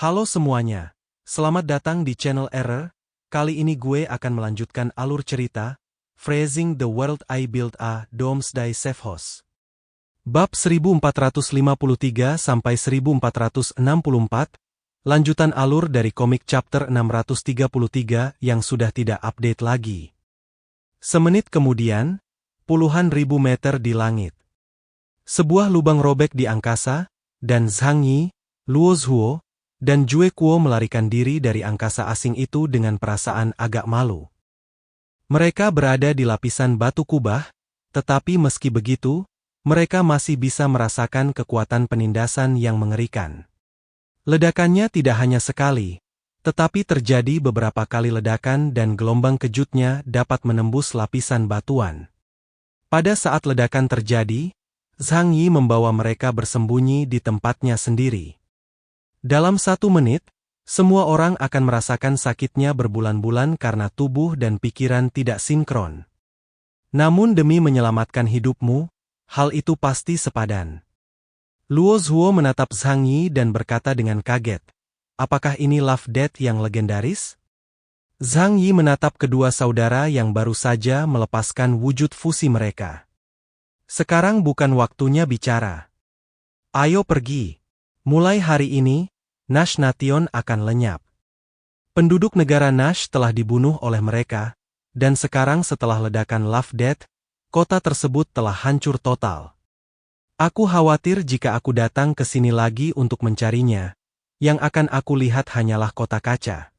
Halo semuanya, selamat datang di channel Error. Kali ini gue akan melanjutkan alur cerita, Phrasing the World I Built a Doomsday Safe House. Bab 1453-1464, lanjutan alur dari komik chapter 633 yang sudah tidak update lagi. Semenit kemudian, puluhan ribu meter di langit. Sebuah lubang robek di angkasa, dan Zhang Yi, Luo Zhuo, dan Jue Kuo melarikan diri dari angkasa asing itu dengan perasaan agak malu. Mereka berada di lapisan batu kubah, tetapi meski begitu, mereka masih bisa merasakan kekuatan penindasan yang mengerikan. Ledakannya tidak hanya sekali, tetapi terjadi beberapa kali ledakan dan gelombang kejutnya dapat menembus lapisan batuan. Pada saat ledakan terjadi, Zhang Yi membawa mereka bersembunyi di tempatnya sendiri. Dalam 1 menit, semua orang akan merasakan sakitnya berbulan-bulan karena tubuh dan pikiran tidak sinkron. Namun demi menyelamatkan hidupmu, hal itu pasti sepadan. Luo Zhuo menatap Zhang Yi dan berkata dengan kaget, "Apakah ini Love Death yang legendaris?" Zhang Yi menatap kedua saudara yang baru saja melepaskan wujud fusi mereka. "Sekarang bukan waktunya bicara. Ayo pergi. Mulai hari ini, Nash Nation akan lenyap." Penduduk negara Nash telah dibunuh oleh mereka, dan sekarang setelah ledakan Love Death, kota tersebut telah hancur total. Aku khawatir jika aku datang ke sini lagi untuk mencarinya, yang akan aku lihat hanyalah kota kaca.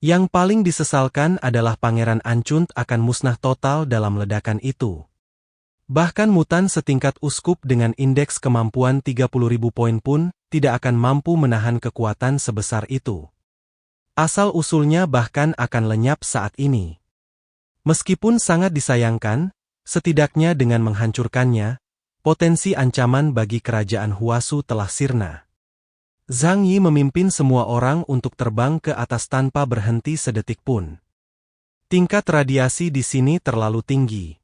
Yang paling disesalkan adalah Pangeran Ancunt akan musnah total dalam ledakan itu. Bahkan mutan setingkat uskup dengan indeks kemampuan 30.000 poin pun tidak akan mampu menahan kekuatan sebesar itu. Asal-usulnya bahkan akan lenyap saat ini. Meskipun sangat disayangkan, setidaknya dengan menghancurkannya, potensi ancaman bagi kerajaan Huasu telah sirna. Zhang Yi memimpin semua orang untuk terbang ke atas tanpa berhenti sedetik pun. Tingkat radiasi di sini terlalu tinggi.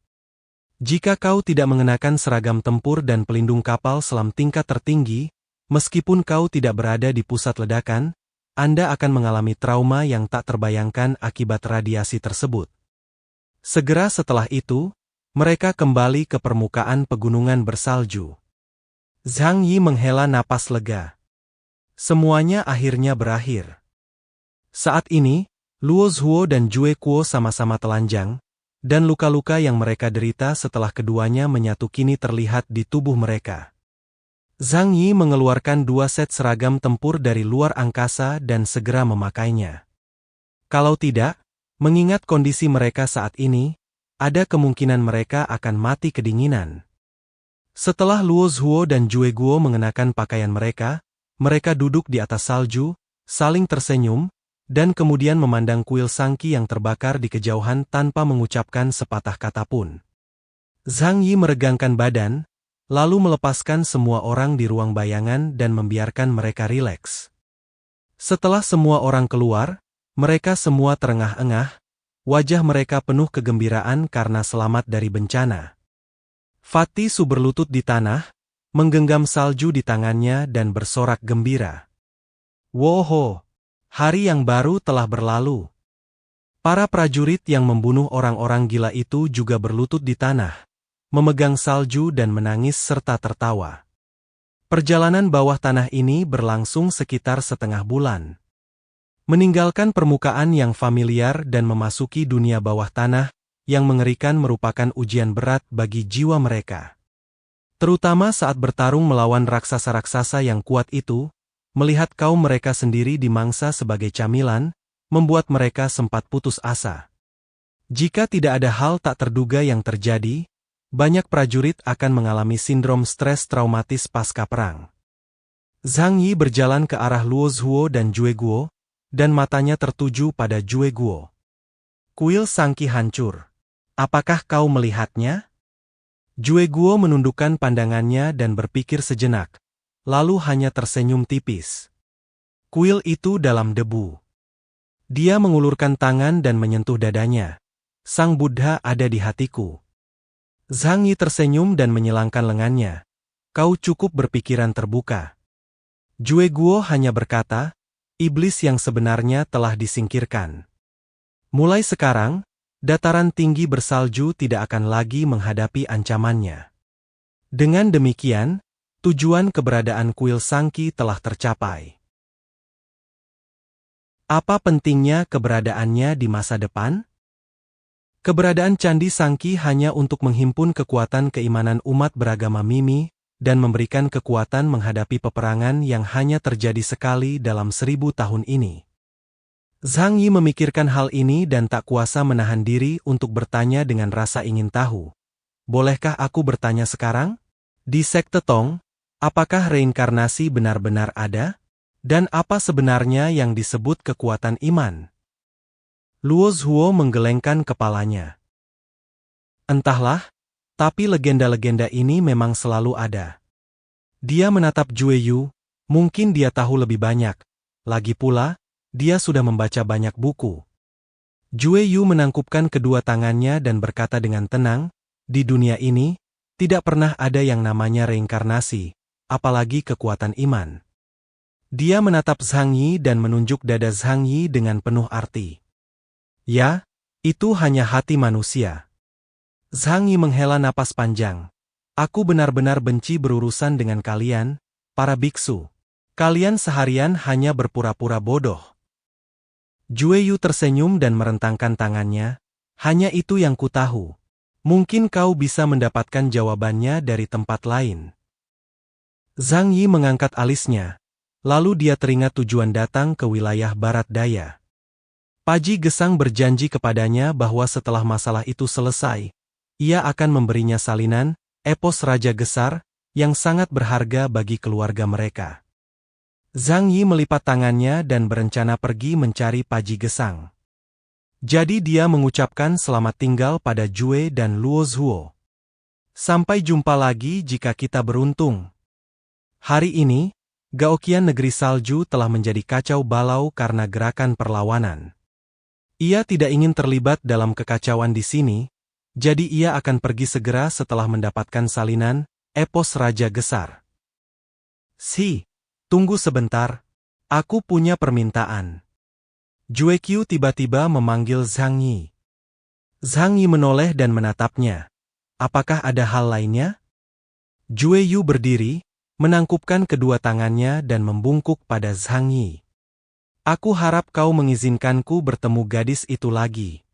Jika kau tidak mengenakan seragam tempur dan pelindung kapal selam tingkat tertinggi, meskipun kau tidak berada di pusat ledakan, Anda akan mengalami trauma yang tak terbayangkan akibat radiasi tersebut. Segera setelah itu, mereka kembali ke permukaan pegunungan bersalju. Zhang Yi menghela napas lega. Semuanya akhirnya berakhir. Saat ini, Luo Zhuo dan Jue Kuo sama-sama telanjang, dan luka-luka yang mereka derita setelah keduanya menyatu kini terlihat di tubuh mereka. Zhang Yi mengeluarkan 2 set seragam tempur dari luar angkasa dan segera memakainya. Kalau tidak, mengingat kondisi mereka saat ini, ada kemungkinan mereka akan mati kedinginan. Setelah Luo Zhuo dan Jue Guo mengenakan pakaian mereka duduk di atas salju, saling tersenyum, dan kemudian memandang kuil sangki yang terbakar di kejauhan tanpa mengucapkan sepatah kata pun. Zhang Yi meregangkan badan, lalu melepaskan semua orang di ruang bayangan dan membiarkan mereka rileks. Setelah semua orang keluar, mereka semua terengah-engah, wajah mereka penuh kegembiraan karena selamat dari bencana. Fatih Su berlutut di tanah, menggenggam salju di tangannya dan bersorak gembira. "Woho! Hari yang baru telah berlalu." Para prajurit yang membunuh orang-orang gila itu juga berlutut di tanah, memegang salju dan menangis serta tertawa. Perjalanan bawah tanah ini berlangsung sekitar setengah bulan. Meninggalkan permukaan yang familiar dan memasuki dunia bawah tanah, yang mengerikan merupakan ujian berat bagi jiwa mereka. Terutama saat bertarung melawan raksasa-raksasa yang kuat itu, melihat kaum mereka sendiri dimangsa sebagai camilan, membuat mereka sempat putus asa. Jika tidak ada hal tak terduga yang terjadi, banyak prajurit akan mengalami sindrom stres traumatis pasca perang. Zhang Yi berjalan ke arah Luo Zhuo dan Jue Guo, dan matanya tertuju pada Jue Guo. "Kuil sangki hancur. Apakah kau melihatnya?" Jue Guo menundukkan pandangannya dan berpikir sejenak, lalu hanya tersenyum tipis. "Kuil itu dalam debu." Dia mengulurkan tangan dan menyentuh dadanya. "Sang Buddha ada di hatiku." Zhang Yi tersenyum dan menyilangkan lengannya. "Kau cukup berpikiran terbuka." Jue Guo hanya berkata, Iblis yang sebenarnya telah disingkirkan. Mulai sekarang, dataran tinggi bersalju tidak akan lagi menghadapi ancamannya. Dengan demikian, tujuan keberadaan kuil Sangki telah tercapai. Apa pentingnya keberadaannya di masa depan? Keberadaan Candi Sangki hanya untuk menghimpun kekuatan keimanan umat beragama Mimi dan memberikan kekuatan menghadapi peperangan yang hanya terjadi sekali dalam 1000 tahun ini. Zhang Yi memikirkan hal ini dan tak kuasa menahan diri untuk bertanya dengan rasa ingin tahu. Bolehkah aku bertanya sekarang? Di sekte Tong, apakah reinkarnasi benar-benar ada? Dan apa sebenarnya yang disebut kekuatan iman? Luo Zhuo menggelengkan kepalanya. Entahlah, tapi legenda-legenda ini memang selalu ada. Dia menatap Jue Yu, mungkin dia tahu lebih banyak. Lagi pula, dia sudah membaca banyak buku. Jue Yu menangkupkan kedua tangannya dan berkata dengan tenang, di dunia ini, tidak pernah ada yang namanya reinkarnasi, apalagi kekuatan iman. Dia menatap Zhang Yi dan menunjuk dada Zhang Yi dengan penuh arti. Ya, itu hanya hati manusia. Zhang Yi menghela napas panjang. Aku benar-benar benci berurusan dengan kalian, para biksu. Kalian seharian hanya berpura-pura bodoh. Jue Yu tersenyum dan merentangkan tangannya. Hanya itu yang ku tahu. Mungkin kau bisa mendapatkan jawabannya dari tempat lain. Zhang Yi mengangkat alisnya. Lalu dia teringat tujuan datang ke wilayah barat daya. Paji Gesang berjanji kepadanya bahwa setelah masalah itu selesai, ia akan memberinya salinan, epos Raja Gesar, yang sangat berharga bagi keluarga mereka. Zhang Yi melipat tangannya dan berencana pergi mencari Paji Gesang. Jadi dia mengucapkan selamat tinggal pada Jue dan Luo Zhuo. Sampai jumpa lagi jika kita beruntung. Hari ini, Gaoqian Negeri Salju telah menjadi kacau balau karena gerakan perlawanan. Ia tidak ingin terlibat dalam kekacauan di sini, jadi ia akan pergi segera setelah mendapatkan salinan, epos Raja Gesar. Tunggu sebentar, aku punya permintaan. Jue Qiu tiba-tiba memanggil Zhang Yi. Zhang Yi menoleh dan menatapnya. Apakah ada hal lainnya? Jue Yu berdiri, menangkupkan kedua tangannya dan membungkuk pada Zhang Yi. Aku harap kau mengizinkanku bertemu gadis itu lagi.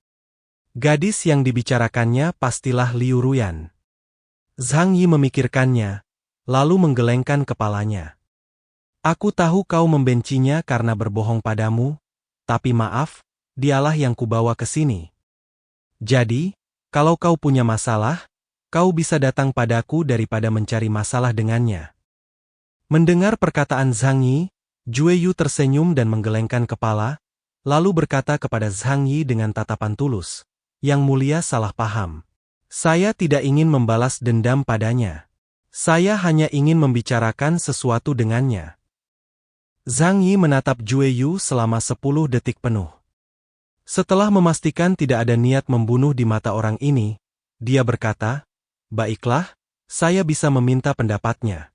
Gadis yang dibicarakannya pastilah Liu Ruyan. Zhang Yi memikirkannya, lalu menggelengkan kepalanya. Aku tahu kau membencinya karena berbohong padamu, tapi maaf, dialah yang kubawa ke sini. Jadi, kalau kau punya masalah, kau bisa datang padaku daripada mencari masalah dengannya. Mendengar perkataan Zhang Yi, Jue Yu tersenyum dan menggelengkan kepala, lalu berkata kepada Zhang Yi dengan tatapan tulus, "Yang mulia salah paham. Saya tidak ingin membalas dendam padanya. Saya hanya ingin membicarakan sesuatu dengannya." Zhang Yi menatap Jue Yu selama 10 detik penuh. Setelah memastikan tidak ada niat membunuh di mata orang ini, dia berkata, "Baiklah, saya bisa meminta pendapatnya."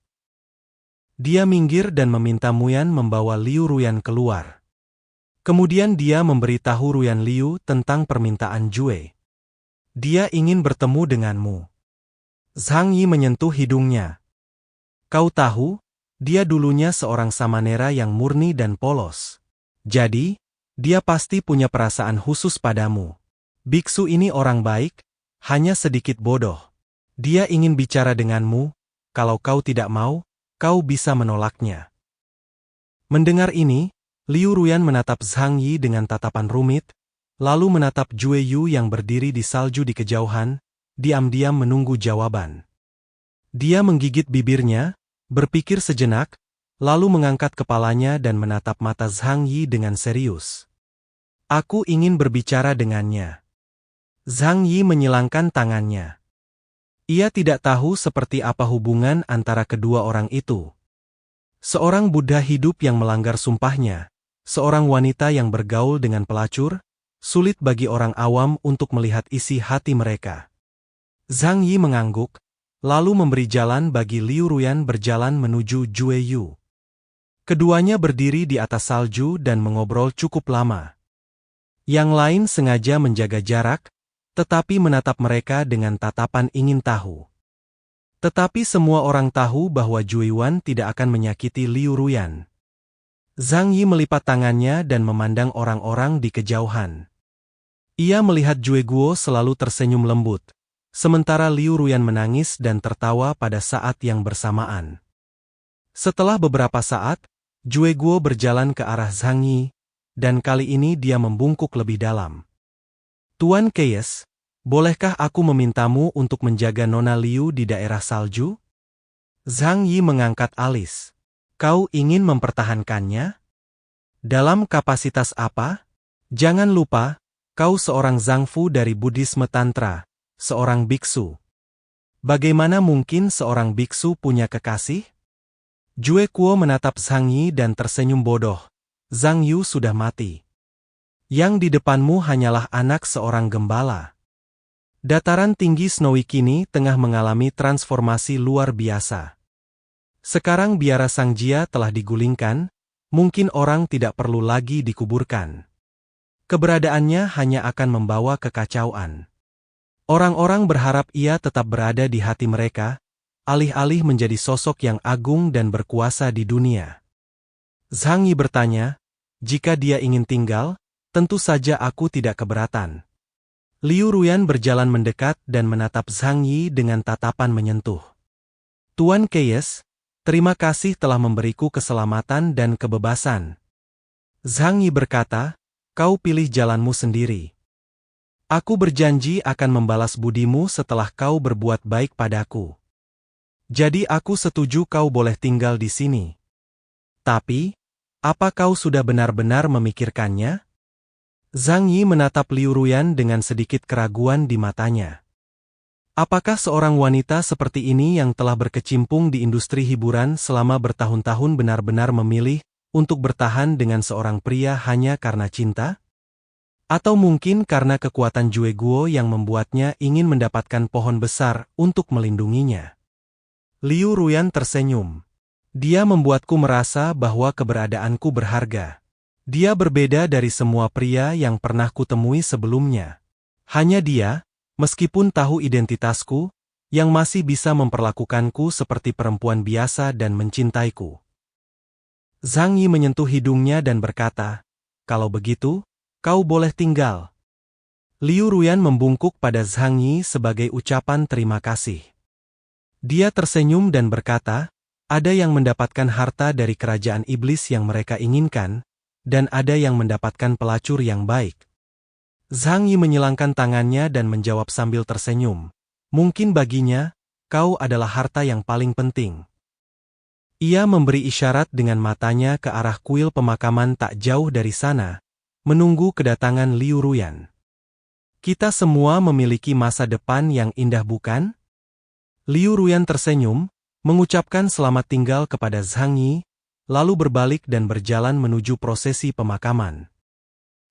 Dia minggir dan meminta Muyan membawa Liu Ruyan keluar. Kemudian dia memberitahu Ruyan Liu tentang permintaan Jue. Dia ingin bertemu denganmu. Zhang Yi menyentuh hidungnya. Kau tahu, dia dulunya seorang samanera yang murni dan polos. Jadi, dia pasti punya perasaan khusus padamu. Biksu ini orang baik, hanya sedikit bodoh. Dia ingin bicara denganmu, kalau kau tidak mau, kau bisa menolaknya. Mendengar ini, Liu Ruyan menatap Zhang Yi dengan tatapan rumit, lalu menatap Jue Yu yang berdiri di salju di kejauhan, diam-diam menunggu jawaban. Dia menggigit bibirnya, berpikir sejenak, lalu mengangkat kepalanya dan menatap mata Zhang Yi dengan serius. Aku ingin berbicara dengannya. Zhang Yi menyilangkan tangannya. Ia tidak tahu seperti apa hubungan antara kedua orang itu. Seorang Buddha hidup yang melanggar sumpahnya, seorang wanita yang bergaul dengan pelacur, sulit bagi orang awam untuk melihat isi hati mereka. Zhang Yi mengangguk, lalu memberi jalan bagi Liu Ruyan berjalan menuju Jue Yu. Keduanya berdiri di atas salju dan mengobrol cukup lama. Yang lain sengaja menjaga jarak, tetapi menatap mereka dengan tatapan ingin tahu. Tetapi semua orang tahu bahwa Jue Yuan tidak akan menyakiti Liu Ruyan. Zhang Yi melipat tangannya dan memandang orang-orang di kejauhan. Ia melihat Jue Guo selalu tersenyum lembut, sementara Liu Ruyan menangis dan tertawa pada saat yang bersamaan. Setelah beberapa saat, Jue Guo berjalan ke arah Zhang Yi, dan kali ini dia membungkuk lebih dalam. Tuan Keyes, bolehkah aku memintamu untuk menjaga Nona Liu di daerah salju? Zhang Yi mengangkat alis. Kau ingin mempertahankannya? Dalam kapasitas apa? Jangan lupa, kau seorang Zangfu dari Buddhisme Tantra, seorang biksu. Bagaimana mungkin seorang biksu punya kekasih? Jue Guo menatap Zhang Yi dan tersenyum bodoh. Zhang Yu sudah mati. Yang di depanmu hanyalah anak seorang gembala. Dataran tinggi Snowy kini tengah mengalami transformasi luar biasa. Sekarang biara Sang Jia telah digulingkan, mungkin orang tidak perlu lagi dikuburkan. Keberadaannya hanya akan membawa kekacauan. Orang-orang berharap ia tetap berada di hati mereka, alih-alih menjadi sosok yang agung dan berkuasa di dunia. Zhang Yi bertanya, jika dia ingin tinggal, tentu saja aku tidak keberatan. Liu Ruyan berjalan mendekat dan menatap Zhang Yi dengan tatapan menyentuh. Tuan Keyes, terima kasih telah memberiku keselamatan dan kebebasan. Zhang Yi berkata, kau pilih jalanmu sendiri. Aku berjanji akan membalas budimu setelah kau berbuat baik padaku. Jadi aku setuju kau boleh tinggal di sini. Tapi, apa kau sudah benar-benar memikirkannya? Zhang Yi menatap Liu Ruyan dengan sedikit keraguan di matanya. Apakah seorang wanita seperti ini yang telah berkecimpung di industri hiburan selama bertahun-tahun benar-benar memilih untuk bertahan dengan seorang pria hanya karena cinta? Atau mungkin karena kekuatan Jue Guo yang membuatnya ingin mendapatkan pohon besar untuk melindunginya? Liu Ruyan tersenyum. Dia membuatku merasa bahwa keberadaanku berharga. Dia berbeda dari semua pria yang pernah kutemui sebelumnya. Hanya dia, meskipun tahu identitasku, yang masih bisa memperlakukanku seperti perempuan biasa dan mencintaiku. Zhang Yi menyentuh hidungnya dan berkata, kalau begitu, kau boleh tinggal. Liu Ruyan membungkuk pada Zhang Yi sebagai ucapan terima kasih. Dia tersenyum dan berkata, ada yang mendapatkan harta dari kerajaan iblis yang mereka inginkan, dan ada yang mendapatkan pelacur yang baik. Zhang Yi menyilangkan tangannya dan menjawab sambil tersenyum. Mungkin baginya, kau adalah harta yang paling penting. Ia memberi isyarat dengan matanya ke arah kuil pemakaman tak jauh dari sana, menunggu kedatangan Liu Ruyan. Kita semua memiliki masa depan yang indah bukan? Liu Ruyan tersenyum, mengucapkan selamat tinggal kepada Zhang Yi, lalu berbalik dan berjalan menuju prosesi pemakaman.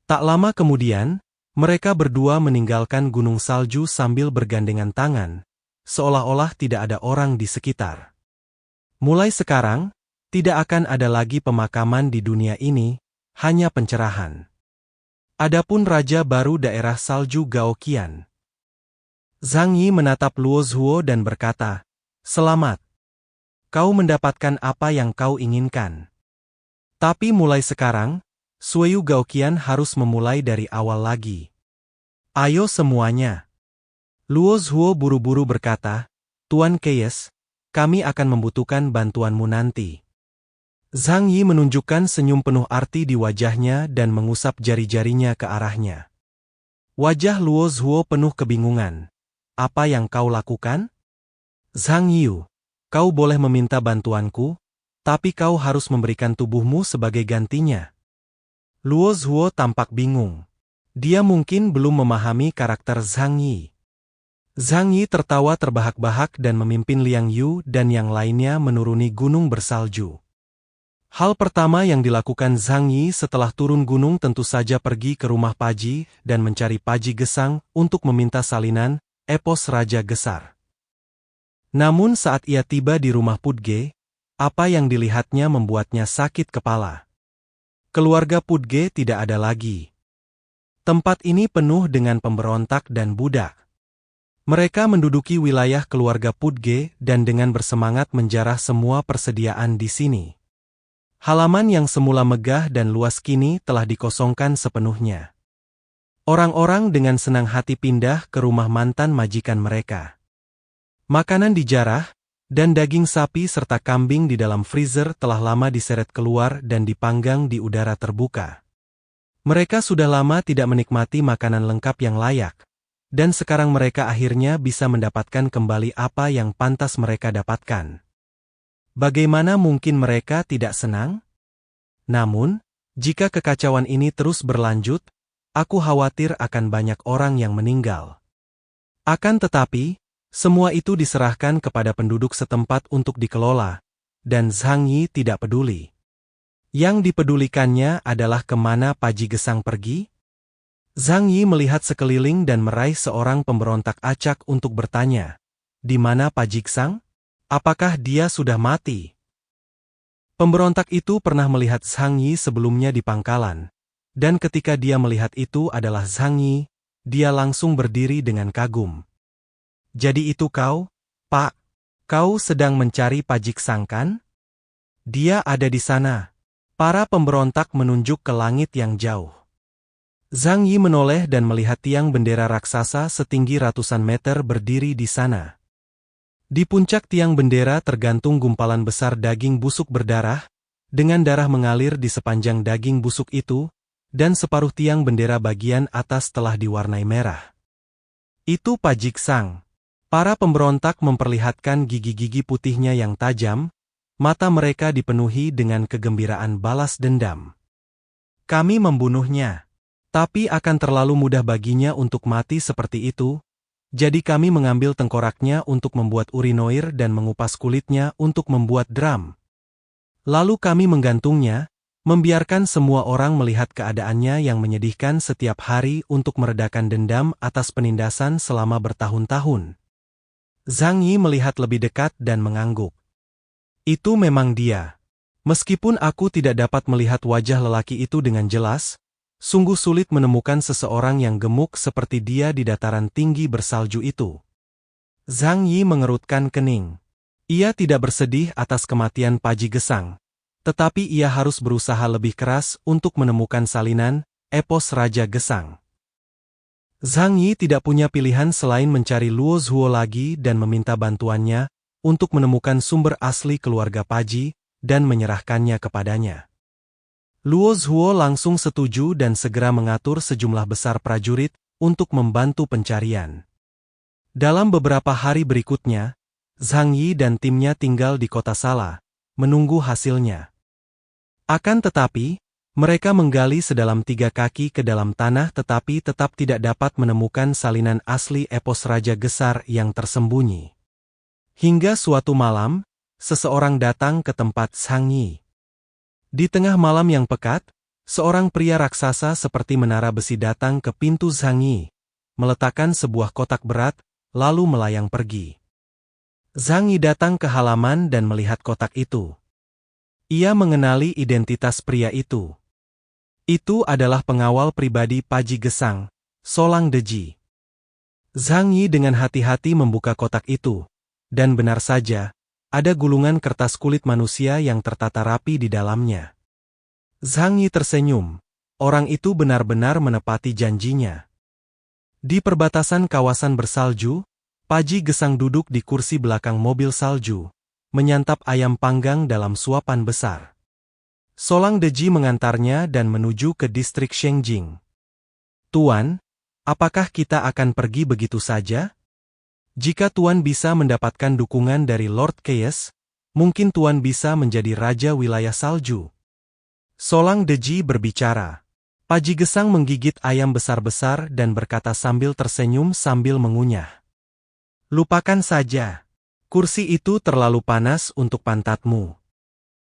Tak lama kemudian, mereka berdua meninggalkan gunung salju sambil bergandengan tangan, seolah-olah tidak ada orang di sekitar. Mulai sekarang, tidak akan ada lagi pemakaman di dunia ini, hanya pencerahan. Adapun raja baru daerah salju Gaoqian. Zhang Yi menatap Luo Zhuo dan berkata, selamat. Kau mendapatkan apa yang kau inginkan. Tapi mulai sekarang, Sueyu Gaoqian harus memulai dari awal lagi. Ayo semuanya. Luo Zhuo buru-buru berkata, Tuan Keyes, kami akan membutuhkan bantuanmu nanti. Zhang Yi menunjukkan senyum penuh arti di wajahnya dan mengusap jari-jarinya ke arahnya. Wajah Luo Zhuo penuh kebingungan. Apa yang kau lakukan? Zhang Yi, kau boleh meminta bantuanku, tapi kau harus memberikan tubuhmu sebagai gantinya. Luo Zhuo tampak bingung. Dia mungkin belum memahami karakter Zhang Yi. Zhang Yi tertawa terbahak-bahak dan memimpin Liang Yu dan yang lainnya menuruni gunung bersalju. Hal pertama yang dilakukan Zhang Yi setelah turun gunung tentu saja pergi ke rumah Paji dan mencari Paji Gesang untuk meminta salinan epos Raja Gesar. Namun saat ia tiba di rumah Pudge, Apa yang dilihatnya membuatnya sakit kepala. Keluarga Pudge tidak ada lagi. Tempat ini penuh dengan pemberontak dan budak. Mereka menduduki wilayah keluarga Pudge dan dengan bersemangat menjarah semua persediaan di sini. Halaman yang semula megah dan luas kini telah dikosongkan sepenuhnya. Orang-orang dengan senang hati pindah ke rumah mantan majikan mereka. Makanan dijarah, dan daging sapi serta kambing di dalam freezer telah lama diseret keluar dan dipanggang di udara terbuka. Mereka sudah lama tidak menikmati makanan lengkap yang layak, dan sekarang mereka akhirnya bisa mendapatkan kembali apa yang pantas mereka dapatkan. Bagaimana mungkin mereka tidak senang? Namun, jika kekacauan ini terus berlanjut, aku khawatir akan banyak orang yang meninggal. Akan tetapi, semua itu diserahkan kepada penduduk setempat untuk dikelola, dan Zhang Yi tidak peduli. Yang dipedulikannya adalah kemana Paji Gesang pergi? Zhang Yi melihat sekeliling dan meraih seorang pemberontak acak untuk bertanya, "Di mana Paji Gesang? Apakah dia sudah mati?" Pemberontak itu pernah melihat Zhang Yi sebelumnya di pangkalan, dan ketika dia melihat itu adalah Zhang Yi, dia langsung berdiri dengan kagum. "Jadi itu kau, Pak? Kau sedang mencari Paji Gesang kan? Dia ada di sana." Para pemberontak menunjuk ke langit yang jauh. Zhang Yi menoleh dan melihat tiang bendera raksasa setinggi ratusan meter berdiri di sana. Di puncak tiang bendera tergantung gumpalan besar daging busuk berdarah, dengan darah mengalir di sepanjang daging busuk itu, dan separuh tiang bendera bagian atas telah diwarnai merah. Itu Paji Gesang. Para pemberontak memperlihatkan gigi-gigi putihnya yang tajam, mata mereka dipenuhi dengan kegembiraan balas dendam. Kami membunuhnya, tapi akan terlalu mudah baginya untuk mati seperti itu, jadi kami mengambil tengkoraknya untuk membuat urinoir dan mengupas kulitnya untuk membuat drum. Lalu kami menggantungnya, membiarkan semua orang melihat keadaannya yang menyedihkan setiap hari untuk meredakan dendam atas penindasan selama bertahun-tahun. Zhang Yi melihat lebih dekat dan mengangguk. Itu memang dia. Meskipun aku tidak dapat melihat wajah lelaki itu dengan jelas, sungguh sulit menemukan seseorang yang gemuk seperti dia di dataran tinggi bersalju itu. Zhang Yi mengerutkan kening. Ia tidak bersedih atas kematian Paji Gesang, tetapi ia harus berusaha lebih keras untuk menemukan salinan epos Raja Gesang. Zhang Yi tidak punya pilihan selain mencari Luo Zhuo lagi dan meminta bantuannya untuk menemukan sumber asli keluarga Paji dan menyerahkannya kepadanya. Luo Zhuo langsung setuju dan segera mengatur sejumlah besar prajurit untuk membantu pencarian. Dalam beberapa hari berikutnya, Zhang Yi dan timnya tinggal di kota Sala, menunggu hasilnya. Akan tetapi, mereka menggali sedalam 3 kaki ke dalam tanah tetapi tetap tidak dapat menemukan salinan asli epos Raja Gesar yang tersembunyi. Hingga suatu malam, seseorang datang ke tempat Zhang Yi. Di tengah malam yang pekat, seorang pria raksasa seperti menara besi datang ke pintu Zhang Yi, meletakkan sebuah kotak berat, lalu melayang pergi. Zhang Yi datang ke halaman dan melihat kotak itu. Ia mengenali identitas pria itu. Itu adalah pengawal pribadi Paji Gesang, Solang Deji. Zhang Yi dengan hati-hati membuka kotak itu, dan benar saja, ada gulungan kertas kulit manusia yang tertata rapi di dalamnya. Zhang Yi tersenyum, orang itu benar-benar menepati janjinya. Di perbatasan kawasan bersalju, Paji Gesang duduk di kursi belakang mobil salju, menyantap ayam panggang dalam suapan besar. Solang Deji mengantarnya dan menuju ke distrik Shengjing. "Tuan, apakah kita akan pergi begitu saja? Jika Tuan bisa mendapatkan dukungan dari Lord Keyes, mungkin Tuan bisa menjadi raja wilayah salju." Solang Deji berbicara. Paji Gesang menggigit ayam besar-besar dan berkata sambil tersenyum sambil mengunyah. "Lupakan saja. Kursi itu terlalu panas untuk pantatmu.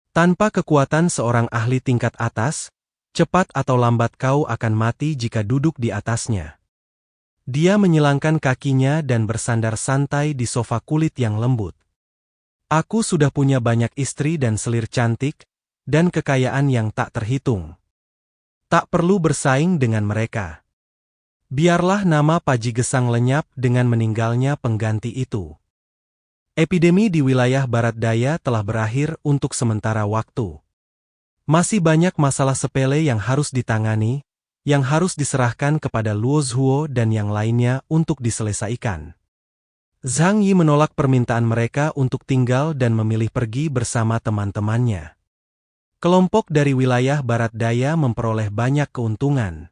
Tanpa kekuatan seorang ahli tingkat atas, cepat atau lambat kau akan mati jika duduk di atasnya." Dia menyilangkan kakinya dan bersandar santai di sofa kulit yang lembut. Aku sudah punya banyak istri dan selir cantik, dan kekayaan yang tak terhitung. Tak perlu bersaing dengan mereka. Biarlah nama Paji Gesang lenyap dengan meninggalnya pengganti itu. Epidemi di wilayah Barat Daya telah berakhir untuk sementara waktu. Masih banyak masalah sepele yang harus ditangani, yang harus diserahkan kepada Luo Zhuo dan yang lainnya untuk diselesaikan. Zhang Yi menolak permintaan mereka untuk tinggal dan memilih pergi bersama teman-temannya. Kelompok dari wilayah Barat Daya memperoleh banyak keuntungan.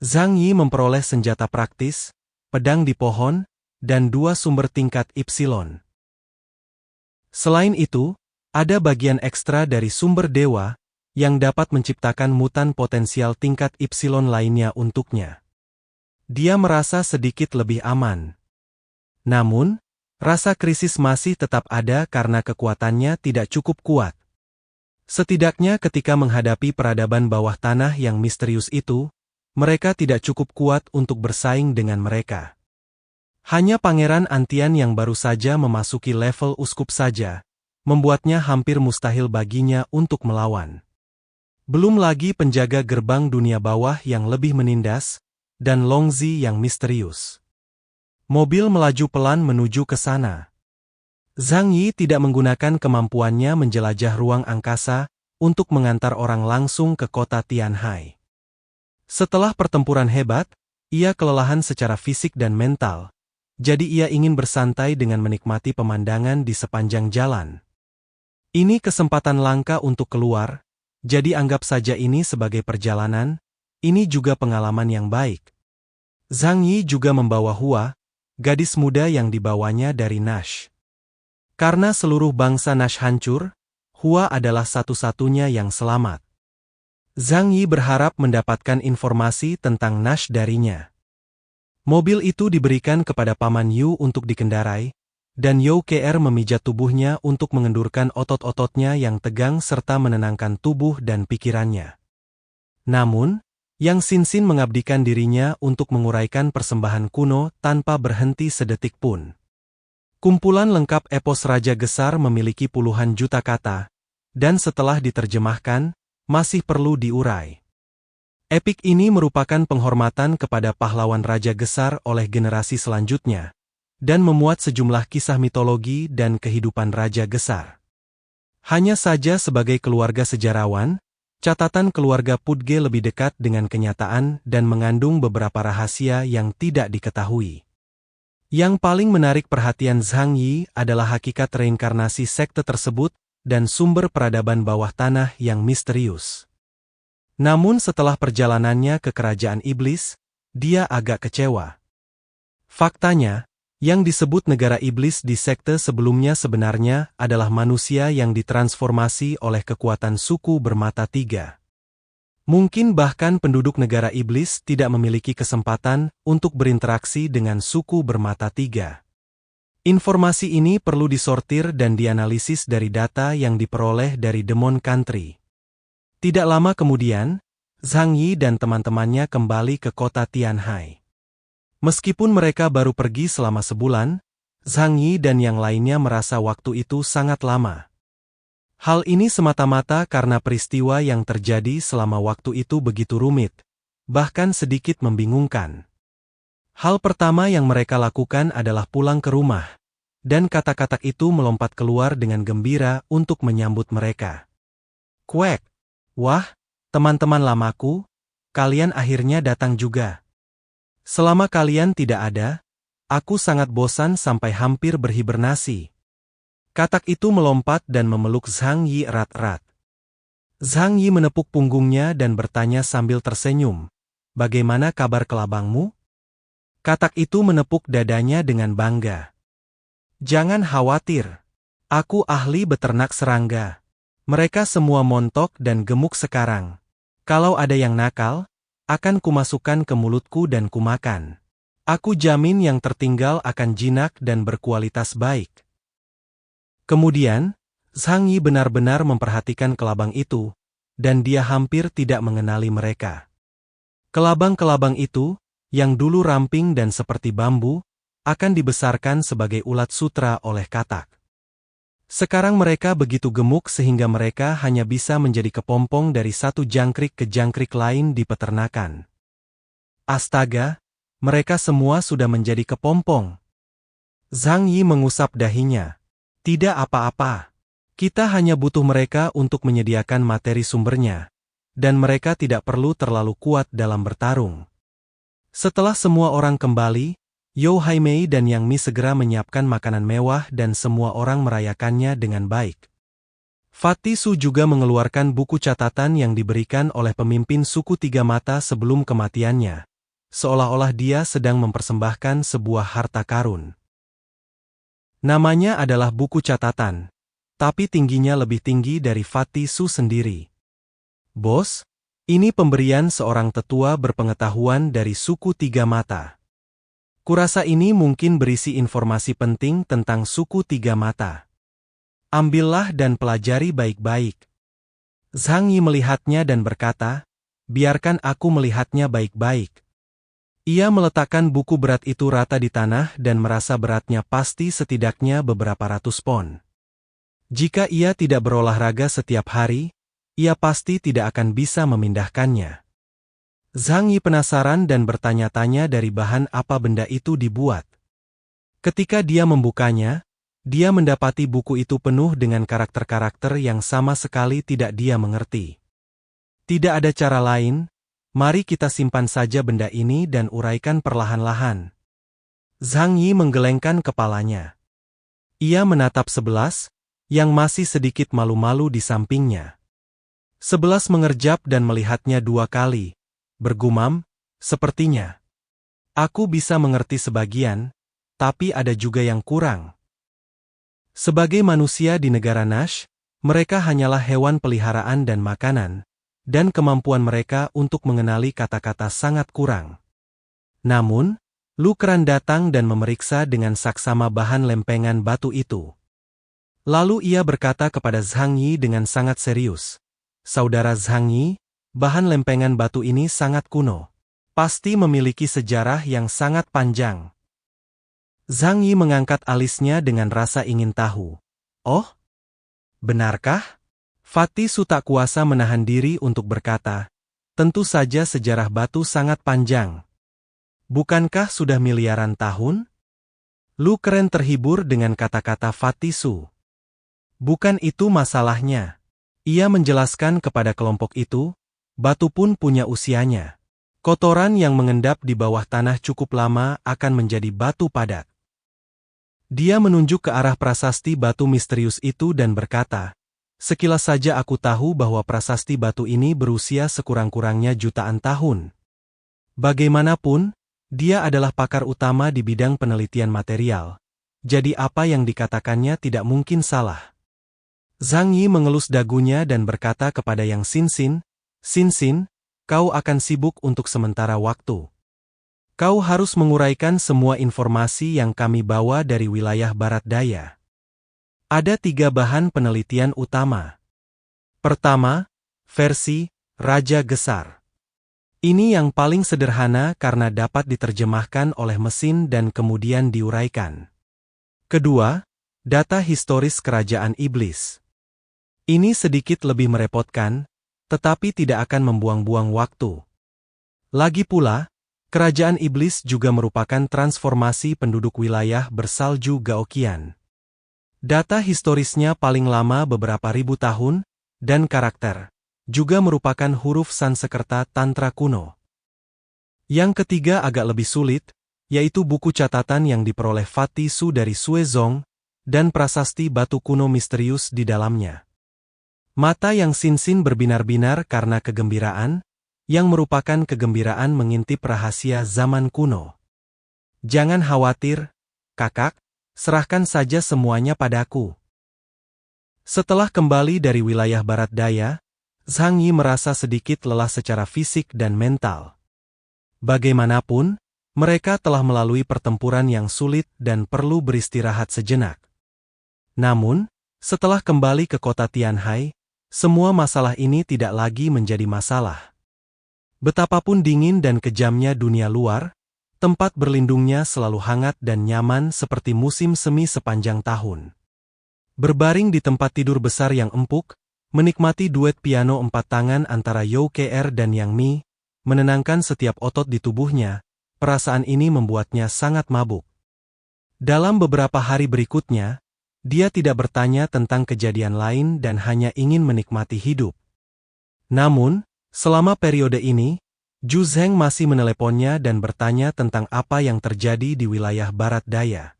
Zhang Yi memperoleh senjata praktis, pedang di pohon, dan 2 sumber tingkat Ipsilon. Selain itu, ada bagian ekstra dari sumber dewa, yang dapat menciptakan mutan potensial tingkat Ipsilon lainnya untuknya. Dia merasa sedikit lebih aman. Namun, rasa krisis masih tetap ada karena kekuatannya tidak cukup kuat. Setidaknya ketika menghadapi peradaban bawah tanah yang misterius itu, mereka tidak cukup kuat untuk bersaing dengan mereka. Hanya Pangeran Antian yang baru saja memasuki level uskup saja, membuatnya hampir mustahil baginya untuk melawan. Belum lagi penjaga gerbang dunia bawah yang lebih menindas, dan Longzi yang misterius. Mobil melaju pelan menuju ke sana. Zhang Yi tidak menggunakan kemampuannya menjelajah ruang angkasa untuk mengantar orang langsung ke kota Tianhai. Setelah pertempuran hebat, ia kelelahan secara fisik dan mental, jadi ia ingin bersantai dengan menikmati pemandangan di sepanjang jalan. Ini kesempatan langka untuk keluar, jadi anggap saja ini sebagai perjalanan, ini juga pengalaman yang baik. Zhang Yi juga membawa Hua, gadis muda yang dibawanya dari Nash. Karena seluruh bangsa Nash hancur, Hua adalah satu-satunya yang selamat. Zhang Yi berharap mendapatkan informasi tentang Nash darinya. Mobil itu diberikan kepada Paman Yu untuk dikendarai, dan You Kr memijat tubuhnya untuk mengendurkan otot-ototnya yang tegang serta menenangkan tubuh dan pikirannya. Namun, Yang Sinsin mengabdikan dirinya untuk menguraikan persembahan kuno tanpa berhenti sedetik pun. Kumpulan lengkap epos Raja Gesar memiliki puluhan juta kata, dan setelah diterjemahkan, masih perlu diurai. Epik ini merupakan penghormatan kepada pahlawan Raja Gesar oleh generasi selanjutnya, dan memuat sejumlah kisah mitologi dan kehidupan Raja Gesar. Hanya saja sebagai keluarga sejarawan, catatan keluarga Pudge lebih dekat dengan kenyataan dan mengandung beberapa rahasia yang tidak diketahui. Yang paling menarik perhatian Zhang Yi adalah hakikat reinkarnasi sekte tersebut dan sumber peradaban bawah tanah yang misterius. Namun setelah perjalanannya ke kerajaan iblis, dia agak kecewa. Faktanya, yang disebut negara iblis di sekte sebelumnya sebenarnya adalah manusia yang ditransformasi oleh kekuatan suku bermata 3. Mungkin bahkan penduduk negara iblis tidak memiliki kesempatan untuk berinteraksi dengan suku bermata 3. Informasi ini perlu disortir dan dianalisis dari data yang diperoleh dari Demon Country. Tidak lama kemudian, Zhang Yi dan teman-temannya kembali ke kota Tianhai. Meskipun mereka baru pergi selama sebulan, Zhang Yi dan yang lainnya merasa waktu itu sangat lama. Hal ini semata-mata karena peristiwa yang terjadi selama waktu itu begitu rumit, bahkan sedikit membingungkan. Hal pertama yang mereka lakukan adalah pulang ke rumah, dan kata-kata itu melompat keluar dengan gembira untuk menyambut mereka. Kuek! Wah, teman-teman lamaku, kalian akhirnya datang juga. Selama kalian tidak ada, aku sangat bosan sampai hampir berhibernasi. Katak itu melompat dan memeluk Zhang Yi erat-erat. Zhang Yi menepuk punggungnya dan bertanya sambil tersenyum, "Bagaimana kabar kelabangmu?" Katak itu menepuk dadanya dengan bangga. "Jangan khawatir. Aku ahli beternak serangga. Mereka semua montok dan gemuk sekarang. Kalau ada yang nakal, akan kumasukkan ke mulutku dan kumakan. Aku jamin yang tertinggal akan jinak dan berkualitas baik." Kemudian, Zhang Yi benar-benar memperhatikan kelabang itu, dan dia hampir tidak mengenali mereka. Kelabang-kelabang itu, yang dulu ramping dan seperti bambu, akan dibesarkan sebagai ulat sutra oleh katak. Sekarang mereka begitu gemuk sehingga mereka hanya bisa menjadi kepompong dari satu jangkrik ke jangkrik lain di peternakan. Astaga, mereka semua sudah menjadi kepompong. Zhang Yi mengusap dahinya. Tidak apa-apa. Kita hanya butuh mereka untuk menyediakan materi sumbernya, dan mereka tidak perlu terlalu kuat dalam bertarung. Setelah semua orang kembali, You Haimei dan Yang Mi segera menyiapkan makanan mewah dan semua orang merayakannya dengan baik. Fatty Su juga mengeluarkan buku catatan yang diberikan oleh pemimpin suku Tiga Mata sebelum kematiannya, seolah-olah dia sedang mempersembahkan sebuah harta karun. Namanya adalah buku catatan, tapi tingginya lebih tinggi dari Fatty Su sendiri. Bos, ini pemberian seorang tetua berpengetahuan dari suku Tiga Mata. Kurasa ini mungkin berisi informasi penting tentang suku Tiga Mata. Ambillah dan pelajari baik-baik. Zhang Yi melihatnya dan berkata, biarkan aku melihatnya baik-baik. Ia meletakkan buku berat itu rata di tanah dan merasa beratnya pasti setidaknya beberapa ratus pon. Jika ia tidak berolahraga setiap hari, ia pasti tidak akan bisa memindahkannya. Zhang Yi penasaran dan bertanya-tanya dari bahan apa benda itu dibuat. Ketika dia membukanya, dia mendapati buku itu penuh dengan karakter-karakter yang sama sekali tidak dia mengerti. Tidak ada cara lain, mari kita simpan saja benda ini dan uraikan perlahan-lahan. Zhang Yi menggelengkan kepalanya. Ia menatap 11, yang masih sedikit malu-malu di sampingnya. 11 mengerjap dan melihatnya 2 kali. Bergumam, sepertinya. Aku bisa mengerti sebagian, tapi ada juga yang kurang. Sebagai manusia di negara Nash, mereka hanyalah hewan peliharaan dan makanan, dan kemampuan mereka untuk mengenali kata-kata sangat kurang. Namun, Lu Keran datang dan memeriksa dengan saksama bahan lempengan batu itu. Lalu ia berkata kepada Zhang Yi dengan sangat serius, Saudara Zhang Yi, bahan lempengan batu ini sangat kuno. Pasti memiliki sejarah yang sangat panjang. Zhang Yi mengangkat alisnya dengan rasa ingin tahu. Oh? Benarkah? Fatty Su tak kuasa menahan diri untuk berkata, tentu saja sejarah batu sangat panjang. Bukankah sudah miliaran tahun? Lu Keren terhibur dengan kata-kata Fatty Su. Bukan itu masalahnya. Ia menjelaskan kepada kelompok itu, batu pun punya usianya. Kotoran yang mengendap di bawah tanah cukup lama akan menjadi batu padat. Dia menunjuk ke arah prasasti batu misterius itu dan berkata, sekilas saja aku tahu bahwa prasasti batu ini berusia sekurang-kurangnya jutaan tahun. Bagaimanapun, dia adalah pakar utama di bidang penelitian material. Jadi apa yang dikatakannya tidak mungkin salah. Zhang Yi mengelus dagunya dan berkata kepada Yang Xin, Xin, kau akan sibuk untuk sementara waktu. Kau harus menguraikan semua informasi yang kami bawa dari wilayah barat daya. Ada 3 bahan penelitian utama. Pertama, versi Raja Gesar. Ini yang paling sederhana karena dapat diterjemahkan oleh mesin dan kemudian diuraikan. Kedua, data historis Kerajaan Iblis. Ini sedikit lebih merepotkan, tetapi tidak akan membuang-buang waktu. Lagi pula, Kerajaan Iblis juga merupakan transformasi penduduk wilayah bersalju Gaoqian. Data historisnya paling lama beberapa ribu tahun, dan karakter, juga merupakan huruf Sansekerta Tantra kuno. Yang ketiga agak lebih sulit, yaitu buku catatan yang diperoleh Fatty Su dari Suezong, dan prasasti batu kuno misterius di dalamnya. Mata Yang Xin berbinar-binar karena kegembiraan, yang merupakan kegembiraan mengintip rahasia zaman kuno. Jangan khawatir, kakak, serahkan saja semuanya padaku. Setelah kembali dari wilayah barat daya, Zhang Yi merasa sedikit lelah secara fisik dan mental. Bagaimanapun, mereka telah melalui pertempuran yang sulit dan perlu beristirahat sejenak. Namun, setelah kembali ke kota Tianhai, semua masalah ini tidak lagi menjadi masalah. Betapapun dingin dan kejamnya dunia luar, tempat berlindungnya selalu hangat dan nyaman seperti musim semi sepanjang tahun. Berbaring di tempat tidur besar yang empuk, menikmati duet piano 4 tangan antara Yoo Kr dan Yang Mi, menenangkan setiap otot di tubuhnya, perasaan ini membuatnya sangat mabuk. Dalam beberapa hari berikutnya, dia tidak bertanya tentang kejadian lain dan hanya ingin menikmati hidup. Namun, selama periode ini, Zhu Zheng masih meneleponnya dan bertanya tentang apa yang terjadi di wilayah barat daya.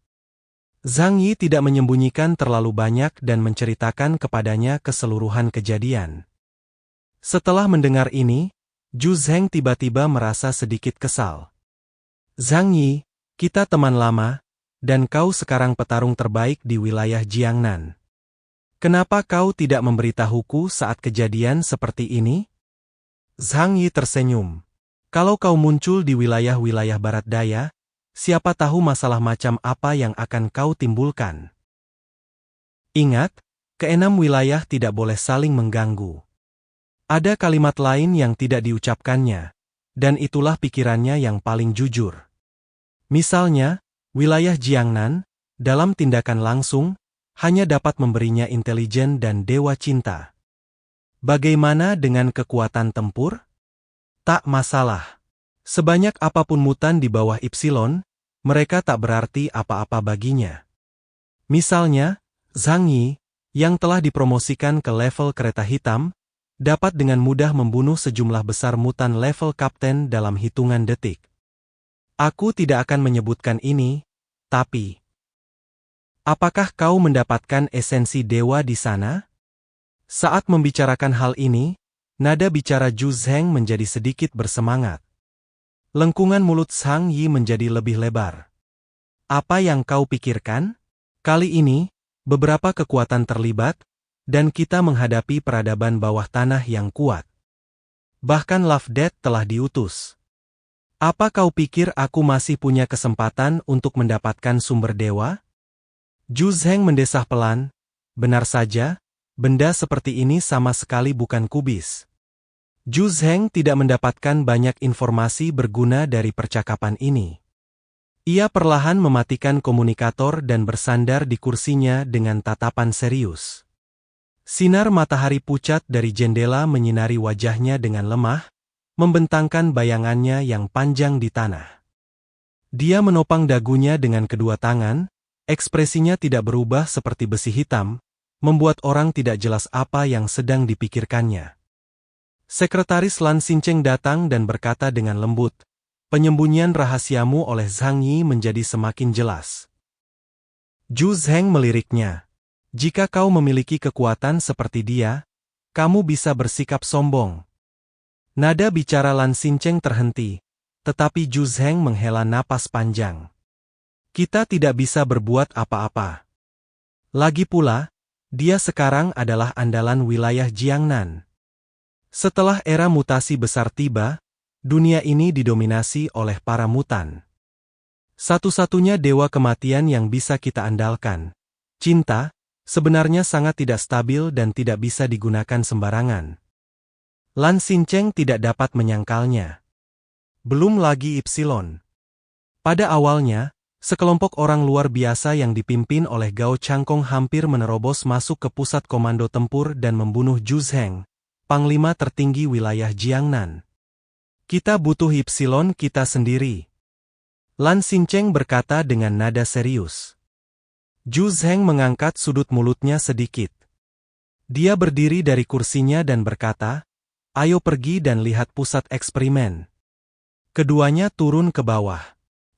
Zhang Yi tidak menyembunyikan terlalu banyak dan menceritakan kepadanya keseluruhan kejadian. Setelah mendengar ini, Zhu Zheng tiba-tiba merasa sedikit kesal. Zhang Yi, kita teman lama, dan kau sekarang petarung terbaik di wilayah Jiangnan. Kenapa kau tidak memberitahuku saat kejadian seperti ini? Zhang Yi tersenyum. Kalau kau muncul di wilayah-wilayah barat daya, siapa tahu masalah macam apa yang akan kau timbulkan. Ingat, keenam wilayah tidak boleh saling mengganggu. Ada kalimat lain yang tidak diucapkannya, dan itulah pikirannya yang paling jujur. Misalnya, wilayah Jiangnan, dalam tindakan langsung, hanya dapat memberinya intelijen dan dewa cinta. Bagaimana dengan kekuatan tempur? Tak masalah. Sebanyak apapun mutan di bawah Ipsilon, mereka tak berarti apa-apa baginya. Misalnya, Zhang Yi, yang telah dipromosikan ke level kereta hitam, dapat dengan mudah membunuh sejumlah besar mutan level kapten dalam hitungan detik. Aku tidak akan menyebutkan ini, tapi... Apakah kau mendapatkan esensi dewa di sana? Saat membicarakan hal ini, nada bicara Zhu Zheng menjadi sedikit bersemangat. Lengkungan mulut Zhang Yi menjadi lebih lebar. Apa yang kau pikirkan? Kali ini, beberapa kekuatan terlibat, dan kita menghadapi peradaban bawah tanah yang kuat. Bahkan Love Death telah diutus. Apa kau pikir aku masih punya kesempatan untuk mendapatkan sumber dewa? Zhu Zheng mendesah pelan. Benar saja, benda seperti ini sama sekali bukan kubis. Zhu Zheng tidak mendapatkan banyak informasi berguna dari percakapan ini. Ia perlahan mematikan komunikator dan bersandar di kursinya dengan tatapan serius. Sinar matahari pucat dari jendela menyinari wajahnya dengan lemah, membentangkan bayangannya yang panjang di tanah. Dia menopang dagunya dengan kedua tangan, ekspresinya tidak berubah seperti besi hitam, membuat orang tidak jelas apa yang sedang dipikirkannya. Sekretaris Lan Xincheng datang dan berkata dengan lembut, penyembunyian rahasiamu oleh Zhang Yi menjadi semakin jelas. Zhu Zheng meliriknya. Jika kau memiliki kekuatan seperti dia, kamu bisa bersikap sombong. Nada bicara Lan Xincheng terhenti, tetapi Zhu Zheng menghela napas panjang. Kita tidak bisa berbuat apa-apa. Lagi pula, dia sekarang adalah andalan wilayah Jiangnan. Setelah era mutasi besar tiba, dunia ini didominasi oleh para mutan. Satu-satunya dewa kematian yang bisa kita andalkan, cinta, sebenarnya sangat tidak stabil dan tidak bisa digunakan sembarangan. Lan Xincheng tidak dapat menyangkalnya. Belum lagi Ipsilon. Pada awalnya, sekelompok orang luar biasa yang dipimpin oleh Gao Changkong hampir menerobos masuk ke pusat komando tempur dan membunuh Zhu Zheng, Panglima tertinggi wilayah Jiangnan. Kita butuh Ipsilon kita sendiri. Lan Xincheng berkata dengan nada serius. Zhu Zheng mengangkat sudut mulutnya sedikit. Dia berdiri dari kursinya dan berkata, ayo pergi dan lihat pusat eksperimen. Keduanya turun ke bawah.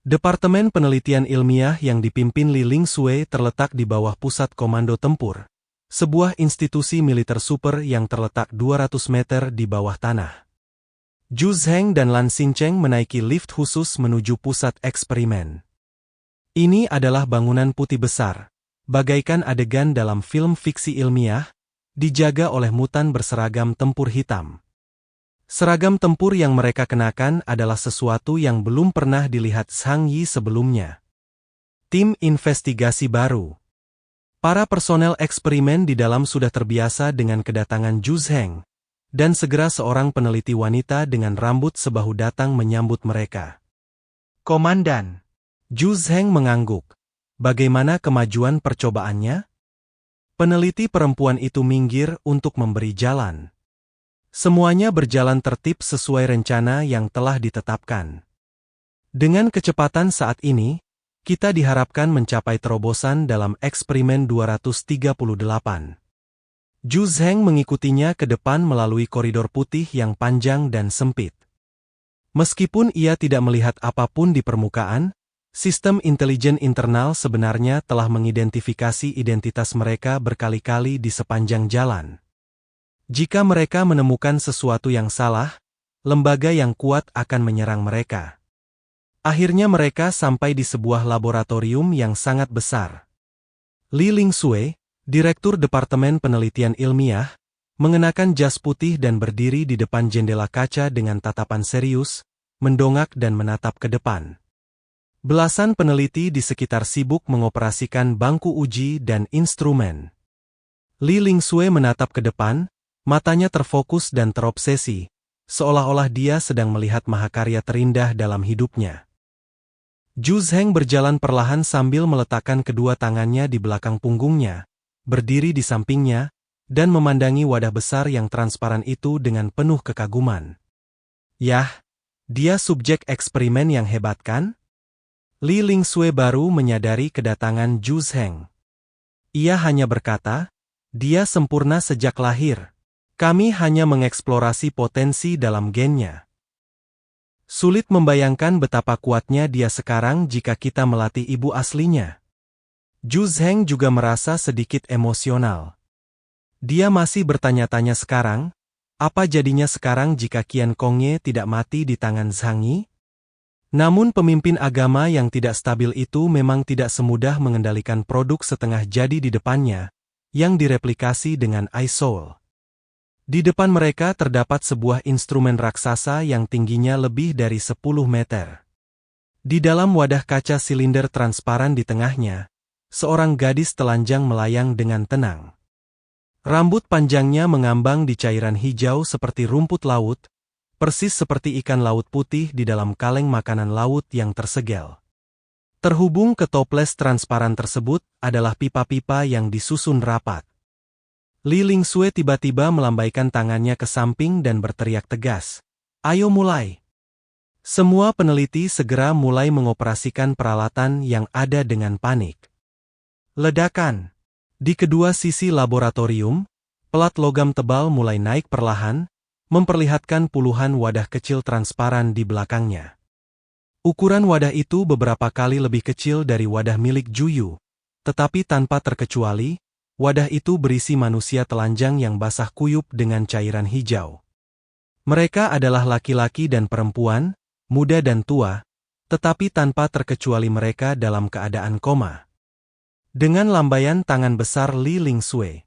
Departemen Penelitian Ilmiah yang dipimpin Li Lingsui terletak di bawah pusat komando tempur. Sebuah institusi militer super yang terletak 200 meter di bawah tanah. Zhu Zheng dan Lan Xincheng menaiki lift khusus menuju pusat eksperimen. Ini adalah bangunan putih besar, bagaikan adegan dalam film fiksi ilmiah, dijaga oleh mutan berseragam tempur hitam. Seragam tempur yang mereka kenakan adalah sesuatu yang belum pernah dilihat Zhang Yi sebelumnya. Tim investigasi baru. Para personel eksperimen di dalam sudah terbiasa dengan kedatangan Zhu Zheng, dan segera seorang peneliti wanita dengan rambut sebahu datang menyambut mereka. Komandan. Zhu Zheng mengangguk. Bagaimana kemajuan percobaannya? Peneliti perempuan itu minggir untuk memberi jalan. Semuanya berjalan tertib sesuai rencana yang telah ditetapkan. Dengan kecepatan saat ini, kita diharapkan mencapai terobosan dalam eksperimen 238. Zhu Zheng mengikutinya ke depan melalui koridor putih yang panjang dan sempit. Meskipun ia tidak melihat apapun di permukaan, sistem intelijen internal sebenarnya telah mengidentifikasi identitas mereka berkali-kali di sepanjang jalan. Jika mereka menemukan sesuatu yang salah, lembaga yang kuat akan menyerang mereka. Akhirnya mereka sampai di sebuah laboratorium yang sangat besar. Li Lingsue, Direktur Departemen Penelitian Ilmiah, mengenakan jas putih dan berdiri di depan jendela kaca dengan tatapan serius, mendongak dan menatap ke depan. Belasan peneliti di sekitar sibuk mengoperasikan bangku uji dan instrumen. Li Lingsue menatap ke depan, matanya terfokus dan terobsesi, seolah-olah dia sedang melihat mahakarya terindah dalam hidupnya. Zhu Zheng berjalan perlahan sambil meletakkan kedua tangannya di belakang punggungnya, berdiri di sampingnya, dan memandangi wadah besar yang transparan itu dengan penuh kekaguman. Yah, dia subjek eksperimen yang hebat kan? Li Lingsue baru menyadari kedatangan Zhu Zheng. Ia hanya berkata, dia sempurna sejak lahir. Kami hanya mengeksplorasi potensi dalam gennya. Sulit membayangkan betapa kuatnya dia sekarang jika kita melatih ibu aslinya. Zhu Zheng juga merasa sedikit emosional. Dia masih bertanya-tanya sekarang, apa jadinya sekarang jika Qian Kongye tidak mati di tangan Zhang Yi? Namun pemimpin agama yang tidak stabil itu memang tidak semudah mengendalikan produk setengah jadi di depannya, yang direplikasi dengan iSoul. Di depan mereka terdapat sebuah instrumen raksasa yang tingginya lebih dari 10 meter. Di dalam wadah kaca silinder transparan di tengahnya, seorang gadis telanjang melayang dengan tenang. Rambut panjangnya mengambang di cairan hijau seperti rumput laut, persis seperti ikan laut putih di dalam kaleng makanan laut yang tersegel. Terhubung ke toples transparan tersebut adalah pipa-pipa yang disusun rapat. Li Lingsue tiba-tiba melambaikan tangannya ke samping dan berteriak tegas, "Ayo mulai!" Semua peneliti segera mulai mengoperasikan peralatan yang ada dengan panik. Ledakan! Di kedua sisi laboratorium, pelat logam tebal mulai naik perlahan, memperlihatkan puluhan wadah kecil transparan di belakangnya. Ukuran wadah itu beberapa kali lebih kecil dari wadah milik Juyu, tetapi tanpa terkecuali, wadah itu berisi manusia telanjang yang basah kuyup dengan cairan hijau. Mereka adalah laki-laki dan perempuan, muda dan tua, tetapi tanpa terkecuali mereka dalam keadaan koma. Dengan lambaian tangan besar Li Lingsue,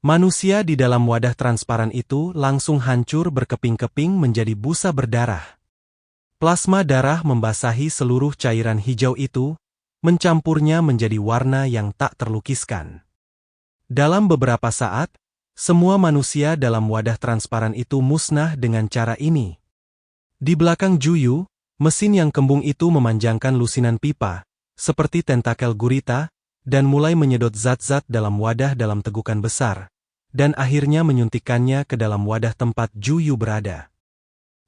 manusia di dalam wadah transparan itu langsung hancur berkeping-keping menjadi busa berdarah. Plasma darah membasahi seluruh cairan hijau itu, mencampurnya menjadi warna yang tak terlukiskan. Dalam beberapa saat, semua manusia dalam wadah transparan itu musnah dengan cara ini. Di belakang Juyu, mesin yang kembung itu memanjangkan lusinan pipa, seperti tentakel gurita, dan mulai menyedot zat-zat dalam wadah dalam tegukan besar, dan akhirnya menyuntikkannya ke dalam wadah tempat Juyu berada.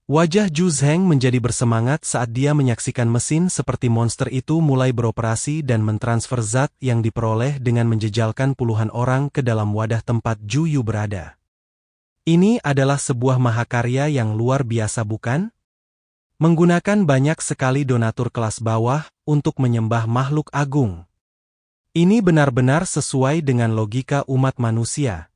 Wajah Zhu Zheng menjadi bersemangat saat dia menyaksikan mesin seperti monster itu mulai beroperasi dan mentransfer zat yang diperoleh dengan menjejalkan puluhan orang ke dalam wadah tempat Juyu berada. Ini adalah sebuah mahakarya yang luar biasa bukan? Menggunakan banyak sekali donatur kelas bawah untuk menyembah makhluk agung. Ini benar-benar sesuai dengan logika umat manusia.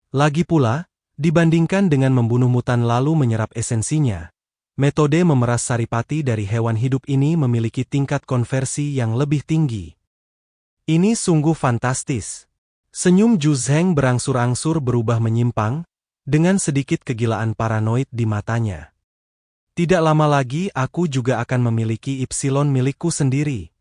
Lagi pula, dibandingkan dengan membunuh mutan lalu menyerap esensinya, metode memeras saripati dari hewan hidup ini memiliki tingkat konversi yang lebih tinggi. Ini sungguh fantastis. Senyum Zhu Zheng berangsur-angsur berubah menyimpang, dengan sedikit kegilaan paranoid di matanya. Tidak lama lagi aku juga akan memiliki Ipsilon milikku sendiri.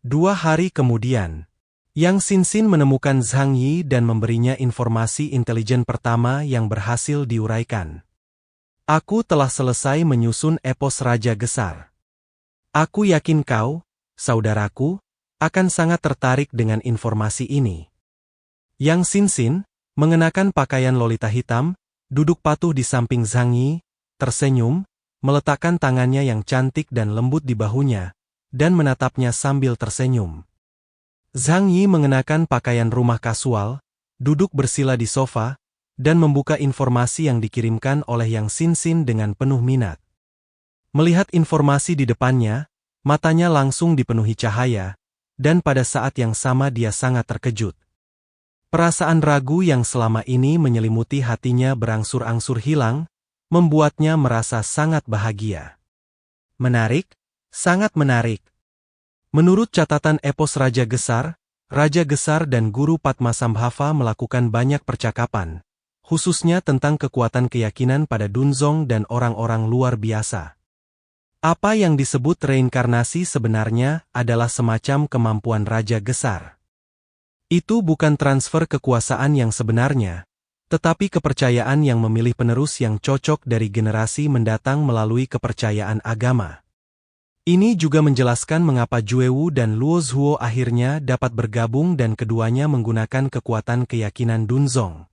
2 hari kemudian, Yang Xinxin menemukan Zhang Yi dan memberinya informasi intelijen pertama yang berhasil diuraikan. Aku telah selesai menyusun epos Raja Gesar. Aku yakin kau, saudaraku, akan sangat tertarik dengan informasi ini. Yang Sinsin, mengenakan pakaian lolita hitam, duduk patuh di samping Zhang Yi, tersenyum, meletakkan tangannya yang cantik dan lembut di bahunya, dan menatapnya sambil tersenyum. Zhang Yi mengenakan pakaian rumah kasual, duduk bersila di sofa, dan membuka informasi yang dikirimkan oleh Yang Sinsin dengan penuh minat. Melihat informasi di depannya, matanya langsung dipenuhi cahaya, dan pada saat yang sama dia sangat terkejut. Perasaan ragu yang selama ini menyelimuti hatinya berangsur-angsur hilang, membuatnya merasa sangat bahagia. Menarik, sangat menarik. Menurut catatan epos Raja Gesar dan Guru Padmasambhava melakukan banyak percakapan, khususnya tentang kekuatan keyakinan pada Dunzong dan orang-orang luar biasa. Apa yang disebut reinkarnasi sebenarnya adalah semacam kemampuan Raja Gesar. Itu bukan transfer kekuasaan yang sebenarnya, tetapi kepercayaan yang memilih penerus yang cocok dari generasi mendatang melalui kepercayaan agama. Ini juga menjelaskan mengapa Juewu dan Luo Zhuo akhirnya dapat bergabung dan keduanya menggunakan kekuatan keyakinan Dunzong.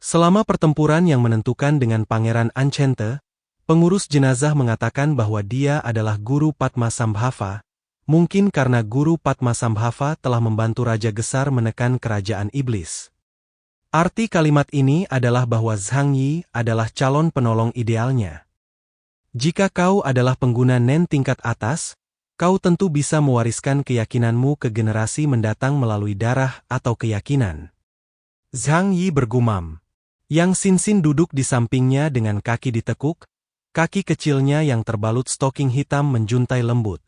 Selama pertempuran yang menentukan dengan Pangeran Anchente, pengurus jenazah mengatakan bahwa dia adalah Guru Padmasambhava, mungkin karena Guru Padmasambhava telah membantu Raja Gesar menekan kerajaan iblis. Arti kalimat ini adalah bahwa Zhang Yi adalah calon penolong idealnya. Jika kau adalah pengguna Nen tingkat atas, kau tentu bisa mewariskan keyakinanmu ke generasi mendatang melalui darah atau keyakinan. Zhang Yi bergumam. Yang Sinsin duduk di sampingnya dengan kaki ditekuk, kaki kecilnya yang terbalut stoking hitam menjuntai lembut.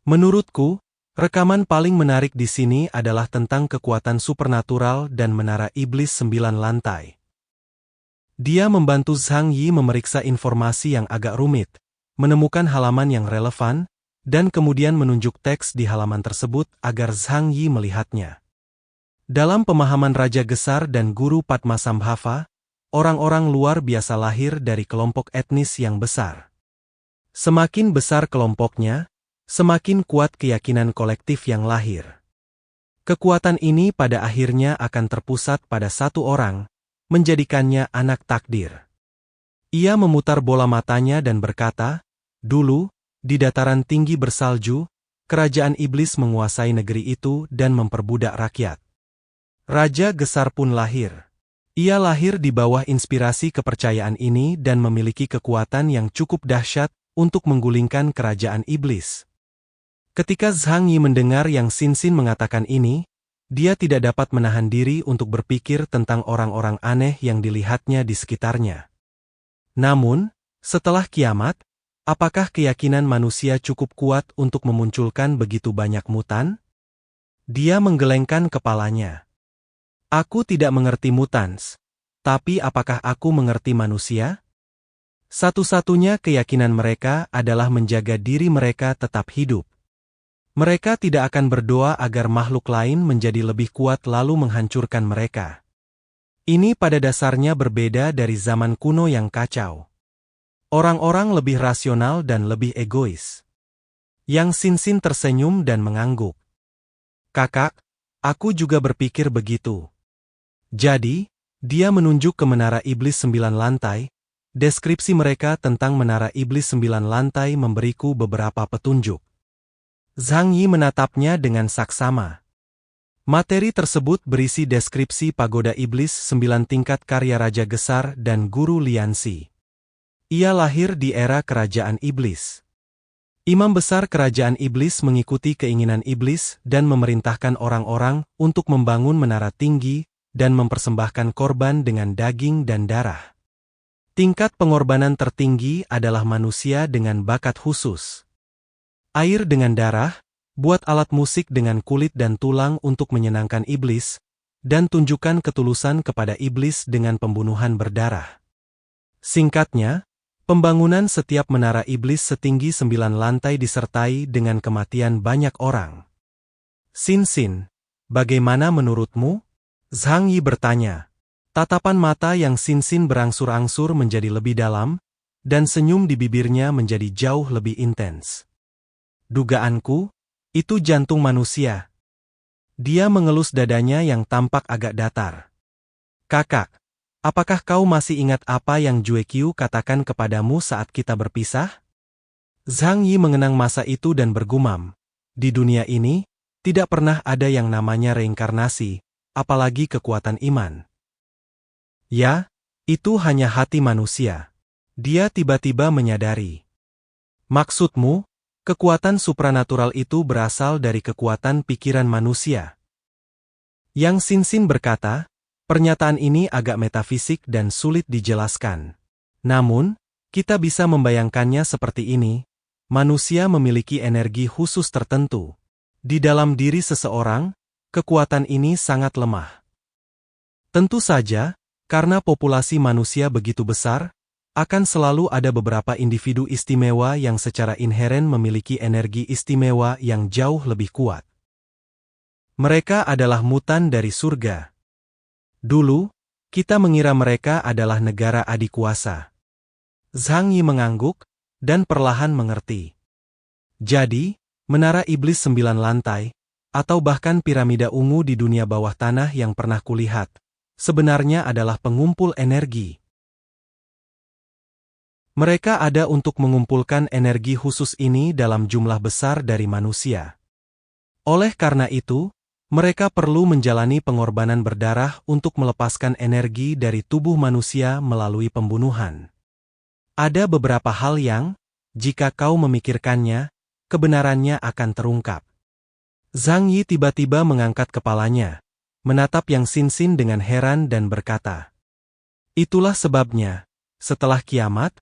Menurutku, rekaman paling menarik di sini adalah tentang kekuatan supernatural dan menara iblis 9 lantai. Dia membantu Zhang Yi memeriksa informasi yang agak rumit, menemukan halaman yang relevan, dan kemudian menunjuk teks di halaman tersebut agar Zhang Yi melihatnya. Dalam pemahaman Raja Gesar dan Guru Padmasambhava, orang-orang luar biasa lahir dari kelompok etnis yang besar. Semakin besar kelompoknya, semakin kuat keyakinan kolektif yang lahir. Kekuatan ini pada akhirnya akan terpusat pada satu orang, menjadikannya anak takdir. Ia memutar bola matanya dan berkata, dulu, di dataran tinggi bersalju, kerajaan iblis menguasai negeri itu dan memperbudak rakyat. Raja Gesar pun lahir. Ia lahir di bawah inspirasi kepercayaan ini dan memiliki kekuatan yang cukup dahsyat untuk menggulingkan kerajaan iblis. Ketika Zhang Yi mendengar Yang Sinsin mengatakan ini, dia tidak dapat menahan diri untuk berpikir tentang orang-orang aneh yang dilihatnya di sekitarnya. Namun, setelah kiamat, apakah keyakinan manusia cukup kuat untuk memunculkan begitu banyak mutan? Dia menggelengkan kepalanya. Aku tidak mengerti mutans, tapi apakah aku mengerti manusia? Satu-satunya keyakinan mereka adalah menjaga diri mereka tetap hidup. Mereka tidak akan berdoa agar makhluk lain menjadi lebih kuat lalu menghancurkan mereka. Ini pada dasarnya berbeda dari zaman kuno yang kacau. Orang-orang lebih rasional dan lebih egois. Yang Sinsin tersenyum dan mengangguk. Kakak, aku juga berpikir begitu. Jadi, dia menunjuk ke menara iblis 9 lantai. Deskripsi mereka tentang menara iblis 9 lantai memberiku beberapa petunjuk. Zhang Yi menatapnya dengan saksama. Materi tersebut berisi deskripsi pagoda iblis 9 tingkat karya Raja Gesar dan Guru Lianxi. Ia lahir di era kerajaan iblis. Imam besar kerajaan iblis mengikuti keinginan iblis dan memerintahkan orang-orang untuk membangun menara tinggi dan mempersembahkan korban dengan daging dan darah. Tingkat pengorbanan tertinggi adalah manusia dengan bakat khusus. Air dengan darah, buat alat musik dengan kulit dan tulang untuk menyenangkan iblis, dan tunjukkan ketulusan kepada iblis dengan pembunuhan berdarah. Singkatnya, pembangunan setiap menara iblis setinggi 9 lantai disertai dengan kematian banyak orang. Sinsin, bagaimana menurutmu? Zhang Yi bertanya. Tatapan mata yang Sinsin berangsur-angsur menjadi lebih dalam, dan senyum di bibirnya menjadi jauh lebih intens. Dugaanku, itu jantung manusia. Dia mengelus dadanya yang tampak agak datar. Kakak, apakah kau masih ingat apa yang Jue Qiu katakan kepadamu saat kita berpisah? Zhang Yi mengenang masa itu dan bergumam. Di dunia ini, tidak pernah ada yang namanya reinkarnasi, apalagi kekuatan iman. Ya, itu hanya hati manusia. Dia tiba-tiba menyadari. Maksudmu, kekuatan supranatural itu berasal dari kekuatan pikiran manusia. Yang Xin berkata, pernyataan ini agak metafisik dan sulit dijelaskan. Namun, kita bisa membayangkannya seperti ini. Manusia memiliki energi khusus tertentu. Di dalam diri seseorang, kekuatan ini sangat lemah. Tentu saja, karena populasi manusia begitu besar, akan selalu ada beberapa individu istimewa yang secara inheren memiliki energi istimewa yang jauh lebih kuat. Mereka adalah mutan dari surga. Dulu, kita mengira mereka adalah negara adikuasa. Zhang Yi mengangguk, dan perlahan mengerti. Jadi, menara iblis 9 lantai, atau bahkan piramida ungu di dunia bawah tanah yang pernah kulihat, sebenarnya adalah pengumpul energi. Mereka ada untuk mengumpulkan energi khusus ini dalam jumlah besar dari manusia. Oleh karena itu, mereka perlu menjalani pengorbanan berdarah untuk melepaskan energi dari tubuh manusia melalui pembunuhan. Ada beberapa hal yang, jika kau memikirkannya, kebenarannya akan terungkap. Zhang Yi tiba-tiba mengangkat kepalanya, menatap Yang Xin dengan heran dan berkata, itulah sebabnya, setelah kiamat,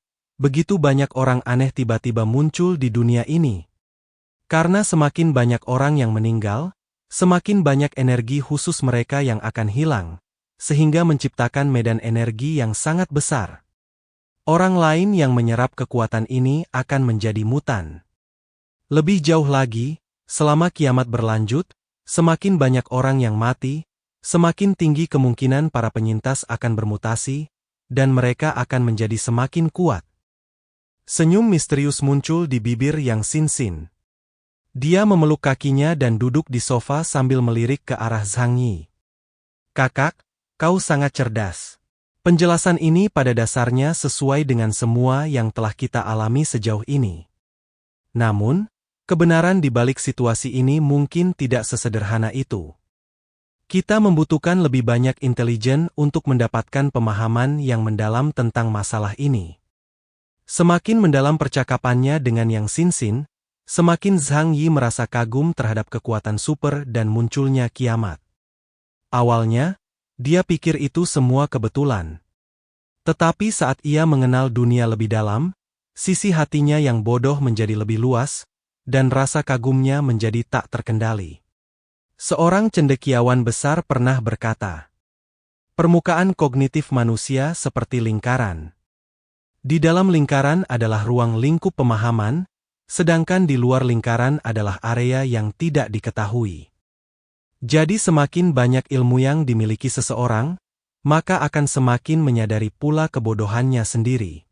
begitu banyak orang aneh tiba-tiba muncul di dunia ini. Karena semakin banyak orang yang meninggal, semakin banyak energi khusus mereka yang akan hilang, sehingga menciptakan medan energi yang sangat besar. Orang lain yang menyerap kekuatan ini akan menjadi mutan. Lebih jauh lagi, selama kiamat berlanjut, semakin banyak orang yang mati, semakin tinggi kemungkinan para penyintas akan bermutasi, dan mereka akan menjadi semakin kuat. Senyum misterius muncul di bibir Yang Xin. Dia memeluk kakinya dan duduk di sofa sambil melirik ke arah Zhang Yi. Kakak, kau sangat cerdas. Penjelasan ini pada dasarnya sesuai dengan semua yang telah kita alami sejauh ini. Namun, kebenaran di balik situasi ini mungkin tidak sesederhana itu. Kita membutuhkan lebih banyak intelijen untuk mendapatkan pemahaman yang mendalam tentang masalah ini. Semakin mendalam percakapannya dengan Yang Xin, semakin Zhang Yi merasa kagum terhadap kekuatan super dan munculnya kiamat. Awalnya, dia pikir itu semua kebetulan. Tetapi saat ia mengenal dunia lebih dalam, sisi hatinya yang bodoh menjadi lebih luas, dan rasa kagumnya menjadi tak terkendali. Seorang cendekiawan besar pernah berkata, permukaan kognitif manusia seperti lingkaran. Di dalam lingkaran adalah ruang lingkup pemahaman, sedangkan di luar lingkaran adalah area yang tidak diketahui. Jadi semakin banyak ilmu yang dimiliki seseorang, maka akan semakin menyadari pula kebodohannya sendiri.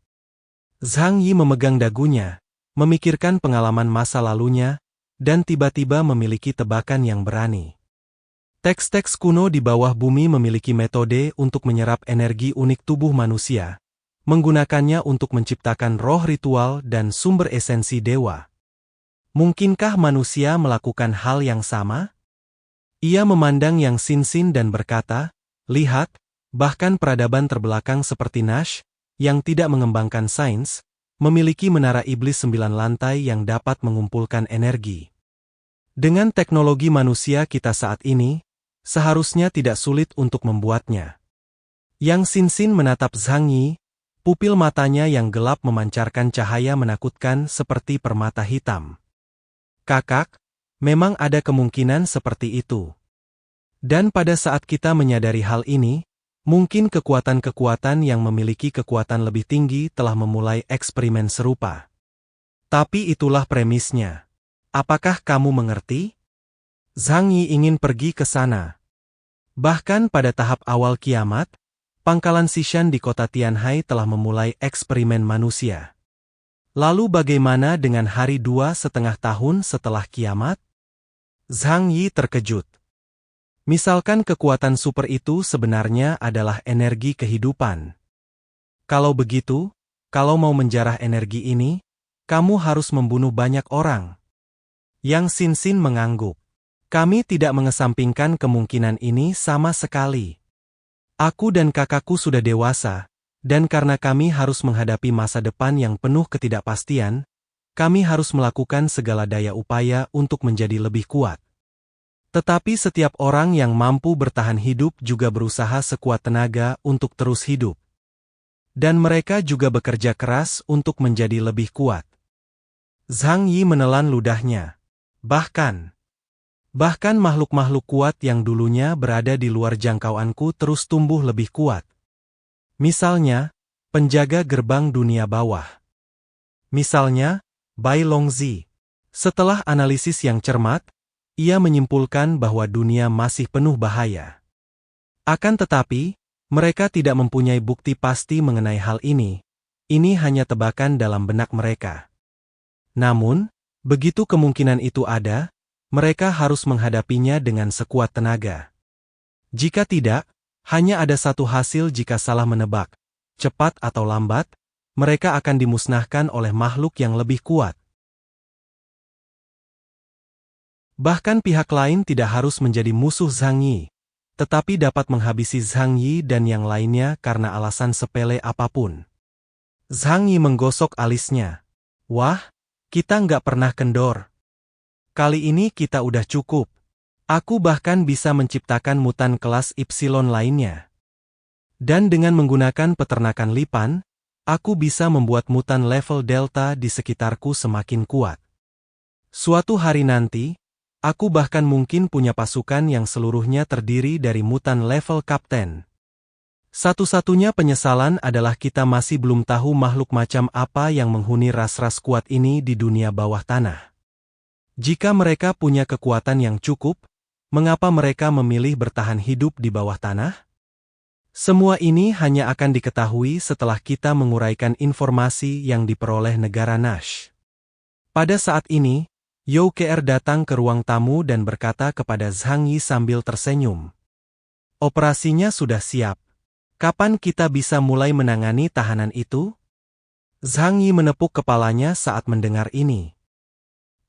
Zhang Yi memegang dagunya, memikirkan pengalaman masa lalunya, dan tiba-tiba memiliki tebakan yang berani. Teks-teks kuno di bawah bumi memiliki metode untuk menyerap energi unik tubuh manusia, menggunakannya untuk menciptakan roh ritual dan sumber esensi dewa. Mungkinkah manusia melakukan hal yang sama? Ia memandang Yang Xin dan berkata, lihat, bahkan peradaban terbelakang seperti Nash, yang tidak mengembangkan sains, memiliki menara iblis 9 lantai yang dapat mengumpulkan energi. Dengan teknologi manusia kita saat ini, seharusnya tidak sulit untuk membuatnya. Yang Xin menatap Zhang Yi, pupil matanya yang gelap memancarkan cahaya menakutkan seperti permata hitam. Kakak, memang ada kemungkinan seperti itu. Dan pada saat kita menyadari hal ini, mungkin kekuatan-kekuatan yang memiliki kekuatan lebih tinggi telah memulai eksperimen serupa. Tapi itulah premisnya. Apakah kamu mengerti? Zhang Yi ingin pergi ke sana. Bahkan pada tahap awal kiamat, pangkalan Xishan di kota Tianhai telah memulai eksperimen manusia. Lalu bagaimana dengan hari 2,5 tahun setelah kiamat? Zhang Yi terkejut. Misalkan kekuatan super itu sebenarnya adalah energi kehidupan. Kalau begitu, kalau mau menjarah energi ini, kamu harus membunuh banyak orang. Yang Xin mengangguk. Kami tidak mengesampingkan kemungkinan ini sama sekali. Aku dan kakakku sudah dewasa, dan karena kami harus menghadapi masa depan yang penuh ketidakpastian, kami harus melakukan segala daya upaya untuk menjadi lebih kuat. Tetapi setiap orang yang mampu bertahan hidup juga berusaha sekuat tenaga untuk terus hidup. Dan mereka juga bekerja keras untuk menjadi lebih kuat. Zhang Yi menelan ludahnya. Bahkan makhluk-makhluk kuat yang dulunya berada di luar jangkauanku terus tumbuh lebih kuat. Misalnya, penjaga gerbang dunia bawah. Misalnya, Bai Longzi. Setelah analisis yang cermat, ia menyimpulkan bahwa dunia masih penuh bahaya. Akan tetapi, mereka tidak mempunyai bukti pasti mengenai hal ini. Ini hanya tebakan dalam benak mereka. Namun, begitu kemungkinan itu ada, mereka harus menghadapinya dengan sekuat tenaga. Jika tidak, hanya ada satu hasil jika salah menebak. Cepat atau lambat, mereka akan dimusnahkan oleh makhluk yang lebih kuat. Bahkan pihak lain tidak harus menjadi musuh Zhang Yi, tetapi dapat menghabisi Zhang Yi dan yang lainnya karena alasan sepele apapun. Zhang Yi menggosok alisnya. Wah, kita nggak pernah kendor. Kali ini kita udah cukup. Aku bahkan bisa menciptakan mutan kelas Epsilon lainnya. Dan dengan menggunakan peternakan lipan, aku bisa membuat mutan level Delta di sekitarku semakin kuat. Suatu hari nanti, aku bahkan mungkin punya pasukan yang seluruhnya terdiri dari mutan level Kapten. Satu-satunya penyesalan adalah kita masih belum tahu makhluk macam apa yang menghuni ras-ras kuat ini di dunia bawah tanah. Jika mereka punya kekuatan yang cukup, mengapa mereka memilih bertahan hidup di bawah tanah? Semua ini hanya akan diketahui setelah kita menguraikan informasi yang diperoleh negara Nash. Pada saat ini, Yao Kr datang ke ruang tamu dan berkata kepada Zhang Yi sambil tersenyum. Operasinya sudah siap. Kapan kita bisa mulai menangani tahanan itu? Zhang Yi menepuk kepalanya saat mendengar ini.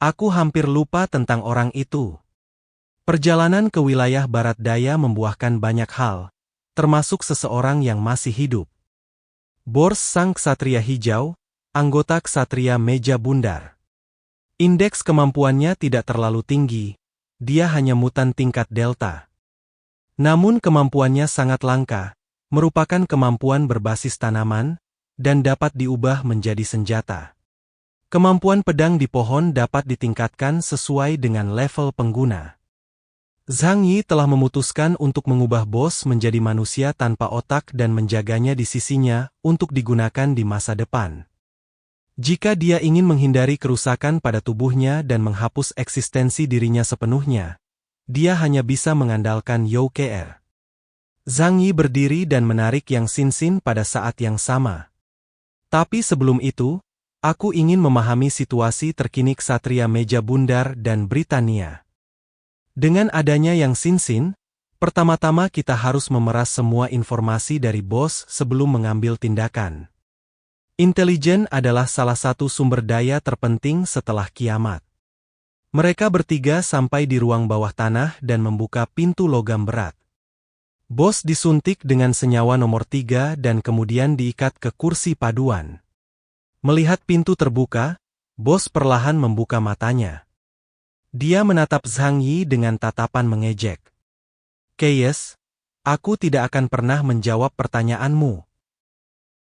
Aku hampir lupa tentang orang itu. Perjalanan ke wilayah barat daya membuahkan banyak hal, termasuk seseorang yang masih hidup. Bors sang ksatria hijau, anggota ksatria meja bundar. Indeks kemampuannya tidak terlalu tinggi, dia hanya mutan tingkat delta. Namun kemampuannya sangat langka, merupakan kemampuan berbasis tanaman, dan dapat diubah menjadi senjata. Kemampuan pedang di pohon dapat ditingkatkan sesuai dengan level pengguna. Zhang Yi telah memutuskan untuk mengubah bos menjadi manusia tanpa otak dan menjaganya di sisinya untuk digunakan di masa depan. Jika dia ingin menghindari kerusakan pada tubuhnya dan menghapus eksistensi dirinya sepenuhnya, dia hanya bisa mengandalkan Yao Kr. Zhang Yi berdiri dan menarik Yang Xin pada saat yang sama. Tapi sebelum itu, aku ingin memahami situasi terkini ksatria meja bundar dan Britania. Dengan adanya Yang Xin, pertama-tama kita harus memeras semua informasi dari bos sebelum mengambil tindakan. Intelijen adalah salah satu sumber daya terpenting setelah kiamat. Mereka bertiga sampai di ruang bawah tanah dan membuka pintu logam berat. Bos disuntik dengan senyawa nomor 3 dan kemudian diikat ke kursi paduan. Melihat pintu terbuka, bos perlahan membuka matanya. Dia menatap Zhang Yi dengan tatapan mengejek. Keyes, aku tidak akan pernah menjawab pertanyaanmu.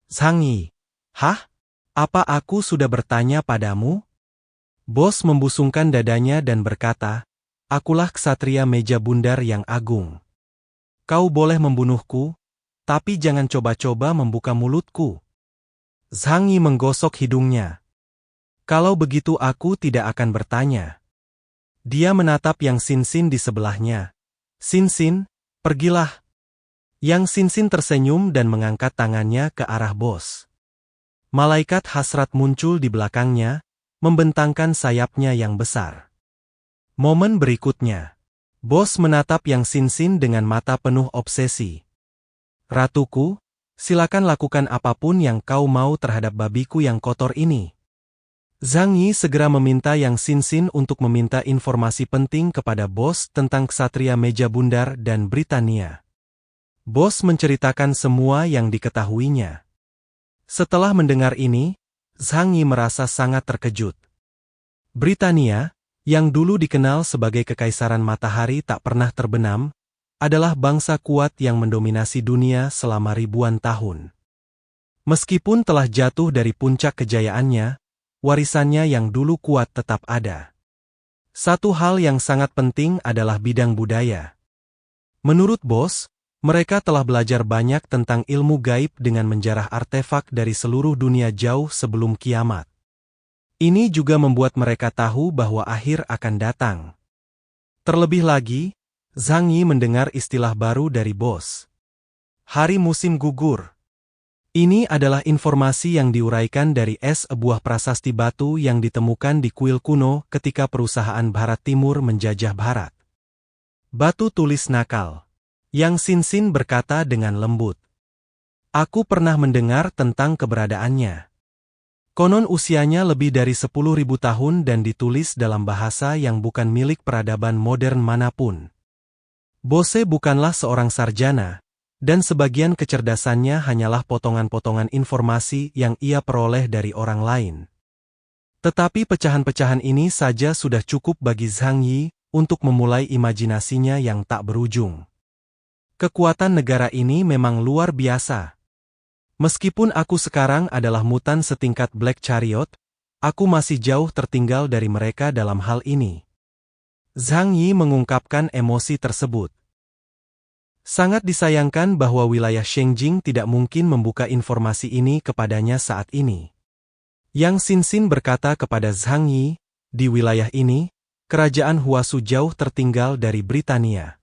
Zhang Yi, hah? Apa aku sudah bertanya padamu? Bos membusungkan dadanya dan berkata, akulah ksatria meja bundar yang agung. Kau boleh membunuhku, tapi jangan coba-coba membuka mulutku. Zhang Yi menggosok hidungnya. Kalau begitu aku tidak akan bertanya. Dia menatap Yang Xin di sebelahnya. Xin, pergilah. Yang Xin tersenyum dan mengangkat tangannya ke arah bos. Malaikat hasrat muncul di belakangnya, membentangkan sayapnya yang besar. Momen berikutnya. Bos menatap Yang Xinxin dengan mata penuh obsesi. Ratuku, silakan lakukan apapun yang kau mau terhadap babiku yang kotor ini. Zhang Yi segera meminta Yang Xinxin untuk meminta informasi penting kepada bos tentang ksatria meja bundar dan Britania. Bos menceritakan semua yang diketahuinya. Setelah mendengar ini, Zhang Yi merasa sangat terkejut. Britania, yang dulu dikenal sebagai kekaisaran matahari tak pernah terbenam, adalah bangsa kuat yang mendominasi dunia selama ribuan tahun. Meskipun telah jatuh dari puncak kejayaannya, warisannya yang dulu kuat tetap ada. Satu hal yang sangat penting adalah bidang budaya. Menurut bos, mereka telah belajar banyak tentang ilmu gaib dengan menjarah artefak dari seluruh dunia jauh sebelum kiamat. Ini juga membuat mereka tahu bahwa akhir akan datang. Terlebih lagi, Zhang Yi mendengar istilah baru dari bos. Hari musim gugur. Ini adalah informasi yang diuraikan dari sebuah prasasti batu yang ditemukan di kuil kuno ketika perusahaan Barat Timur menjajah Barat. Batu tulis nakal. Yang Xinxin berkata dengan lembut. Aku pernah mendengar tentang keberadaannya. Konon usianya lebih dari 10.000 tahun dan ditulis dalam bahasa yang bukan milik peradaban modern manapun. Bose bukanlah seorang sarjana, dan sebagian kecerdasannya hanyalah potongan-potongan informasi yang ia peroleh dari orang lain. Tetapi pecahan-pecahan ini saja sudah cukup bagi Zhang Yi untuk memulai imajinasinya yang tak berujung. Kekuatan negara ini memang luar biasa. Meskipun aku sekarang adalah mutan setingkat Black Chariot, aku masih jauh tertinggal dari mereka dalam hal ini. Zhang Yi mengungkapkan emosi tersebut. Sangat disayangkan bahwa wilayah Shengjing tidak mungkin membuka informasi ini kepadanya saat ini. Yang Xinxin berkata kepada Zhang Yi, di wilayah ini, kerajaan Huasu jauh tertinggal dari Britania.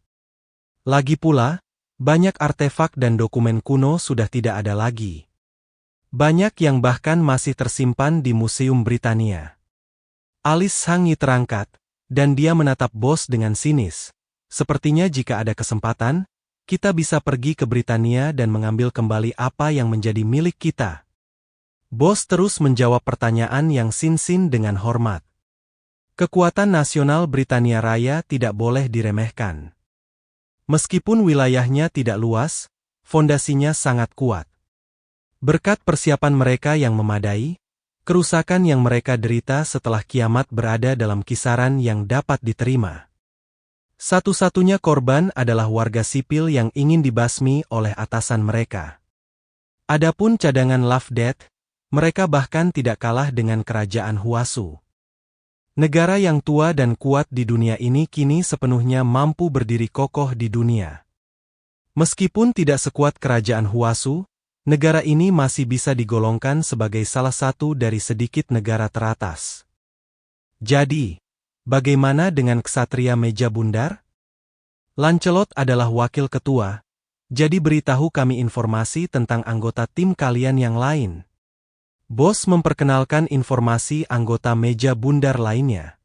Lagi pula, banyak artefak dan dokumen kuno sudah tidak ada lagi. Banyak yang bahkan masih tersimpan di Museum Britania. Alis Zhang Yi terangkat, dan dia menatap bos dengan sinis. Sepertinya jika ada kesempatan, kita bisa pergi ke Britania dan mengambil kembali apa yang menjadi milik kita. Bos terus menjawab pertanyaan Yang Xinxin dengan hormat. Kekuatan nasional Britania Raya tidak boleh diremehkan. Meskipun wilayahnya tidak luas, fondasinya sangat kuat. Berkat persiapan mereka yang memadai, kerusakan yang mereka derita setelah kiamat berada dalam kisaran yang dapat diterima. Satu-satunya korban adalah warga sipil yang ingin dibasmi oleh atasan mereka. Adapun cadangan Love Death, mereka bahkan tidak kalah dengan kerajaan Huasu. Negara yang tua dan kuat di dunia ini kini sepenuhnya mampu berdiri kokoh di dunia. Meskipun tidak sekuat kerajaan Huasu, negara ini masih bisa digolongkan sebagai salah satu dari sedikit negara teratas. Jadi, bagaimana dengan ksatria meja bundar? Lancelot adalah wakil ketua, jadi beritahu kami informasi tentang anggota tim kalian yang lain. Bos memperkenalkan informasi anggota meja bundar lainnya.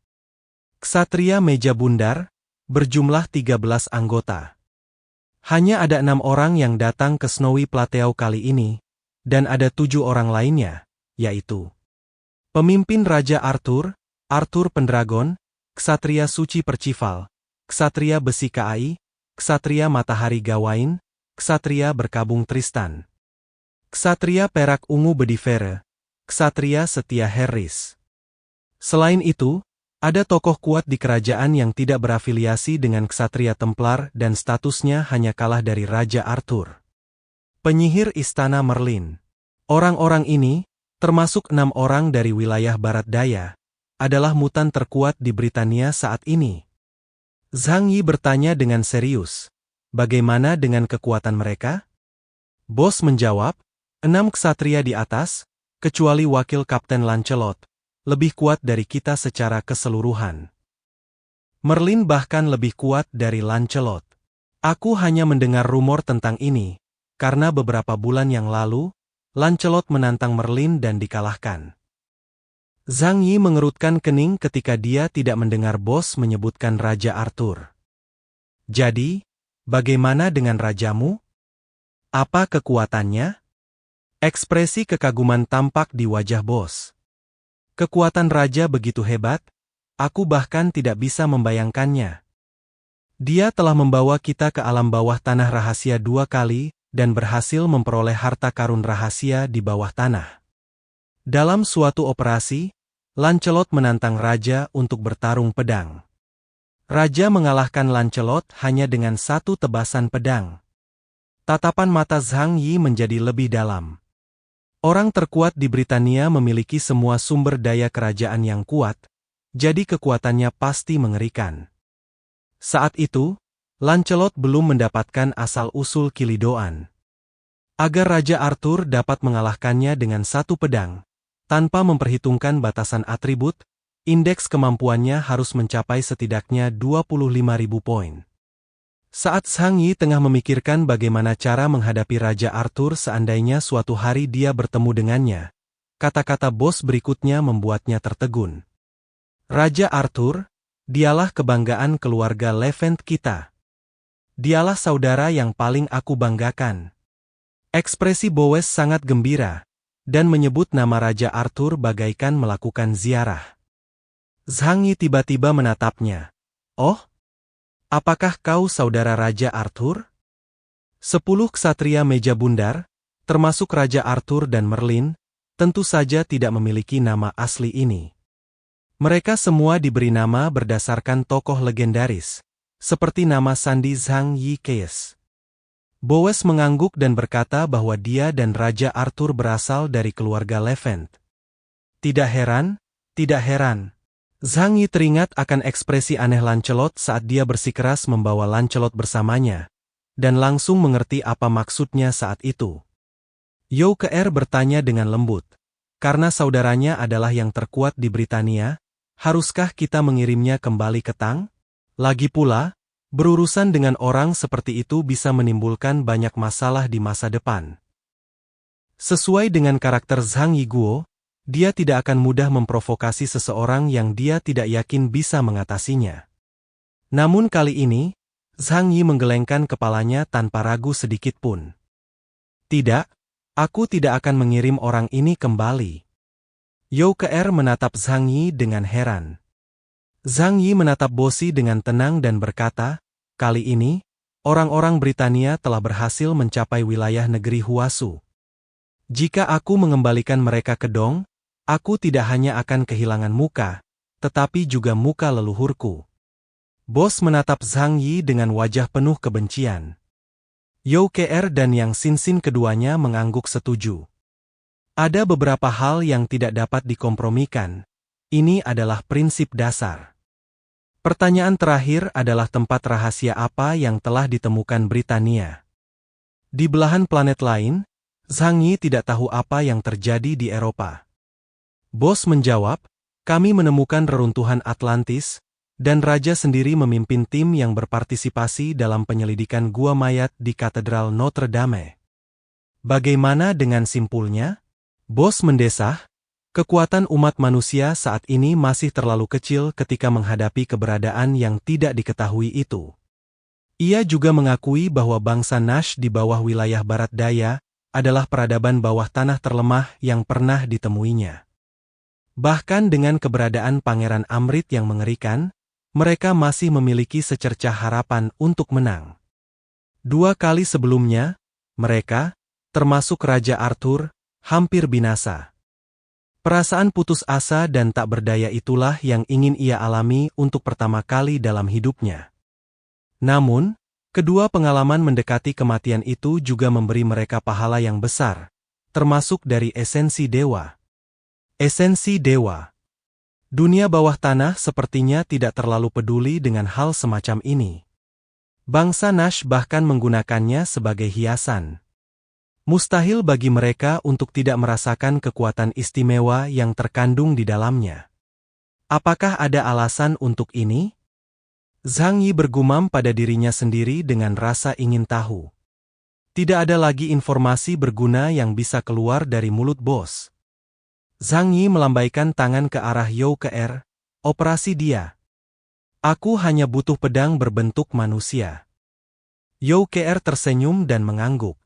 Ksatria meja bundar, berjumlah 13 anggota. Hanya ada 6 orang yang datang ke Snowy Plateau kali ini, dan ada 7 orang lainnya, yaitu pemimpin Raja Arthur, Arthur Pendragon, Ksatria Suci Percival, Ksatria Besi Kai, Ksatria Matahari Gawain, Ksatria Berkabung Tristan, Ksatria Perak Ungu Bedivere, Ksatria Setia Harris. Selain itu, ada tokoh kuat di kerajaan yang tidak berafiliasi dengan Ksatria Templar dan statusnya hanya kalah dari Raja Arthur. Penyihir Istana Merlin. Orang-orang ini, termasuk 6 orang dari wilayah Barat Daya, adalah mutan terkuat di Britania saat ini. Zhang Yi bertanya dengan serius, bagaimana dengan kekuatan mereka? Bos menjawab, 6 ksatria di atas, kecuali wakil Kapten Lancelot, lebih kuat dari kita secara keseluruhan. Merlin bahkan lebih kuat dari Lancelot. Aku hanya mendengar rumor tentang ini, karena beberapa bulan yang lalu, Lancelot menantang Merlin dan dikalahkan. Zhang Yi mengerutkan kening ketika dia tidak mendengar bos menyebutkan Raja Arthur. Jadi, bagaimana dengan rajamu? Apa kekuatannya? Ekspresi kekaguman tampak di wajah bos. Kekuatan raja begitu hebat, aku bahkan tidak bisa membayangkannya. Dia telah membawa kita ke alam bawah tanah rahasia 2 kali, dan berhasil memperoleh harta karun rahasia di bawah tanah. Dalam suatu operasi, Lancelot menantang Raja untuk bertarung pedang. Raja mengalahkan Lancelot hanya dengan 1 tebasan pedang. Tatapan mata Zhang Yi menjadi lebih dalam. Orang terkuat di Britania memiliki semua sumber daya kerajaan yang kuat, jadi kekuatannya pasti mengerikan. Saat itu, Lancelot belum mendapatkan asal-usul Kilidoan. Agar Raja Arthur dapat mengalahkannya dengan 1 pedang, tanpa memperhitungkan batasan atribut, indeks kemampuannya harus mencapai setidaknya 25.000 poin. Saat Zhang Yi tengah memikirkan bagaimana cara menghadapi Raja Arthur seandainya suatu hari dia bertemu dengannya, kata-kata bos berikutnya membuatnya tertegun. Raja Arthur, dialah kebanggaan keluarga Levent kita. Dialah saudara yang paling aku banggakan. Ekspresi Boes sangat gembira, dan menyebut nama Raja Arthur bagaikan melakukan ziarah. Zhang Yi tiba-tiba menatapnya. Oh? Apakah kau saudara Raja Arthur? 10 ksatria meja bundar, termasuk Raja Arthur dan Merlin, tentu saja tidak memiliki nama asli ini. Mereka semua diberi nama berdasarkan tokoh legendaris, seperti nama sandi Zhang Yi Kees. Boes mengangguk dan berkata bahwa dia dan Raja Arthur berasal dari keluarga Levent. Tidak heran, tidak heran. Zhang Yi teringat akan ekspresi aneh Lancelot saat dia bersikeras membawa Lancelot bersamanya, dan langsung mengerti apa maksudnya saat itu. Yau Keer bertanya dengan lembut, karena saudaranya adalah yang terkuat di Britania, haruskah kita mengirimnya kembali ke Tang? Lagi pula, berurusan dengan orang seperti itu bisa menimbulkan banyak masalah di masa depan. Sesuai dengan karakter Zhang Yiguo, dia tidak akan mudah memprovokasi seseorang yang dia tidak yakin bisa mengatasinya. Namun kali ini, Zhang Yi menggelengkan kepalanya tanpa ragu sedikit pun. Tidak, aku tidak akan mengirim orang ini kembali. Yau Keer menatap Zhang Yi dengan heran. Zhang Yi menatap Bosi dengan tenang dan berkata, kali ini, orang-orang Britania telah berhasil mencapai wilayah negeri Huasu. Jika aku mengembalikan mereka ke Dong, aku tidak hanya akan kehilangan muka, tetapi juga muka leluhurku. Bos menatap Zhang Yi dengan wajah penuh kebencian. Yau Keer dan Yang Xinxin keduanya mengangguk setuju. Ada beberapa hal yang tidak dapat dikompromikan. Ini adalah prinsip dasar. Pertanyaan terakhir adalah tempat rahasia apa yang telah ditemukan Britania. Di belahan planet lain, Zhang Yi tidak tahu apa yang terjadi di Eropa. Bos menjawab, kami menemukan reruntuhan Atlantis, dan Raja sendiri memimpin tim yang berpartisipasi dalam penyelidikan gua mayat di Katedral Notre Dame. Bagaimana dengan simpulnya? Bos mendesah, kekuatan umat manusia saat ini masih terlalu kecil ketika menghadapi keberadaan yang tidak diketahui itu. Ia juga mengakui bahwa bangsa Nash di bawah wilayah barat daya adalah peradaban bawah tanah terlemah yang pernah ditemuinya. Bahkan dengan keberadaan Pangeran Amrit yang mengerikan, mereka masih memiliki secercah harapan untuk menang. 2 kali sebelumnya, mereka, termasuk Raja Arthur, hampir binasa. Perasaan putus asa dan tak berdaya itulah yang ingin ia alami untuk pertama kali dalam hidupnya. Namun, kedua pengalaman mendekati kematian itu juga memberi mereka pahala yang besar, termasuk dari esensi dewa. Esensi dewa. Dunia bawah tanah sepertinya tidak terlalu peduli dengan hal semacam ini. Bangsa Nash bahkan menggunakannya sebagai hiasan. Mustahil bagi mereka untuk tidak merasakan kekuatan istimewa yang terkandung di dalamnya. Apakah ada alasan untuk ini? Zhang Yi bergumam pada dirinya sendiri dengan rasa ingin tahu. Tidak ada lagi informasi berguna yang bisa keluar dari mulut bos. Zhang Yi melambaikan tangan ke arah Yau Keer, operasi dia. Aku hanya butuh pedang berbentuk manusia. Youker tersenyum dan mengangguk.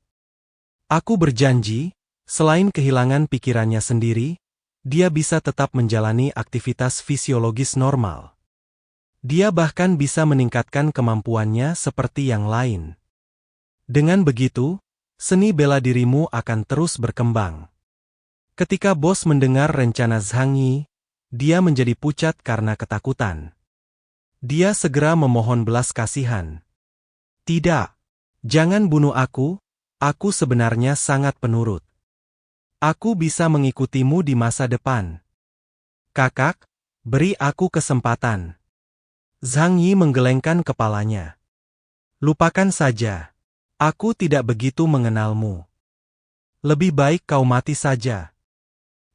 Aku berjanji, selain kehilangan pikirannya sendiri, dia bisa tetap menjalani aktivitas fisiologis normal. Dia bahkan bisa meningkatkan kemampuannya seperti yang lain. Dengan begitu, seni bela dirimu akan terus berkembang. Ketika bos mendengar rencana Zhang Yi, dia menjadi pucat karena ketakutan. Dia segera memohon belas kasihan. Tidak. Jangan bunuh aku sebenarnya sangat penurut. Aku bisa mengikutimu di masa depan. Kakak, beri aku kesempatan. Zhang Yi menggelengkan kepalanya. Lupakan saja. Aku tidak begitu mengenalmu. Lebih baik kau mati saja.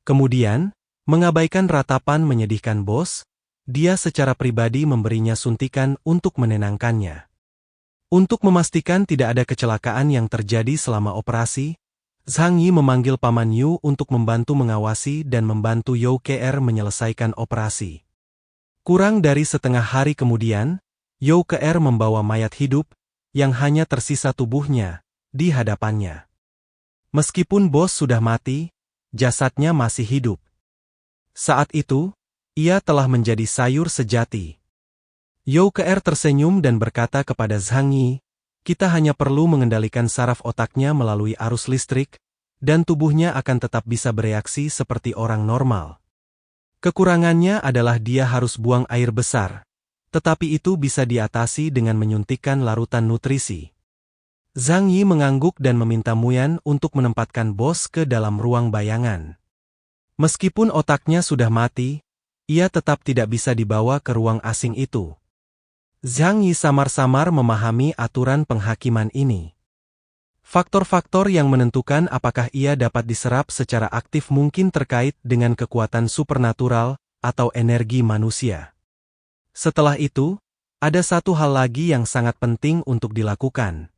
Kemudian, mengabaikan ratapan menyedihkan bos, dia secara pribadi memberinya suntikan untuk menenangkannya. Untuk memastikan tidak ada kecelakaan yang terjadi selama operasi, Zhang Yi memanggil Paman Yu untuk membantu mengawasi dan membantu Youker menyelesaikan operasi. Kurang dari setengah hari kemudian, Youker membawa mayat hidup, yang hanya tersisa tubuhnya, di hadapannya. Meskipun bos sudah mati, jasadnya masih hidup. Saat itu, ia telah menjadi sayur sejati. Youker tersenyum dan berkata kepada Zhang Yi, kita hanya perlu mengendalikan saraf otaknya melalui arus listrik, dan tubuhnya akan tetap bisa bereaksi seperti orang normal. Kekurangannya adalah dia harus buang air besar, tetapi itu bisa diatasi dengan menyuntikkan larutan nutrisi. Zhang Yi mengangguk dan meminta Muyan untuk menempatkan bos ke dalam ruang bayangan. Meskipun otaknya sudah mati, ia tetap tidak bisa dibawa ke ruang asing itu. Zhang Yi samar-samar memahami aturan penghakiman ini. Faktor-faktor yang menentukan apakah ia dapat diserap secara aktif mungkin terkait dengan kekuatan supernatural atau energi manusia. Setelah itu, ada satu hal lagi yang sangat penting untuk dilakukan.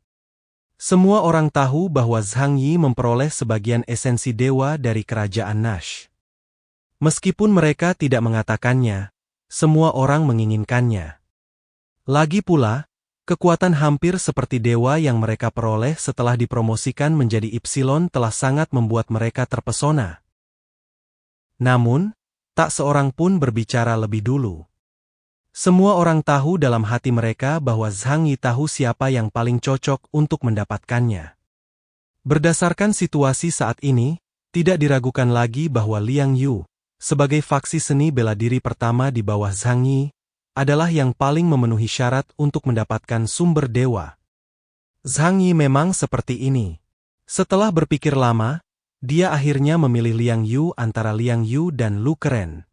Semua orang tahu bahwa Zhang Yi memperoleh sebagian esensi dewa dari kerajaan Nash. Meskipun mereka tidak mengatakannya, semua orang menginginkannya. Lagi pula, kekuatan hampir seperti dewa yang mereka peroleh setelah dipromosikan menjadi Epsilon telah sangat membuat mereka terpesona. Namun, tak seorang pun berbicara lebih dulu. Semua orang tahu dalam hati mereka bahwa Zhang Yi tahu siapa yang paling cocok untuk mendapatkannya. Berdasarkan situasi saat ini, tidak diragukan lagi bahwa Liang Yu, sebagai faksi seni bela diri pertama di bawah Zhang Yi, adalah yang paling memenuhi syarat untuk mendapatkan sumber dewa. Zhang Yi memang seperti ini. Setelah berpikir lama, dia akhirnya memilih Liang Yu antara Liang Yu dan Lu Keren.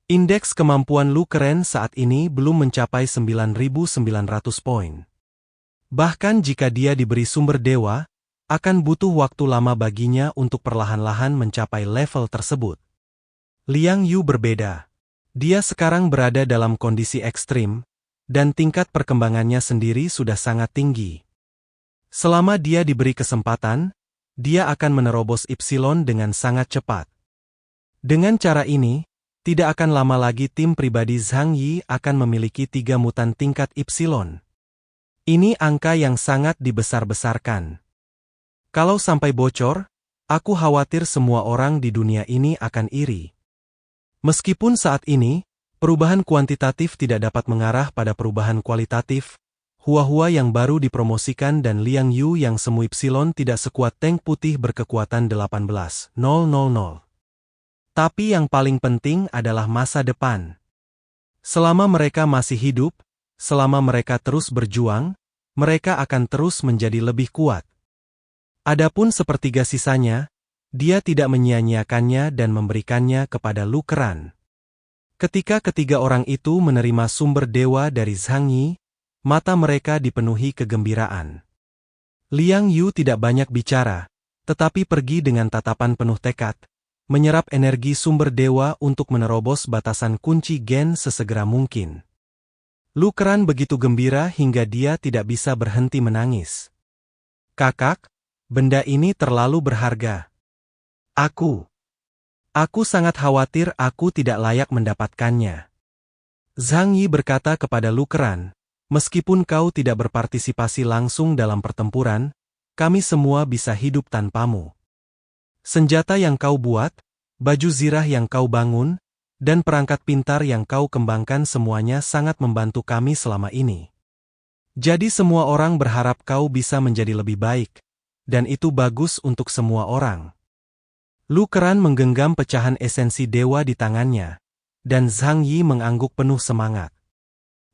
Indeks kemampuan Lu Keren saat ini belum mencapai 9.900 poin. Bahkan jika dia diberi sumber dewa, akan butuh waktu lama baginya untuk perlahan-lahan mencapai level tersebut. Liang Yu berbeda. Dia sekarang berada dalam kondisi ekstrim, dan tingkat perkembangannya sendiri sudah sangat tinggi. Selama dia diberi kesempatan, dia akan menerobos Epsilon dengan sangat cepat. Dengan cara ini, tidak akan lama lagi tim pribadi Zhang Yi akan memiliki 3 mutan tingkat Epsilon. Ini angka yang sangat dibesar-besarkan. Kalau sampai bocor, aku khawatir semua orang di dunia ini akan iri. Meskipun saat ini, perubahan kuantitatif tidak dapat mengarah pada perubahan kualitatif, Hua-Hua yang baru dipromosikan dan Liang Yu yang semu Epsilon tidak sekuat tank putih berkekuatan 18.000. Tapi yang paling penting adalah masa depan. Selama mereka masih hidup, selama mereka terus berjuang, mereka akan terus menjadi lebih kuat. Adapun sepertiga sisanya, dia tidak menyia-nyiakannya dan memberikannya kepada Lu Keren. Ketika ketiga orang itu menerima sumber dewa dari Zhang Yi, mata mereka dipenuhi kegembiraan. Liang Yu tidak banyak bicara, tetapi pergi dengan tatapan penuh tekad, menyerap energi sumber dewa untuk menerobos batasan kunci gen sesegera mungkin. Lu Keren begitu gembira hingga dia tidak bisa berhenti menangis. Kakak, benda ini terlalu berharga. Aku sangat khawatir aku tidak layak mendapatkannya. Zhang Yi berkata kepada Lu Keran, meskipun kau tidak berpartisipasi langsung dalam pertempuran, kami semua bisa hidup tanpamu. Senjata yang kau buat, baju zirah yang kau bangun, dan perangkat pintar yang kau kembangkan semuanya sangat membantu kami selama ini. Jadi semua orang berharap kau bisa menjadi lebih baik, dan itu bagus untuk semua orang. Lu Keran menggenggam pecahan esensi dewa di tangannya, dan Zhang Yi mengangguk penuh semangat.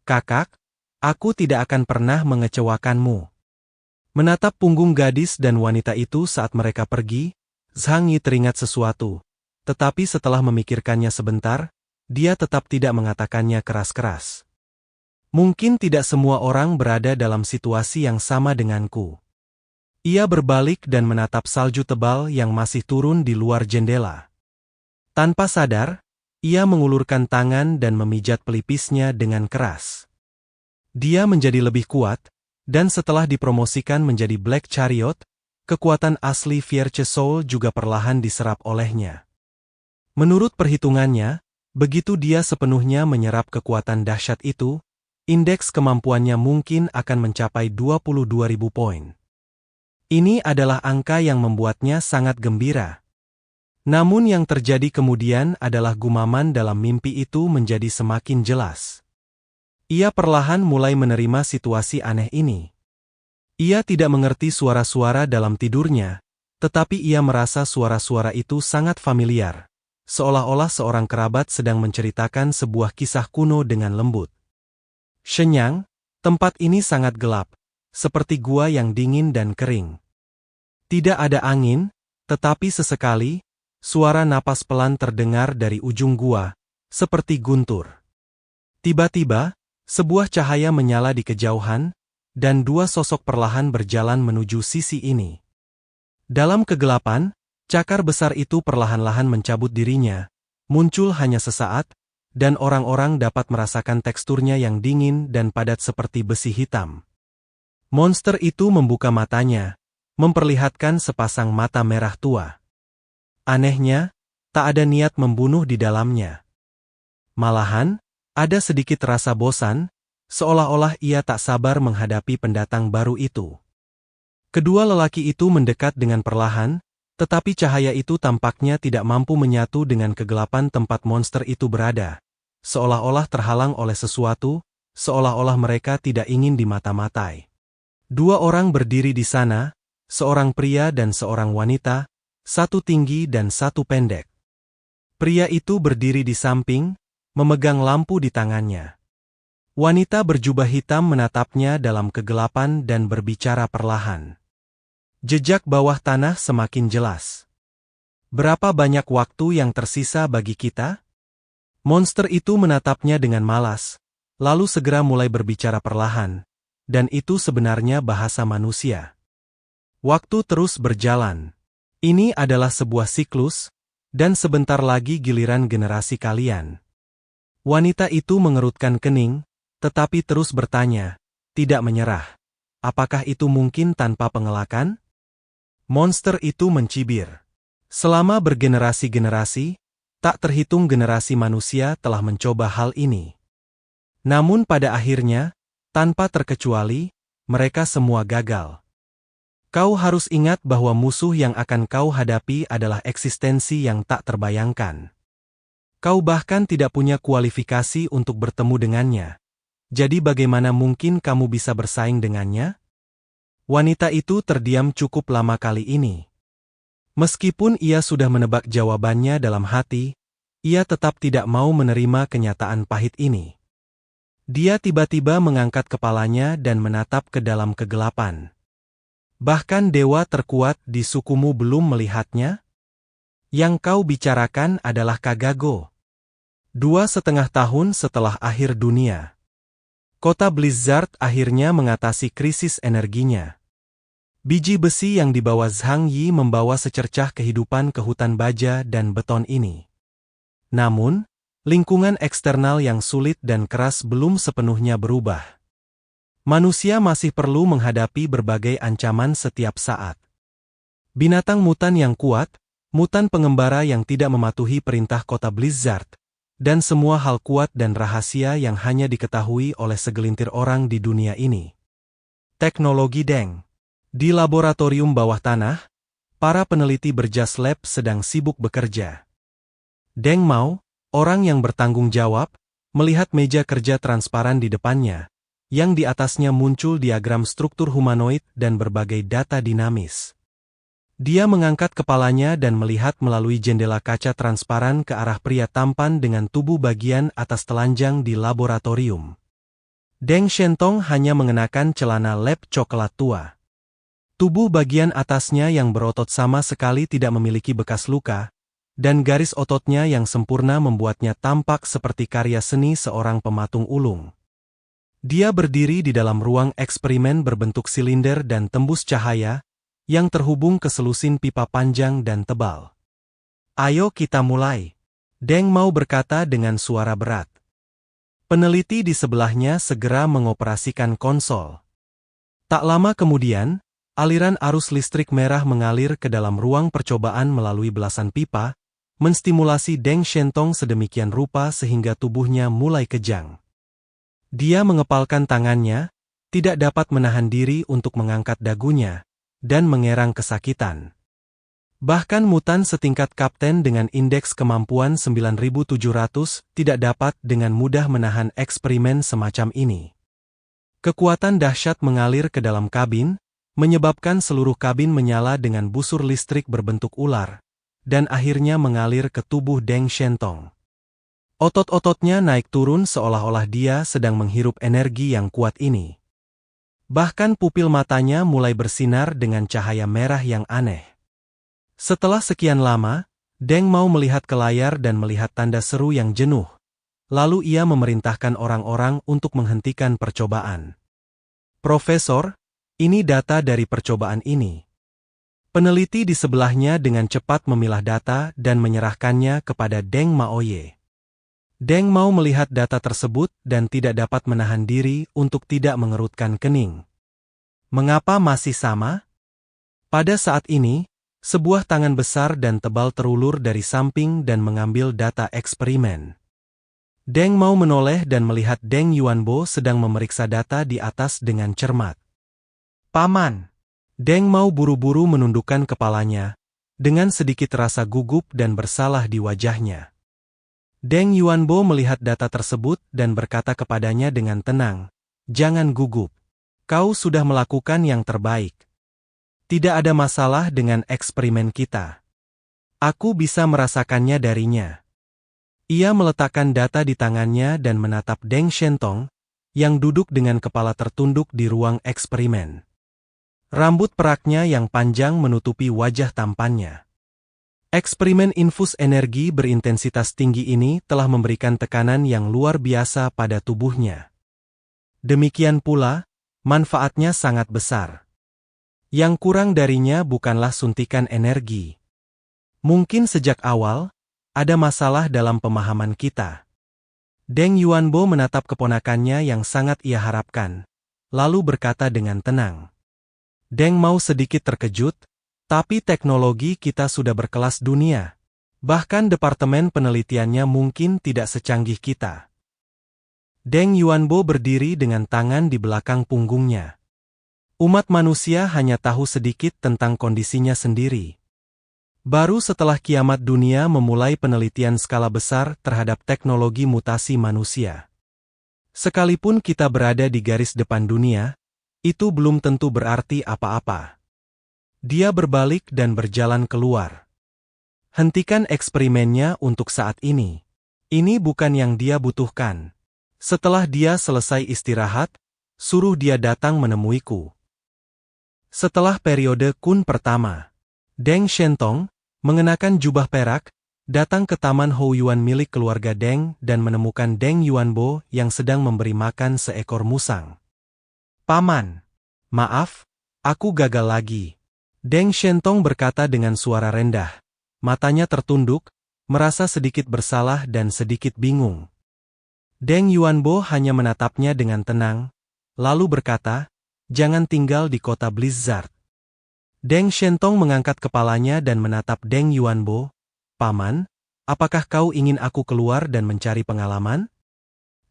Kakak, aku tidak akan pernah mengecewakanmu. Menatap punggung gadis dan wanita itu saat mereka pergi, Zhang Yi teringat sesuatu, tetapi setelah memikirkannya sebentar, dia tetap tidak mengatakannya keras-keras. Mungkin tidak semua orang berada dalam situasi yang sama denganku. Ia berbalik dan menatap salju tebal yang masih turun di luar jendela. Tanpa sadar, ia mengulurkan tangan dan memijat pelipisnya dengan keras. Dia menjadi lebih kuat, dan setelah dipromosikan menjadi Black Chariot, kekuatan asli Fierce Soul juga perlahan diserap olehnya. Menurut perhitungannya, begitu dia sepenuhnya menyerap kekuatan dahsyat itu, indeks kemampuannya mungkin akan mencapai 22.000 poin. Ini adalah angka yang membuatnya sangat gembira. Namun yang terjadi kemudian adalah gumaman dalam mimpi itu menjadi semakin jelas. Ia perlahan mulai menerima situasi aneh ini. Ia tidak mengerti suara-suara dalam tidurnya, tetapi ia merasa suara-suara itu sangat familiar, seolah-olah seorang kerabat sedang menceritakan sebuah kisah kuno dengan lembut. Shenyang, tempat ini sangat gelap, seperti gua yang dingin dan kering. Tidak ada angin, tetapi sesekali, suara napas pelan terdengar dari ujung gua, seperti guntur. Tiba-tiba, sebuah cahaya menyala di kejauhan, dan dua sosok perlahan berjalan menuju sisi ini. Dalam kegelapan, cakar besar itu perlahan-lahan mencabut dirinya, muncul hanya sesaat, dan orang-orang dapat merasakan teksturnya yang dingin dan padat seperti besi hitam. Monster itu membuka matanya, memperlihatkan sepasang mata merah tua. Anehnya, tak ada niat membunuh di dalamnya. Malahan, ada sedikit rasa bosan, seolah-olah ia tak sabar menghadapi pendatang baru itu. Kedua lelaki itu mendekat dengan perlahan, tetapi cahaya itu tampaknya tidak mampu menyatu dengan kegelapan tempat monster itu berada, seolah-olah terhalang oleh sesuatu, seolah-olah mereka tidak ingin dimata-matai. Dua orang berdiri di sana, seorang pria dan seorang wanita, satu tinggi dan satu pendek. Pria itu berdiri di samping, memegang lampu di tangannya. Wanita berjubah hitam menatapnya dalam kegelapan dan berbicara perlahan. Jejak bawah tanah semakin jelas. Berapa banyak waktu yang tersisa bagi kita? Monster itu menatapnya dengan malas, lalu segera mulai berbicara perlahan, dan itu sebenarnya bahasa manusia. Waktu terus berjalan. Ini adalah sebuah siklus, dan sebentar lagi giliran generasi kalian. Wanita itu mengerutkan kening, tetapi terus bertanya, tidak menyerah. Apakah itu mungkin tanpa pengelakan? Monster itu mencibir. Selama bergenerasi-generasi, tak terhitung generasi manusia telah mencoba hal ini. Namun pada akhirnya, tanpa terkecuali, mereka semua gagal. Kau harus ingat bahwa musuh yang akan kau hadapi adalah eksistensi yang tak terbayangkan. Kau bahkan tidak punya kualifikasi untuk bertemu dengannya. Jadi bagaimana mungkin kamu bisa bersaing dengannya? Wanita itu terdiam cukup lama kali ini. Meskipun ia sudah menebak jawabannya dalam hati, ia tetap tidak mau menerima kenyataan pahit ini. Dia tiba-tiba mengangkat kepalanya dan menatap ke dalam kegelapan. Bahkan dewa terkuat di sukumu belum melihatnya? Yang kau bicarakan adalah Kagago. 2,5 tahun setelah akhir dunia. Kota Blizzard akhirnya mengatasi krisis energinya. Biji besi yang dibawa Zhang Yi membawa secercah kehidupan ke hutan baja dan beton ini. Namun, lingkungan eksternal yang sulit dan keras belum sepenuhnya berubah. Manusia masih perlu menghadapi berbagai ancaman setiap saat. Binatang mutan yang kuat, mutan pengembara yang tidak mematuhi perintah kota Blizzard, dan semua hal kuat dan rahasia yang hanya diketahui oleh segelintir orang di dunia ini. Teknologi Deng. Di laboratorium bawah tanah, para peneliti berjas lab sedang sibuk bekerja. Deng Mao, orang yang bertanggung jawab, melihat meja kerja transparan di depannya, yang di atasnya muncul diagram struktur humanoid dan berbagai data dinamis. Dia mengangkat kepalanya dan melihat melalui jendela kaca transparan ke arah pria tampan dengan tubuh bagian atas telanjang di laboratorium. Deng Shentong hanya mengenakan celana lab coklat tua. Tubuh bagian atasnya yang berotot sama sekali tidak memiliki bekas luka, dan garis ototnya yang sempurna membuatnya tampak seperti karya seni seorang pematung ulung. Dia berdiri di dalam ruang eksperimen berbentuk silinder dan tembus cahaya, yang terhubung ke selusin pipa panjang dan tebal. Ayo kita mulai. Deng Mao berkata dengan suara berat. Peneliti di sebelahnya segera mengoperasikan konsol. Tak lama kemudian, aliran arus listrik merah mengalir ke dalam ruang percobaan melalui belasan pipa, menstimulasi Deng Shentong sedemikian rupa sehingga tubuhnya mulai kejang. Dia mengepalkan tangannya, tidak dapat menahan diri untuk mengangkat dagunya, dan mengerang kesakitan. Bahkan mutan setingkat kapten dengan indeks kemampuan 9700 tidak dapat dengan mudah menahan eksperimen semacam ini. Kekuatan dahsyat mengalir ke dalam kabin, menyebabkan seluruh kabin menyala dengan busur listrik berbentuk ular, dan akhirnya mengalir ke tubuh Deng Shentong. Otot-ototnya naik turun seolah-olah dia sedang menghirup energi yang kuat ini. Bahkan pupil matanya mulai bersinar dengan cahaya merah yang aneh. Setelah sekian lama, Deng Mao melihat ke layar dan melihat tanda seru yang jenuh. Lalu ia memerintahkan orang-orang untuk menghentikan percobaan. Profesor, ini data dari percobaan ini. Peneliti di sebelahnya dengan cepat memilah data dan menyerahkannya kepada Deng Maoye. Deng Mao melihat data tersebut dan tidak dapat menahan diri untuk tidak mengerutkan kening. Mengapa masih sama? Pada saat ini, sebuah tangan besar dan tebal terulur dari samping dan mengambil data eksperimen. Deng Mao menoleh dan melihat Deng Yuanbo sedang memeriksa data di atas dengan cermat. Paman! Deng Mao buru-buru menundukkan kepalanya, dengan sedikit rasa gugup dan bersalah di wajahnya. Deng Yuanbo melihat data tersebut dan berkata kepadanya dengan tenang, "Jangan gugup. Kau sudah melakukan yang terbaik. Tidak ada masalah dengan eksperimen kita. Aku bisa merasakannya darinya." Ia meletakkan data di tangannya dan menatap Deng Shentong, yang duduk dengan kepala tertunduk di ruang eksperimen. Rambut peraknya yang panjang menutupi wajah tampannya. Eksperimen infus energi berintensitas tinggi ini telah memberikan tekanan yang luar biasa pada tubuhnya. Demikian pula, manfaatnya sangat besar. Yang kurang darinya bukanlah suntikan energi. Mungkin sejak awal, ada masalah dalam pemahaman kita. Deng Yuanbo menatap keponakannya yang sangat ia harapkan, lalu berkata dengan tenang. Deng Mao sedikit terkejut, tapi teknologi kita sudah berkelas dunia. Bahkan departemen penelitiannya mungkin tidak secanggih kita. Deng Yuanbo berdiri dengan tangan di belakang punggungnya. Umat manusia hanya tahu sedikit tentang kondisinya sendiri. Baru setelah kiamat dunia memulai penelitian skala besar terhadap teknologi mutasi manusia. Sekalipun kita berada di garis depan dunia, itu belum tentu berarti apa-apa. Dia berbalik dan berjalan keluar. Hentikan eksperimennya untuk saat ini. Ini bukan yang dia butuhkan. Setelah dia selesai istirahat, suruh dia datang menemuiku. Setelah periode Kun pertama, Deng Shentong, mengenakan jubah perak, datang ke taman Houyuan milik keluarga Deng dan menemukan Deng Yuanbo yang sedang memberi makan seekor musang. Paman, maaf, aku gagal lagi. Deng Shentong berkata dengan suara rendah. Matanya tertunduk, merasa sedikit bersalah dan sedikit bingung. Deng Yuanbo hanya menatapnya dengan tenang, lalu berkata, "Jangan tinggal di kota Blizzard." Deng Shentong mengangkat kepalanya dan menatap Deng Yuanbo. "Paman, apakah kau ingin aku keluar dan mencari pengalaman?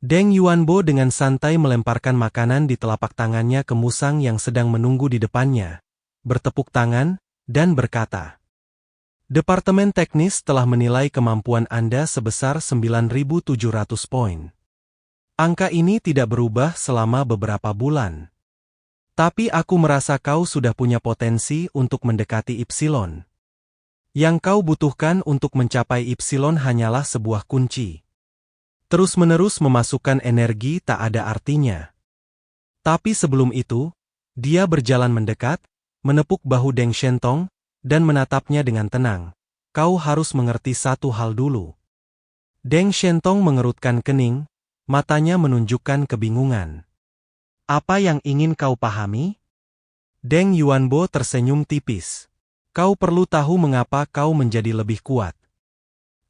Deng Yuanbo dengan santai melemparkan makanan di telapak tangannya ke Musang yang sedang menunggu di depannya, bertepuk tangan, dan berkata, Departemen Teknis telah menilai kemampuan Anda sebesar 9.700 poin. Angka ini tidak berubah selama beberapa bulan. Tapi aku merasa kau sudah punya potensi untuk mendekati Epsilon. Yang kau butuhkan untuk mencapai Epsilon hanyalah sebuah kunci. Terus-menerus memasukkan energi tak ada artinya. Tapi sebelum itu, dia berjalan mendekat, menepuk bahu Deng Shentong, dan menatapnya dengan tenang. Kau harus mengerti satu hal dulu. Deng Shentong mengerutkan kening, matanya menunjukkan kebingungan. Apa yang ingin kau pahami? Deng Yuanbo tersenyum tipis. Kau perlu tahu mengapa kau menjadi lebih kuat.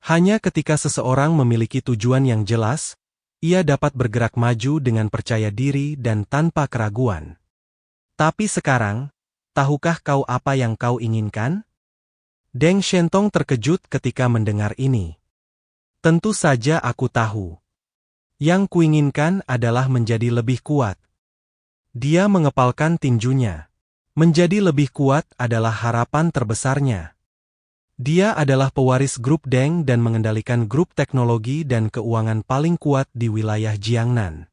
Hanya ketika seseorang memiliki tujuan yang jelas, ia dapat bergerak maju dengan percaya diri dan tanpa keraguan. Tapi sekarang, tahukah kau apa yang kau inginkan? Deng Shentong terkejut ketika mendengar ini. Tentu saja aku tahu. Yang kuinginkan adalah menjadi lebih kuat. Dia mengepalkan tinjunya. Menjadi lebih kuat adalah harapan terbesarnya. Dia adalah pewaris grup Deng dan mengendalikan grup teknologi dan keuangan paling kuat di wilayah Jiangnan.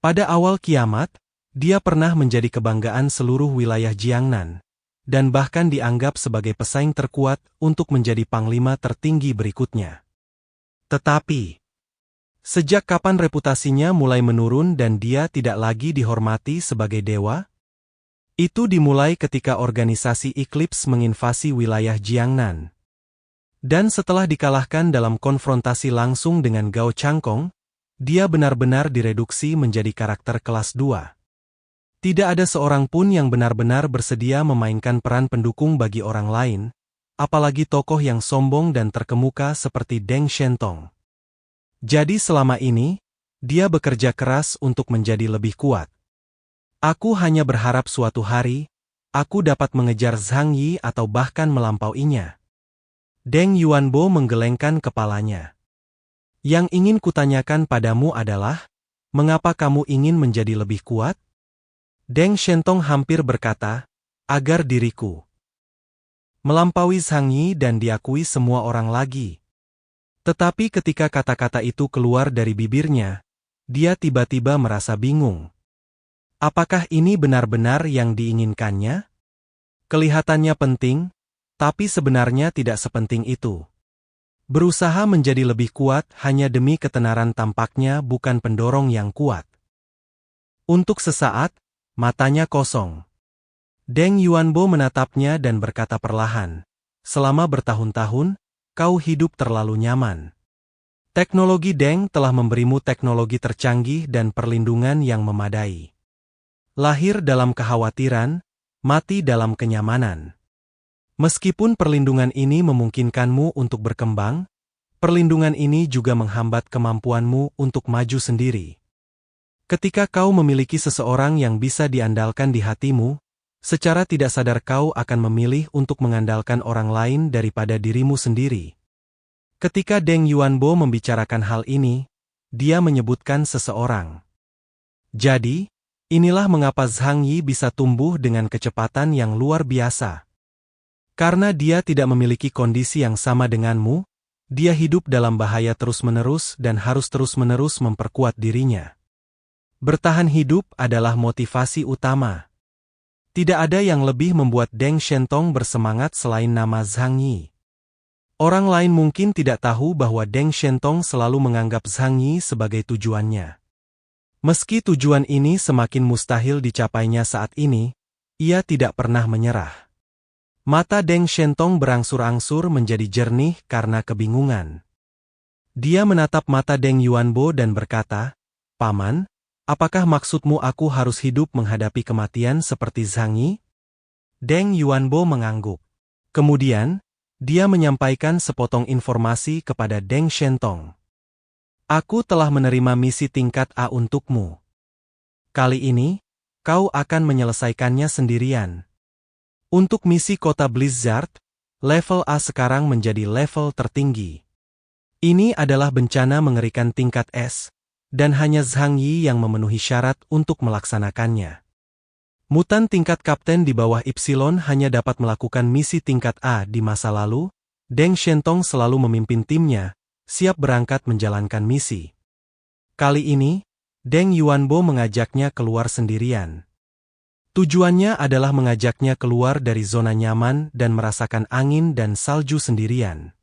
Pada awal kiamat, dia pernah menjadi kebanggaan seluruh wilayah Jiangnan, dan bahkan dianggap sebagai pesaing terkuat untuk menjadi panglima tertinggi berikutnya. Tetapi, sejak kapan reputasinya mulai menurun dan dia tidak lagi dihormati sebagai dewa? Itu dimulai ketika organisasi Eclipse menginvasi wilayah Jiangnan. Dan setelah dikalahkan dalam konfrontasi langsung dengan Gao Changkong, dia benar-benar direduksi menjadi karakter kelas 2. Tidak ada seorang pun yang benar-benar bersedia memainkan peran pendukung bagi orang lain, apalagi tokoh yang sombong dan terkemuka seperti Deng Shentong. Jadi selama ini, dia bekerja keras untuk menjadi lebih kuat. Aku hanya berharap suatu hari, aku dapat mengejar Zhang Yi atau bahkan melampauinya. Deng Yuanbo menggelengkan kepalanya. Yang ingin kutanyakan padamu adalah, mengapa kamu ingin menjadi lebih kuat? Deng Shentong hampir berkata, agar diriku melampaui Zhang Yi dan diakui semua orang lagi. Tetapi ketika kata-kata itu keluar dari bibirnya, dia tiba-tiba merasa bingung. Apakah ini benar-benar yang diinginkannya? Kelihatannya penting, tapi sebenarnya tidak sepenting itu. Berusaha menjadi lebih kuat hanya demi ketenaran tampaknya bukan pendorong yang kuat. Untuk sesaat, matanya kosong. Deng Yuanbo menatapnya dan berkata perlahan, selama bertahun-tahun, kau hidup terlalu nyaman. Teknologi Deng telah memberimu teknologi tercanggih dan perlindungan yang memadai. Lahir dalam kekhawatiran, mati dalam kenyamanan. Meskipun perlindungan ini memungkinkanmu untuk berkembang, perlindungan ini juga menghambat kemampuanmu untuk maju sendiri. Ketika kau memiliki seseorang yang bisa diandalkan di hatimu, secara tidak sadar kau akan memilih untuk mengandalkan orang lain daripada dirimu sendiri. Ketika Deng Yuanbo membicarakan hal ini, dia menyebutkan seseorang. Jadi, inilah mengapa Zhang Yi bisa tumbuh dengan kecepatan yang luar biasa. Karena dia tidak memiliki kondisi yang sama denganmu, dia hidup dalam bahaya terus-menerus dan harus terus-menerus memperkuat dirinya. Bertahan hidup adalah motivasi utama. Tidak ada yang lebih membuat Deng Shentong bersemangat selain nama Zhang Yi. Orang lain mungkin tidak tahu bahwa Deng Shentong selalu menganggap Zhang Yi sebagai tujuannya. Meski tujuan ini semakin mustahil dicapainya saat ini, ia tidak pernah menyerah. Mata Deng Shentong berangsur-angsur menjadi jernih karena kebingungan. Dia menatap mata Deng Yuanbo dan berkata, Paman, apakah maksudmu aku harus hidup menghadapi kematian seperti Zhang Yi? Deng Yuanbo mengangguk. Kemudian, dia menyampaikan sepotong informasi kepada Deng Shentong. Aku telah menerima misi tingkat A untukmu. Kali ini, kau akan menyelesaikannya sendirian. Untuk misi kota Blizzard, level A sekarang menjadi level tertinggi. Ini adalah bencana mengerikan tingkat S, dan hanya Zhang Yi yang memenuhi syarat untuk melaksanakannya. Mutan tingkat kapten di bawah Ypsilon hanya dapat melakukan misi tingkat A di masa lalu. Deng Shentong selalu memimpin timnya, siap berangkat menjalankan misi. Kali ini, Deng Yuanbo mengajaknya keluar sendirian. Tujuannya adalah mengajaknya keluar dari zona nyaman dan merasakan angin dan salju sendirian.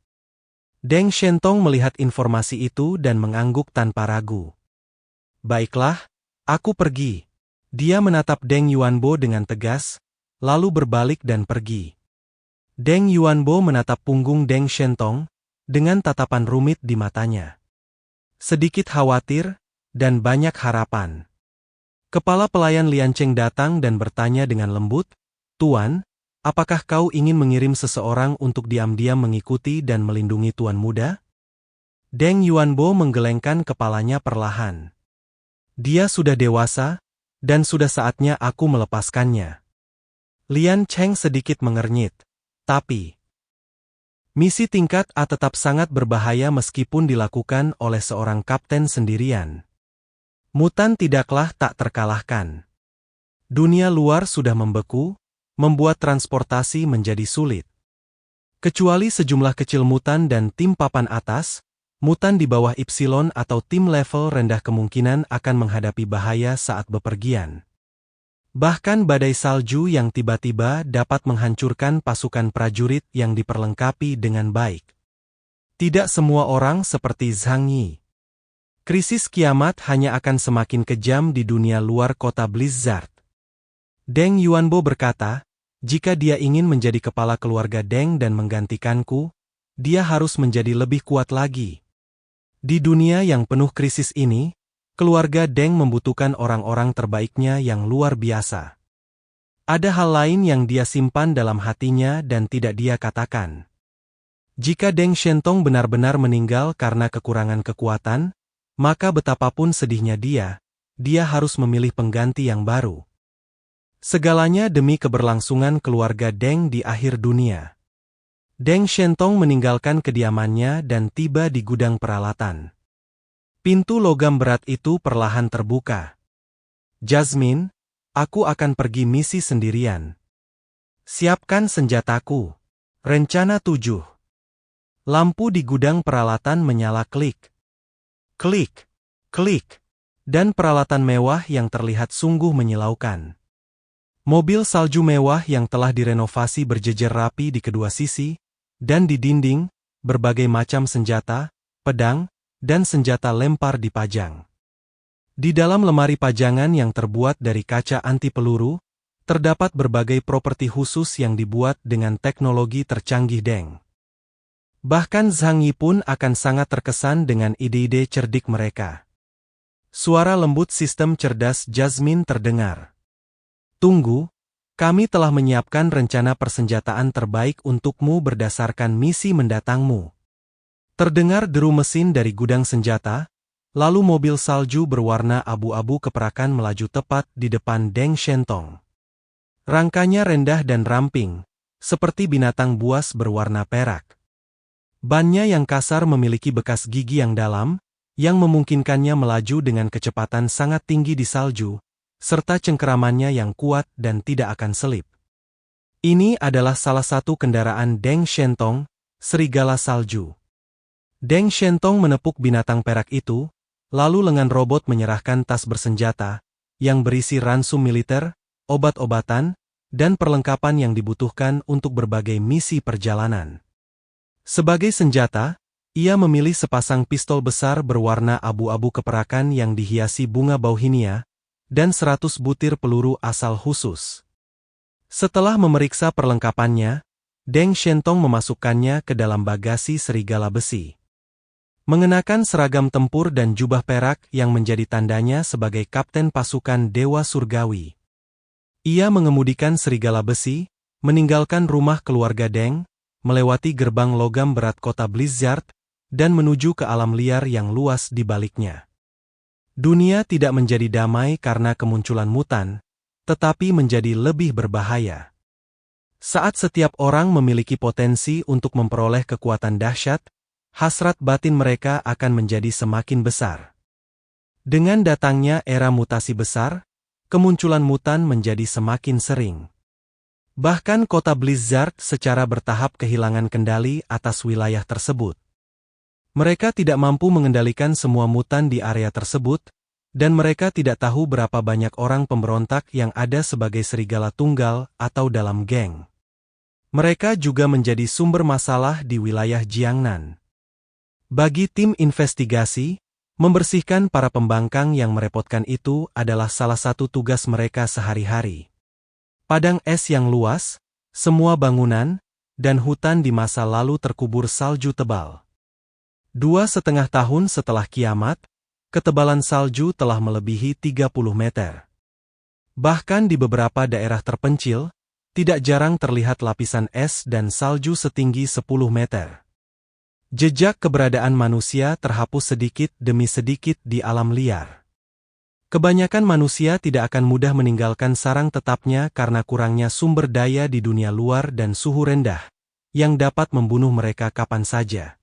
Deng Shentong melihat informasi itu dan mengangguk tanpa ragu. Baiklah, aku pergi. Dia menatap Deng Yuanbo dengan tegas, lalu berbalik dan pergi. Deng Yuanbo menatap punggung Deng Shentong, dengan tatapan rumit di matanya. Sedikit khawatir, dan banyak harapan. Kepala pelayan Liancheng datang dan bertanya dengan lembut, "Tuan, apakah kau ingin mengirim seseorang untuk diam-diam mengikuti dan melindungi Tuan Muda?" Deng Yuanbo menggelengkan kepalanya perlahan. Dia sudah dewasa, dan sudah saatnya aku melepaskannya. Liancheng sedikit mengernyit. Tapi, misi tingkat A tetap sangat berbahaya meskipun dilakukan oleh seorang kapten sendirian. Mutan tidaklah tak terkalahkan. Dunia luar sudah membeku, membuat transportasi menjadi sulit. Kecuali sejumlah kecil mutan dan tim papan atas, mutan di bawah Ypsilon atau tim level rendah kemungkinan akan menghadapi bahaya saat bepergian. Bahkan badai salju yang tiba-tiba dapat menghancurkan pasukan prajurit yang diperlengkapi dengan baik. Tidak semua orang seperti Zhang Yi. Krisis kiamat hanya akan semakin kejam di dunia luar kota Blizzard. Deng Yuanbo berkata, jika dia ingin menjadi kepala keluarga Deng dan menggantikanku, dia harus menjadi lebih kuat lagi. Di dunia yang penuh krisis ini, keluarga Deng membutuhkan orang-orang terbaiknya yang luar biasa. Ada hal lain yang dia simpan dalam hatinya dan tidak dia katakan. Jika Deng Shentong benar-benar meninggal karena kekurangan kekuatan, maka betapapun sedihnya dia harus memilih pengganti yang baru. Segalanya demi keberlangsungan keluarga Deng di akhir dunia. Deng Shentong meninggalkan kediamannya dan tiba di gudang peralatan. Pintu logam berat itu perlahan terbuka. Jasmine, aku akan pergi misi sendirian. Siapkan senjataku. Rencana 7. Lampu di gudang peralatan menyala klik. Klik, klik, dan peralatan mewah yang terlihat sungguh menyilaukan. Mobil salju mewah yang telah direnovasi berjejer rapi di kedua sisi, dan di dinding, berbagai macam senjata, pedang, dan senjata lempar dipajang. Di dalam lemari pajangan yang terbuat dari kaca anti peluru, terdapat berbagai properti khusus yang dibuat dengan teknologi tercanggih Deng. Bahkan Zhang Yi pun akan sangat terkesan dengan ide-ide cerdik mereka. Suara lembut sistem cerdas Jasmine terdengar. Tunggu, kami telah menyiapkan rencana persenjataan terbaik untukmu berdasarkan misi mendatangmu. Terdengar deru mesin dari gudang senjata, lalu mobil salju berwarna abu-abu keperakan melaju tepat di depan Deng Shentong. Rangkanya rendah dan ramping, seperti binatang buas berwarna perak. Bannya yang kasar memiliki bekas gigi yang dalam, yang memungkinkannya melaju dengan kecepatan sangat tinggi di salju, serta cengkeramannya yang kuat dan tidak akan selip. Ini adalah salah satu kendaraan Deng Shentong, serigala salju. Deng Shentong menepuk binatang perak itu, lalu lengan robot menyerahkan tas bersenjata, yang berisi ransum militer, obat-obatan, dan perlengkapan yang dibutuhkan untuk berbagai misi perjalanan. Sebagai senjata, ia memilih sepasang pistol besar berwarna abu-abu keperakan yang dihiasi bunga bauhinia, dan 100 butir peluru asal khusus. Setelah memeriksa perlengkapannya, Deng Shentong memasukkannya ke dalam bagasi serigala besi. Mengenakan seragam tempur dan jubah perak yang menjadi tandanya sebagai kapten pasukan Dewa Surgawi. Ia mengemudikan serigala besi, meninggalkan rumah keluarga Deng, melewati gerbang logam berat kota Blizzard, dan menuju ke alam liar yang luas di baliknya. Dunia tidak menjadi damai karena kemunculan mutan, tetapi menjadi lebih berbahaya. Saat setiap orang memiliki potensi untuk memperoleh kekuatan dahsyat, hasrat batin mereka akan menjadi semakin besar. Dengan datangnya era mutasi besar, kemunculan mutan menjadi semakin sering. Bahkan kota Blizzard secara bertahap kehilangan kendali atas wilayah tersebut. Mereka tidak mampu mengendalikan semua mutan di area tersebut, dan mereka tidak tahu berapa banyak orang pemberontak yang ada sebagai serigala tunggal atau dalam geng. Mereka juga menjadi sumber masalah di wilayah Jiangnan. Bagi tim investigasi, membersihkan para pembangkang yang merepotkan itu adalah salah satu tugas mereka sehari-hari. Padang es yang luas, semua bangunan, dan hutan di masa lalu terkubur salju tebal. 2,5 tahun setelah kiamat, ketebalan salju telah melebihi 30 meter. Bahkan di beberapa daerah terpencil, tidak jarang terlihat lapisan es dan salju setinggi 10 meter. Jejak keberadaan manusia terhapus sedikit demi sedikit di alam liar. Kebanyakan manusia tidak akan mudah meninggalkan sarang tetapnya karena kurangnya sumber daya di dunia luar dan suhu rendah, yang dapat membunuh mereka kapan saja.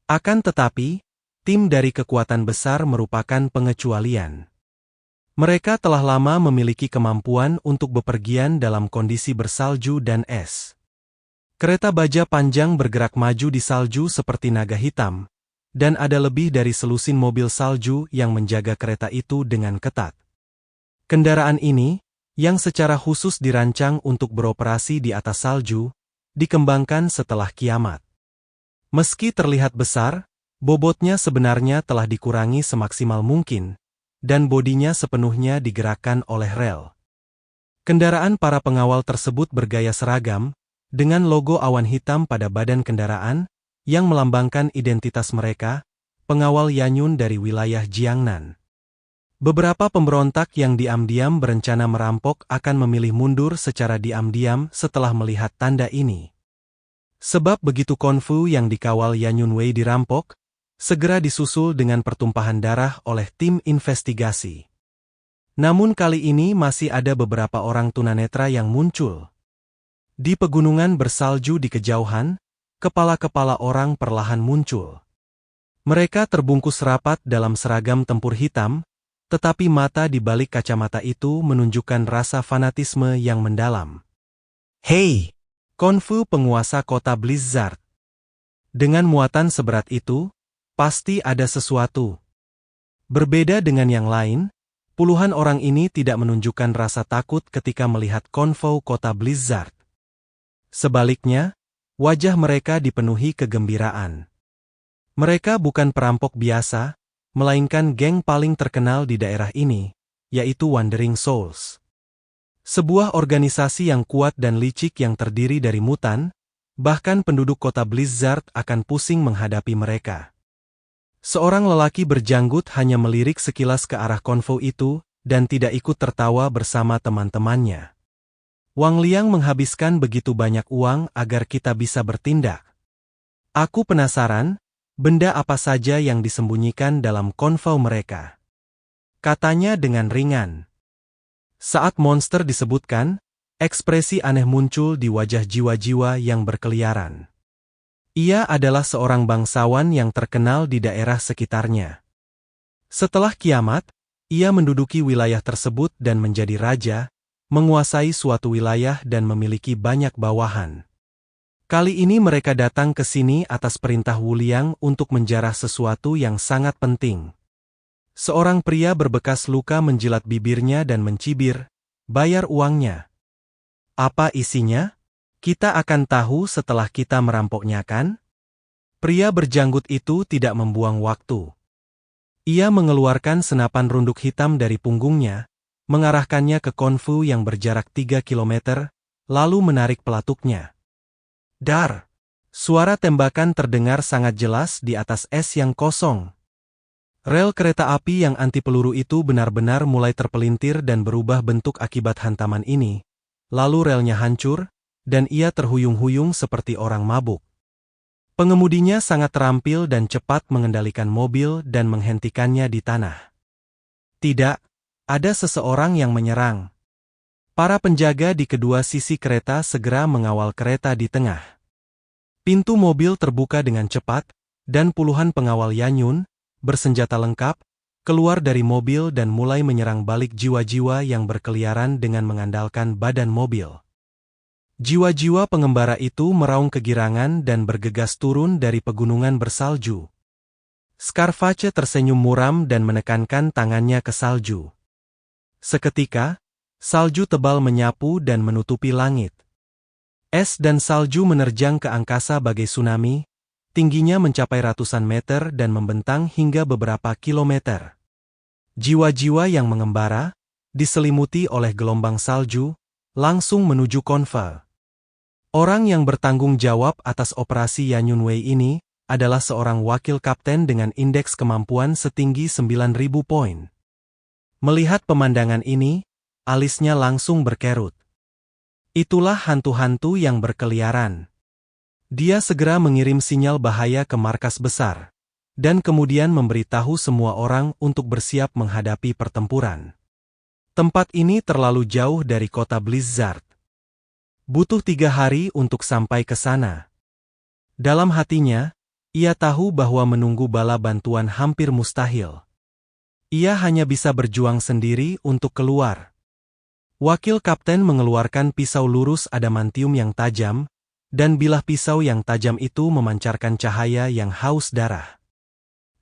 Akan tetapi, tim dari kekuatan besar merupakan pengecualian. Mereka telah lama memiliki kemampuan untuk bepergian dalam kondisi bersalju dan es. Kereta baja panjang bergerak maju di salju seperti naga hitam, dan ada lebih dari selusin mobil salju yang menjaga kereta itu dengan ketat. Kendaraan ini, yang secara khusus dirancang untuk beroperasi di atas salju, dikembangkan setelah kiamat. Meski terlihat besar, bobotnya sebenarnya telah dikurangi semaksimal mungkin, dan bodinya sepenuhnya digerakkan oleh rel. Kendaraan para pengawal tersebut bergaya seragam, dengan logo awan hitam pada badan kendaraan, yang melambangkan identitas mereka, pengawal Yanyun dari wilayah Jiangnan. Beberapa pemberontak yang diam-diam berencana merampok akan memilih mundur secara diam-diam setelah melihat tanda ini. Sebab begitu Konfu yang dikawal Yanyun Wei dirampok, segera disusul dengan pertumpahan darah oleh tim investigasi. Namun kali ini masih ada beberapa orang tunanetra yang muncul. Di pegunungan bersalju di kejauhan, kepala-kepala orang perlahan muncul. Mereka terbungkus rapat dalam seragam tempur hitam, tetapi mata di balik kacamata itu menunjukkan rasa fanatisme yang mendalam. Hei! Konfu penguasa kota Blizzard. Dengan muatan seberat itu, pasti ada sesuatu. Berbeda dengan yang lain, puluhan orang ini tidak menunjukkan rasa takut ketika melihat Konfu kota Blizzard. Sebaliknya, wajah mereka dipenuhi kegembiraan. Mereka bukan perampok biasa, melainkan geng paling terkenal di daerah ini, yaitu Wandering Souls. Sebuah organisasi yang kuat dan licik yang terdiri dari mutan, bahkan penduduk kota Blizzard akan pusing menghadapi mereka. Seorang lelaki berjanggut hanya melirik sekilas ke arah Konfu itu, dan tidak ikut tertawa bersama teman-temannya. Wang Liang menghabiskan begitu banyak uang agar kita bisa bertindak. Aku penasaran, benda apa saja yang disembunyikan dalam Konfu mereka. Katanya dengan ringan. Saat monster disebutkan, ekspresi aneh muncul di wajah jiwa-jiwa yang berkeliaran. Ia adalah seorang bangsawan yang terkenal di daerah sekitarnya. Setelah kiamat, ia menduduki wilayah tersebut dan menjadi raja, menguasai suatu wilayah dan memiliki banyak bawahan. Kali ini mereka datang ke sini atas perintah Wu Liang untuk menjarah sesuatu yang sangat penting. Seorang pria berbekas luka menjilat bibirnya dan mencibir, "Bayar uangnya." Apa isinya? Kita akan tahu setelah kita merampoknya kan? Pria berjanggut itu tidak membuang waktu. Ia mengeluarkan senapan runduk hitam dari punggungnya, mengarahkannya ke Konfu yang berjarak 3 kilometer, lalu menarik pelatuknya. Dar! Suara tembakan terdengar sangat jelas di atas es yang kosong. Rel kereta api yang anti peluru itu benar-benar mulai terpelintir dan berubah bentuk akibat hantaman ini. Lalu relnya hancur, dan ia terhuyung-huyung seperti orang mabuk. Pengemudinya sangat terampil dan cepat mengendalikan mobil dan menghentikannya di tanah. Tidak, ada seseorang yang menyerang. Para penjaga di kedua sisi kereta segera mengawal kereta di tengah. Pintu mobil terbuka dengan cepat, dan puluhan pengawal Yanyun, bersenjata lengkap, keluar dari mobil dan mulai menyerang balik jiwa-jiwa yang berkeliaran dengan mengandalkan badan mobil. Jiwa-jiwa pengembara itu meraung kegirangan dan bergegas turun dari pegunungan bersalju. Scarface tersenyum muram dan menekankan tangannya ke salju. Seketika, salju tebal menyapu dan menutupi langit. Es dan salju menerjang ke angkasa bagai tsunami, tingginya mencapai ratusan meter dan membentang hingga beberapa kilometer. Jiwa-jiwa yang mengembara, diselimuti oleh gelombang salju, langsung menuju konvoy. Orang yang bertanggung jawab atas operasi Yanyunwei ini adalah seorang wakil kapten dengan indeks kemampuan setinggi 9.000 poin. Melihat pemandangan ini, alisnya langsung berkerut. Itulah hantu-hantu yang berkeliaran. Dia segera mengirim sinyal bahaya ke markas besar, dan kemudian memberitahu semua orang untuk bersiap menghadapi pertempuran. Tempat ini terlalu jauh dari kota Blizzard. Butuh 3 hari untuk sampai ke sana. Dalam hatinya, ia tahu bahwa menunggu bala bantuan hampir mustahil. Ia hanya bisa berjuang sendiri untuk keluar. Wakil kapten mengeluarkan pisau lurus adamantium yang tajam, dan bilah pisau yang tajam itu memancarkan cahaya yang haus darah.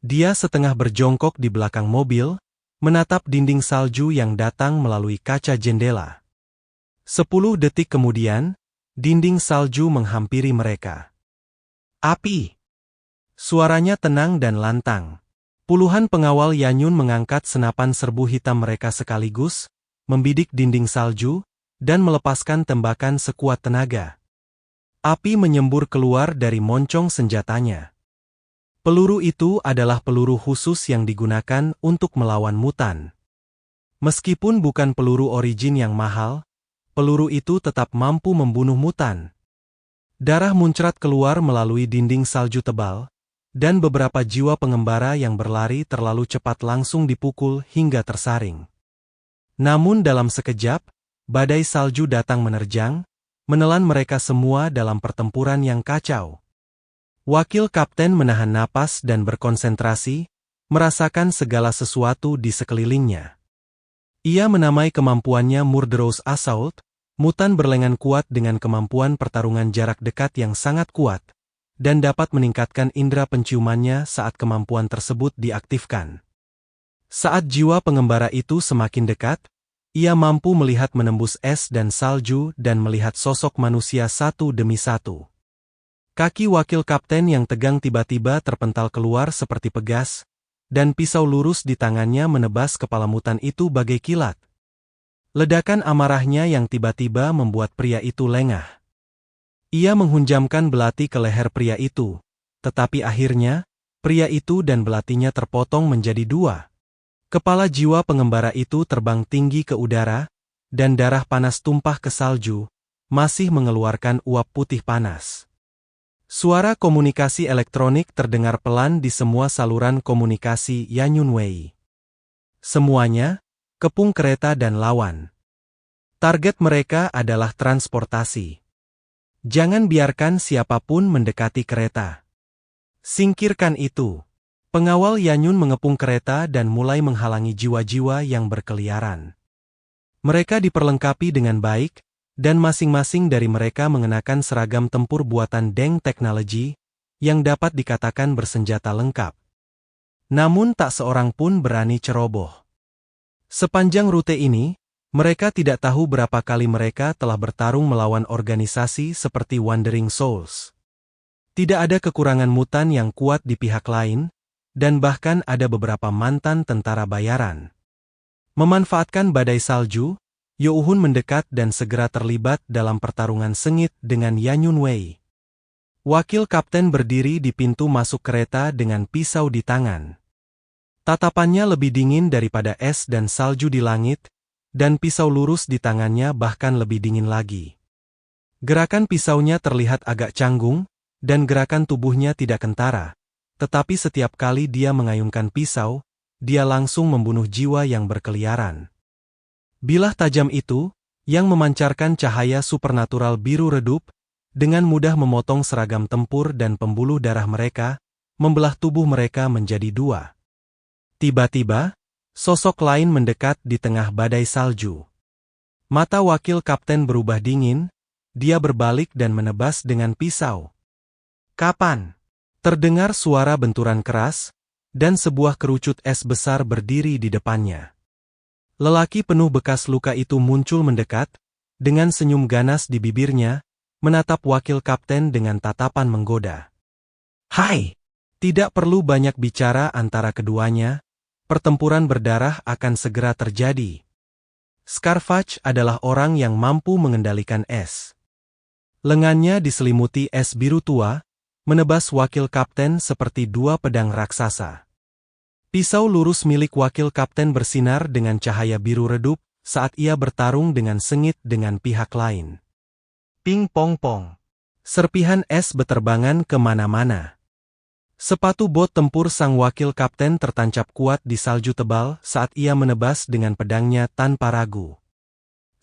Dia setengah berjongkok di belakang mobil, menatap dinding salju yang datang melalui kaca jendela. 10 detik kemudian, dinding salju menghampiri mereka. Api! Suaranya tenang dan lantang. Puluhan pengawal Yanyun mengangkat senapan serbu hitam mereka sekaligus, membidik dinding salju, dan melepaskan tembakan sekuat tenaga. Api menyembur keluar dari moncong senjatanya. Peluru itu adalah peluru khusus yang digunakan untuk melawan mutan. Meskipun bukan peluru origin yang mahal, peluru itu tetap mampu membunuh mutan. Darah muncrat keluar melalui dinding salju tebal, dan beberapa jiwa pengembara yang berlari terlalu cepat langsung dipukul hingga tersaring. Namun dalam sekejap, badai salju datang menerjang, menelan mereka semua dalam pertempuran yang kacau. Wakil kapten menahan napas dan berkonsentrasi, merasakan segala sesuatu di sekelilingnya. Ia menamai kemampuannya Murderous Assault, mutan berlengan kuat dengan kemampuan pertarungan jarak dekat yang sangat kuat, dan dapat meningkatkan indera penciumannya saat kemampuan tersebut diaktifkan. Saat jiwa pengembara itu semakin dekat, ia mampu melihat menembus es dan salju dan melihat sosok manusia satu demi satu. Kaki wakil kapten yang tegang tiba-tiba terpental keluar seperti pegas, dan pisau lurus di tangannya menebas kepala mutan itu bagai kilat. Ledakan amarahnya yang tiba-tiba membuat pria itu lengah. Ia menghunjamkan belati ke leher pria itu, tetapi akhirnya, pria itu dan belatinya terpotong menjadi 2. Kepala jiwa pengembara itu terbang tinggi ke udara, dan darah panas tumpah ke salju, masih mengeluarkan uap putih panas. Suara komunikasi elektronik terdengar pelan di semua saluran komunikasi Yanyunwei. Semuanya, kepung kereta dan lawan. Target mereka adalah transportasi. Jangan biarkan siapapun mendekati kereta. Singkirkan itu. Pengawal Yanyun mengepung kereta dan mulai menghalangi jiwa-jiwa yang berkeliaran. Mereka diperlengkapi dengan baik, dan masing-masing dari mereka mengenakan seragam tempur buatan Deng Technology, yang dapat dikatakan bersenjata lengkap. Namun tak seorang pun berani ceroboh. Sepanjang rute ini, mereka tidak tahu berapa kali mereka telah bertarung melawan organisasi seperti Wandering Souls. Tidak ada kekurangan mutan yang kuat di pihak lain, dan bahkan ada beberapa mantan tentara bayaran. Memanfaatkan badai salju, Youhun mendekat dan segera terlibat dalam pertarungan sengit dengan Yanyunwei. Wakil kapten berdiri di pintu masuk kereta dengan pisau di tangan. Tatapannya lebih dingin daripada es dan salju di langit, dan pisau lurus di tangannya bahkan lebih dingin lagi. Gerakan pisaunya terlihat agak canggung, dan gerakan tubuhnya tidak kentara, tetapi setiap kali dia mengayunkan pisau, dia langsung membunuh jiwa yang berkeliaran. Bilah tajam itu, yang memancarkan cahaya supernatural biru redup, dengan mudah memotong seragam tempur dan pembuluh darah mereka, membelah tubuh mereka menjadi dua. Tiba-tiba, sosok lain mendekat di tengah badai salju. Mata wakil kapten berubah dingin, dia berbalik dan menebas dengan pisau. Kapan? Terdengar suara benturan keras, dan sebuah kerucut es besar berdiri di depannya. Lelaki penuh bekas luka itu muncul mendekat, dengan senyum ganas di bibirnya, menatap wakil kapten dengan tatapan menggoda. Hai! Tidak perlu banyak bicara antara keduanya, pertempuran berdarah akan segera terjadi. Scarfatch adalah orang yang mampu mengendalikan es. Lengannya diselimuti es biru tua, menebas wakil kapten seperti dua pedang raksasa. Pisau lurus milik wakil kapten bersinar dengan cahaya biru redup saat ia bertarung dengan sengit dengan pihak lain. Ping pong pong. Serpihan es beterbangan kemana-mana. Sepatu bot tempur sang wakil kapten tertancap kuat di salju tebal saat ia menebas dengan pedangnya tanpa ragu.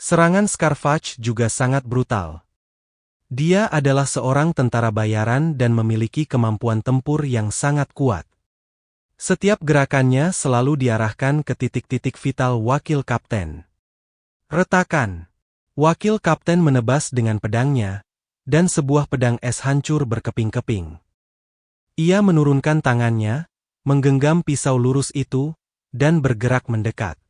Serangan Scarfatch juga sangat brutal. Dia adalah seorang tentara bayaran dan memiliki kemampuan tempur yang sangat kuat. Setiap gerakannya selalu diarahkan ke titik-titik vital wakil kapten. Retakan. Wakil kapten menebas dengan pedangnya, dan sebuah pedang es hancur berkeping-keping. Ia menurunkan tangannya, menggenggam pisau lurus itu, dan bergerak mendekat.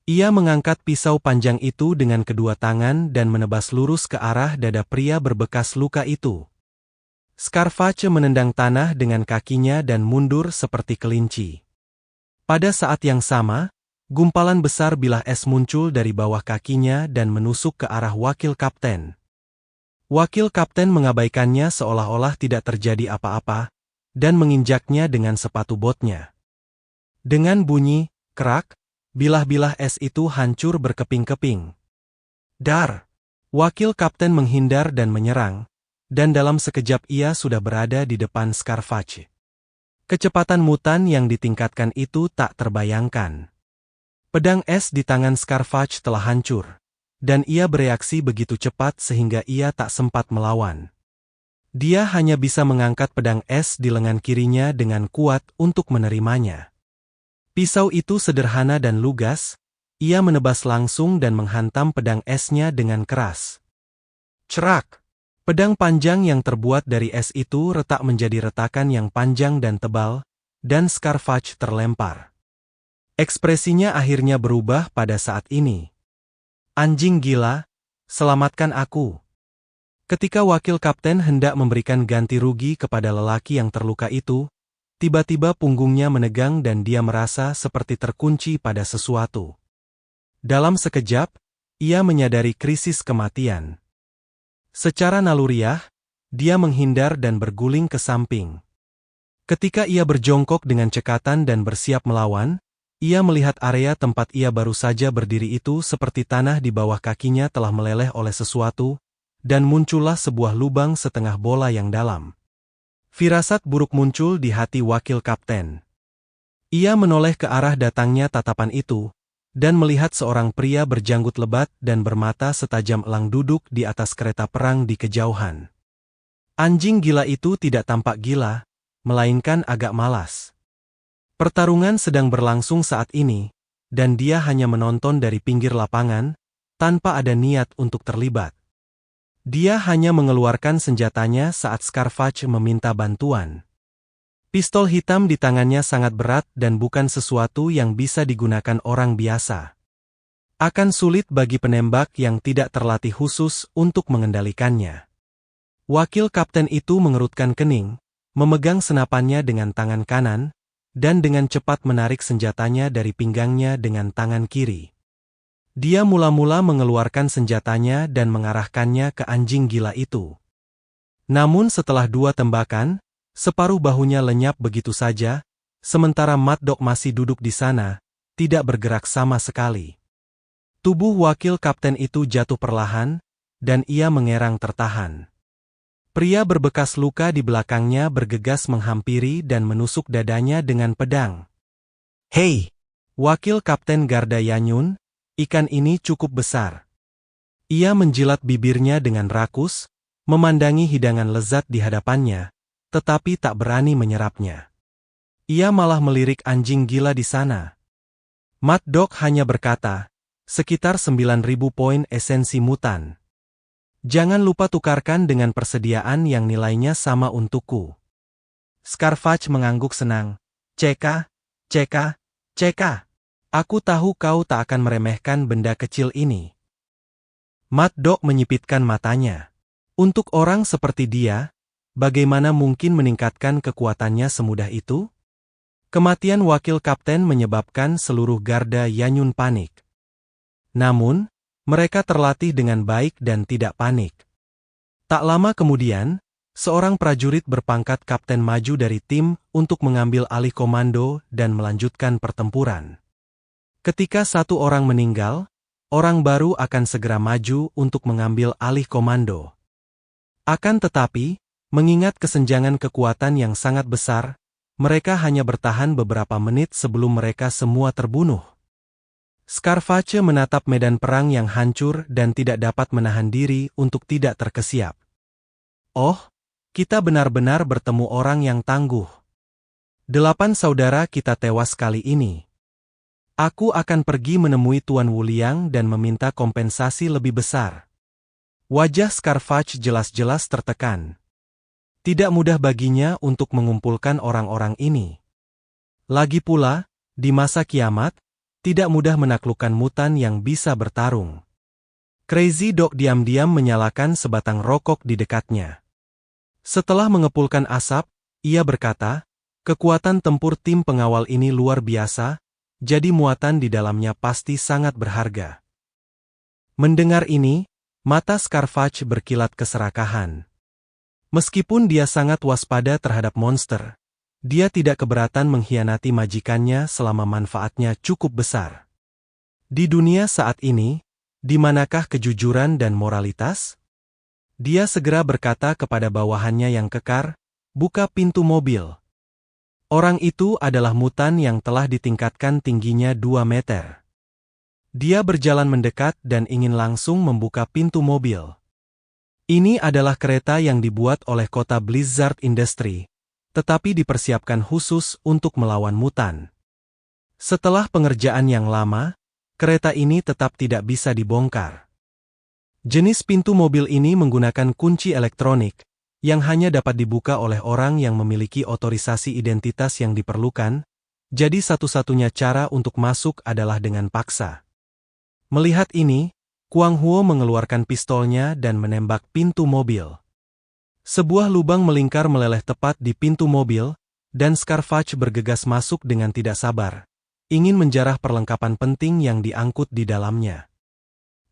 Ia mengangkat pisau panjang itu dengan kedua tangan dan menebas lurus ke arah dada pria berbekas luka itu. Scarfatch menendang tanah dengan kakinya dan mundur seperti kelinci. Pada saat yang sama, gumpalan besar bilah es muncul dari bawah kakinya dan menusuk ke arah wakil kapten. Wakil kapten mengabaikannya seolah-olah tidak terjadi apa-apa, dan menginjaknya dengan sepatu botnya. Dengan bunyi, kerak, bilah-bilah es itu hancur berkeping-keping. Dar! Wakil kapten menghindar dan menyerang, dan dalam sekejap ia sudah berada di depan Scarfatch. Kecepatan mutan yang ditingkatkan itu tak terbayangkan. Pedang es di tangan Scarfatch telah hancur, dan ia bereaksi begitu cepat sehingga ia tak sempat melawan. Dia hanya bisa mengangkat pedang es di lengan kirinya dengan kuat untuk menerimanya. Pisau itu sederhana dan lugas, ia menebas langsung dan menghantam pedang esnya dengan keras. Cerak! Pedang panjang yang terbuat dari es itu retak menjadi retakan yang panjang dan tebal, dan Scarfatch terlempar. Ekspresinya akhirnya berubah pada saat ini. Anjing gila, selamatkan aku. Ketika wakil kapten hendak memberikan ganti rugi kepada lelaki yang terluka itu, tiba-tiba punggungnya menegang dan dia merasa seperti terkunci pada sesuatu. Dalam sekejap, ia menyadari krisis kematian. Secara naluriah, dia menghindar dan berguling ke samping. Ketika ia berjongkok dengan cekatan dan bersiap melawan, ia melihat area tempat ia baru saja berdiri itu seperti tanah di bawah kakinya telah meleleh oleh sesuatu, dan muncullah sebuah lubang setengah bola yang dalam. Firasat buruk muncul di hati wakil kapten. Ia menoleh ke arah datangnya tatapan itu, dan melihat seorang pria berjanggut lebat dan bermata setajam elang duduk di atas kereta perang di kejauhan. Anjing gila itu tidak tampak gila, melainkan agak malas. Pertarungan sedang berlangsung saat ini, dan dia hanya menonton dari pinggir lapangan, tanpa ada niat untuk terlibat. Dia hanya mengeluarkan senjatanya saat Scarfatch meminta bantuan. Pistol hitam di tangannya sangat berat dan bukan sesuatu yang bisa digunakan orang biasa. Akan sulit bagi penembak yang tidak terlatih khusus untuk mengendalikannya. Wakil kapten itu mengerutkan kening, memegang senapannya dengan tangan kanan, dan dengan cepat menarik senjatanya dari pinggangnya dengan tangan kiri. Dia mula-mula mengeluarkan senjatanya dan mengarahkannya ke anjing gila itu. Namun setelah dua tembakan, separuh bahunya lenyap begitu saja, sementara Mad Dog masih duduk di sana, tidak bergerak sama sekali. Tubuh wakil kapten itu jatuh perlahan, dan ia mengerang tertahan. Pria berbekas luka di belakangnya bergegas menghampiri dan menusuk dadanya dengan pedang. Hei! Wakil Kapten Garda Yanyun, ikan ini cukup besar. Ia menjilat bibirnya dengan rakus, memandangi hidangan lezat di hadapannya, tetapi tak berani menyerapnya. Ia malah melirik anjing gila di sana. Mad Dog hanya berkata, sekitar 9.000 poin esensi mutan. Jangan lupa tukarkan dengan persediaan yang nilainya sama untukku. Scarfage mengangguk senang. Ceka, ceka, ceka. Aku tahu kau tak akan meremehkan benda kecil ini. Mad Dog menyipitkan matanya. Untuk orang seperti dia, bagaimana mungkin meningkatkan kekuatannya semudah itu? Kematian wakil kapten menyebabkan seluruh garda Yanyun panik. Namun, mereka terlatih dengan baik dan tidak panik. Tak lama kemudian, seorang prajurit berpangkat kapten maju dari tim untuk mengambil alih komando dan melanjutkan pertempuran. Ketika satu orang meninggal, orang baru akan segera maju untuk mengambil alih komando. Akan tetapi, mengingat kesenjangan kekuatan yang sangat besar, mereka hanya bertahan beberapa menit sebelum mereka semua terbunuh. Scarfage menatap medan perang yang hancur dan tidak dapat menahan diri untuk tidak terkesiap. Oh, kita benar-benar bertemu orang yang tangguh. 8 saudara kita tewas kali ini. Aku akan pergi menemui Tuan Wuliang dan meminta kompensasi lebih besar. Wajah Scarfage jelas-jelas tertekan. Tidak mudah baginya untuk mengumpulkan orang-orang ini. Lagi pula, di masa kiamat, tidak mudah menaklukkan mutan yang bisa bertarung. Crazy Dog diam-diam menyalakan sebatang rokok di dekatnya. Setelah mengepulkan asap, ia berkata, kekuatan tempur tim pengawal ini luar biasa, jadi muatan di dalamnya pasti sangat berharga. Mendengar ini, mata Scarfage berkilat keserakahan. Meskipun dia sangat waspada terhadap monster, dia tidak keberatan mengkhianati majikannya selama manfaatnya cukup besar. Di dunia saat ini, di manakah kejujuran dan moralitas? Dia segera berkata kepada bawahannya yang kekar, buka pintu mobil. Orang itu adalah mutan yang telah ditingkatkan tingginya 2 meter. Dia berjalan mendekat dan ingin langsung membuka pintu mobil. Ini adalah kereta yang dibuat oleh kota Blizzard Industry, tetapi dipersiapkan khusus untuk melawan mutan. Setelah pengerjaan yang lama, kereta ini tetap tidak bisa dibongkar. Jenis pintu mobil ini menggunakan kunci elektronik, yang hanya dapat dibuka oleh orang yang memiliki otorisasi identitas yang diperlukan, jadi satu-satunya cara untuk masuk adalah dengan paksa. Melihat ini, Kuang Huo mengeluarkan pistolnya dan menembak pintu mobil. Sebuah lubang melingkar meleleh tepat di pintu mobil, dan Scarfage bergegas masuk dengan tidak sabar, ingin menjarah perlengkapan penting yang diangkut di dalamnya.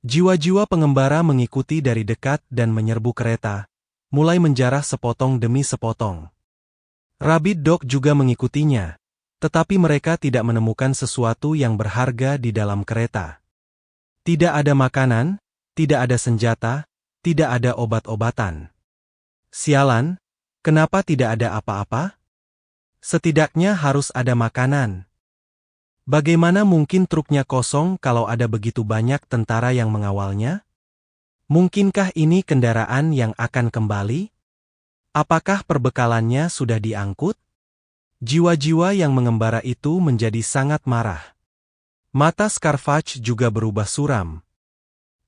Jiwa-jiwa pengembara mengikuti dari dekat dan menyerbu kereta, mulai menjarah sepotong demi sepotong. Rabbit Dog juga mengikutinya, tetapi mereka tidak menemukan sesuatu yang berharga di dalam kereta. Tidak ada makanan, tidak ada senjata, tidak ada obat-obatan. Sialan, kenapa tidak ada apa-apa? Setidaknya harus ada makanan. Bagaimana mungkin truknya kosong kalau ada begitu banyak tentara yang mengawalnya? Mungkinkah ini kendaraan yang akan kembali? Apakah perbekalannya sudah diangkut? Jiwa-jiwa yang mengembara itu menjadi sangat marah. Mata Scarfage juga berubah suram.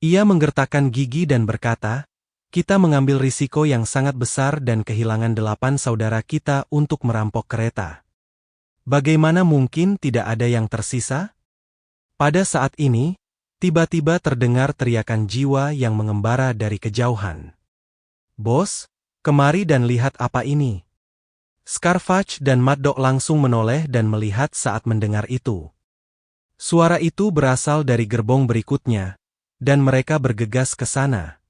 Ia menggertakkan gigi dan berkata, kita mengambil risiko yang sangat besar dan kehilangan 8 saudara kita untuk merampok kereta. Bagaimana mungkin tidak ada yang tersisa? Pada saat ini, tiba-tiba terdengar teriakan jiwa yang mengembara dari kejauhan. Bos, kemari dan lihat apa ini. Scarfage dan Mad Dog langsung menoleh dan melihat saat mendengar itu. Suara itu berasal dari gerbong berikutnya, dan mereka bergegas ke sana.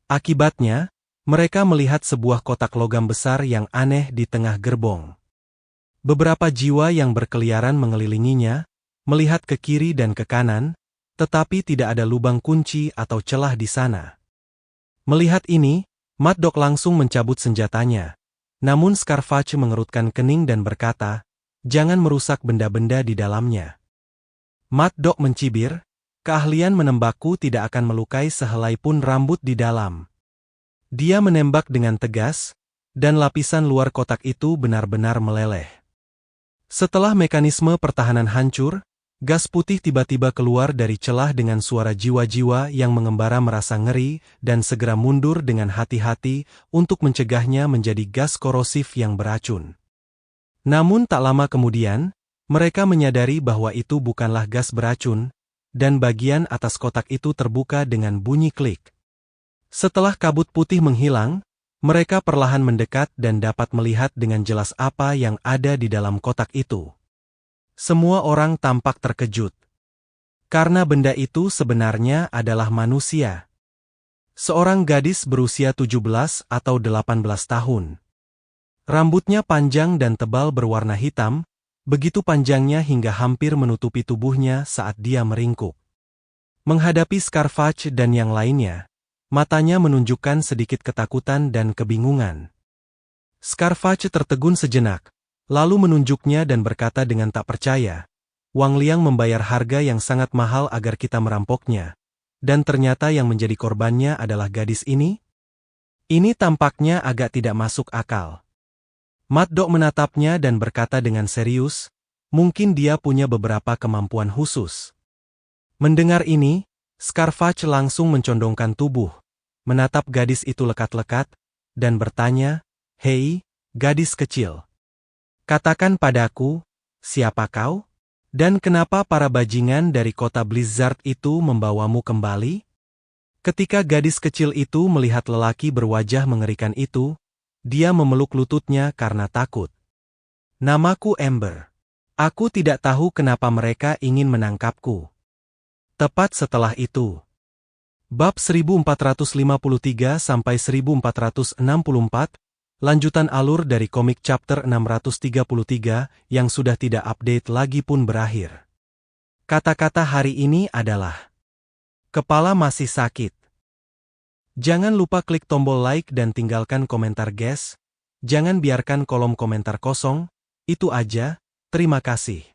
Akibatnya, mereka melihat sebuah kotak logam besar yang aneh di tengah gerbong. Beberapa jiwa yang berkeliaran mengelilinginya, melihat ke kiri dan ke kanan, tetapi tidak ada lubang kunci atau celah di sana. Melihat ini, Mad Dog langsung mencabut senjatanya. Namun Scarfage mengerutkan kening dan berkata, jangan merusak benda-benda di dalamnya. Mad Dog mencibir, keahlian menembakku tidak akan melukai sehelai pun rambut di dalam. Dia menembak dengan tegas, dan lapisan luar kotak itu benar-benar meleleh. Setelah mekanisme pertahanan hancur, gas putih tiba-tiba keluar dari celah dengan suara jiwa-jiwa yang mengembara merasa ngeri dan segera mundur dengan hati-hati untuk mencegahnya menjadi gas korosif yang beracun. Namun tak lama kemudian, mereka menyadari bahwa itu bukanlah gas beracun, dan bagian atas kotak itu terbuka dengan bunyi klik. Setelah kabut putih menghilang, mereka perlahan mendekat dan dapat melihat dengan jelas apa yang ada di dalam kotak itu. Semua orang tampak terkejut. Karena benda itu sebenarnya adalah manusia. Seorang gadis berusia 17 atau 18 tahun. Rambutnya panjang dan tebal berwarna hitam, begitu panjangnya hingga hampir menutupi tubuhnya saat dia meringkuk. Menghadapi Scarface dan yang lainnya, matanya menunjukkan sedikit ketakutan dan kebingungan. Scarface tertegun sejenak, lalu menunjuknya dan berkata dengan tak percaya, "Wang Liang membayar harga yang sangat mahal agar kita merampoknya, dan ternyata yang menjadi korbannya adalah gadis ini? Ini tampaknya agak tidak masuk akal." Mad Dog menatapnya dan berkata dengan serius, "Mungkin dia punya beberapa kemampuan khusus." Mendengar ini, Scarface langsung mencondongkan tubuh, menatap gadis itu lekat-lekat, dan bertanya, "Hei, gadis kecil. Katakan padaku, siapa kau? Dan kenapa para bajingan dari kota Blizzard itu membawamu kembali?" Ketika gadis kecil itu melihat lelaki berwajah mengerikan itu, dia memeluk lututnya karena takut. "Namaku Ember. Aku tidak tahu kenapa mereka ingin menangkapku." Tepat setelah itu. Bab 1453-1464, lanjutan alur dari komik chapter 633 yang sudah tidak update lagi pun berakhir. Kata-kata hari ini adalah, kepala masih sakit. Jangan lupa klik tombol like dan tinggalkan komentar guys. Jangan biarkan kolom komentar kosong. Itu aja, terima kasih.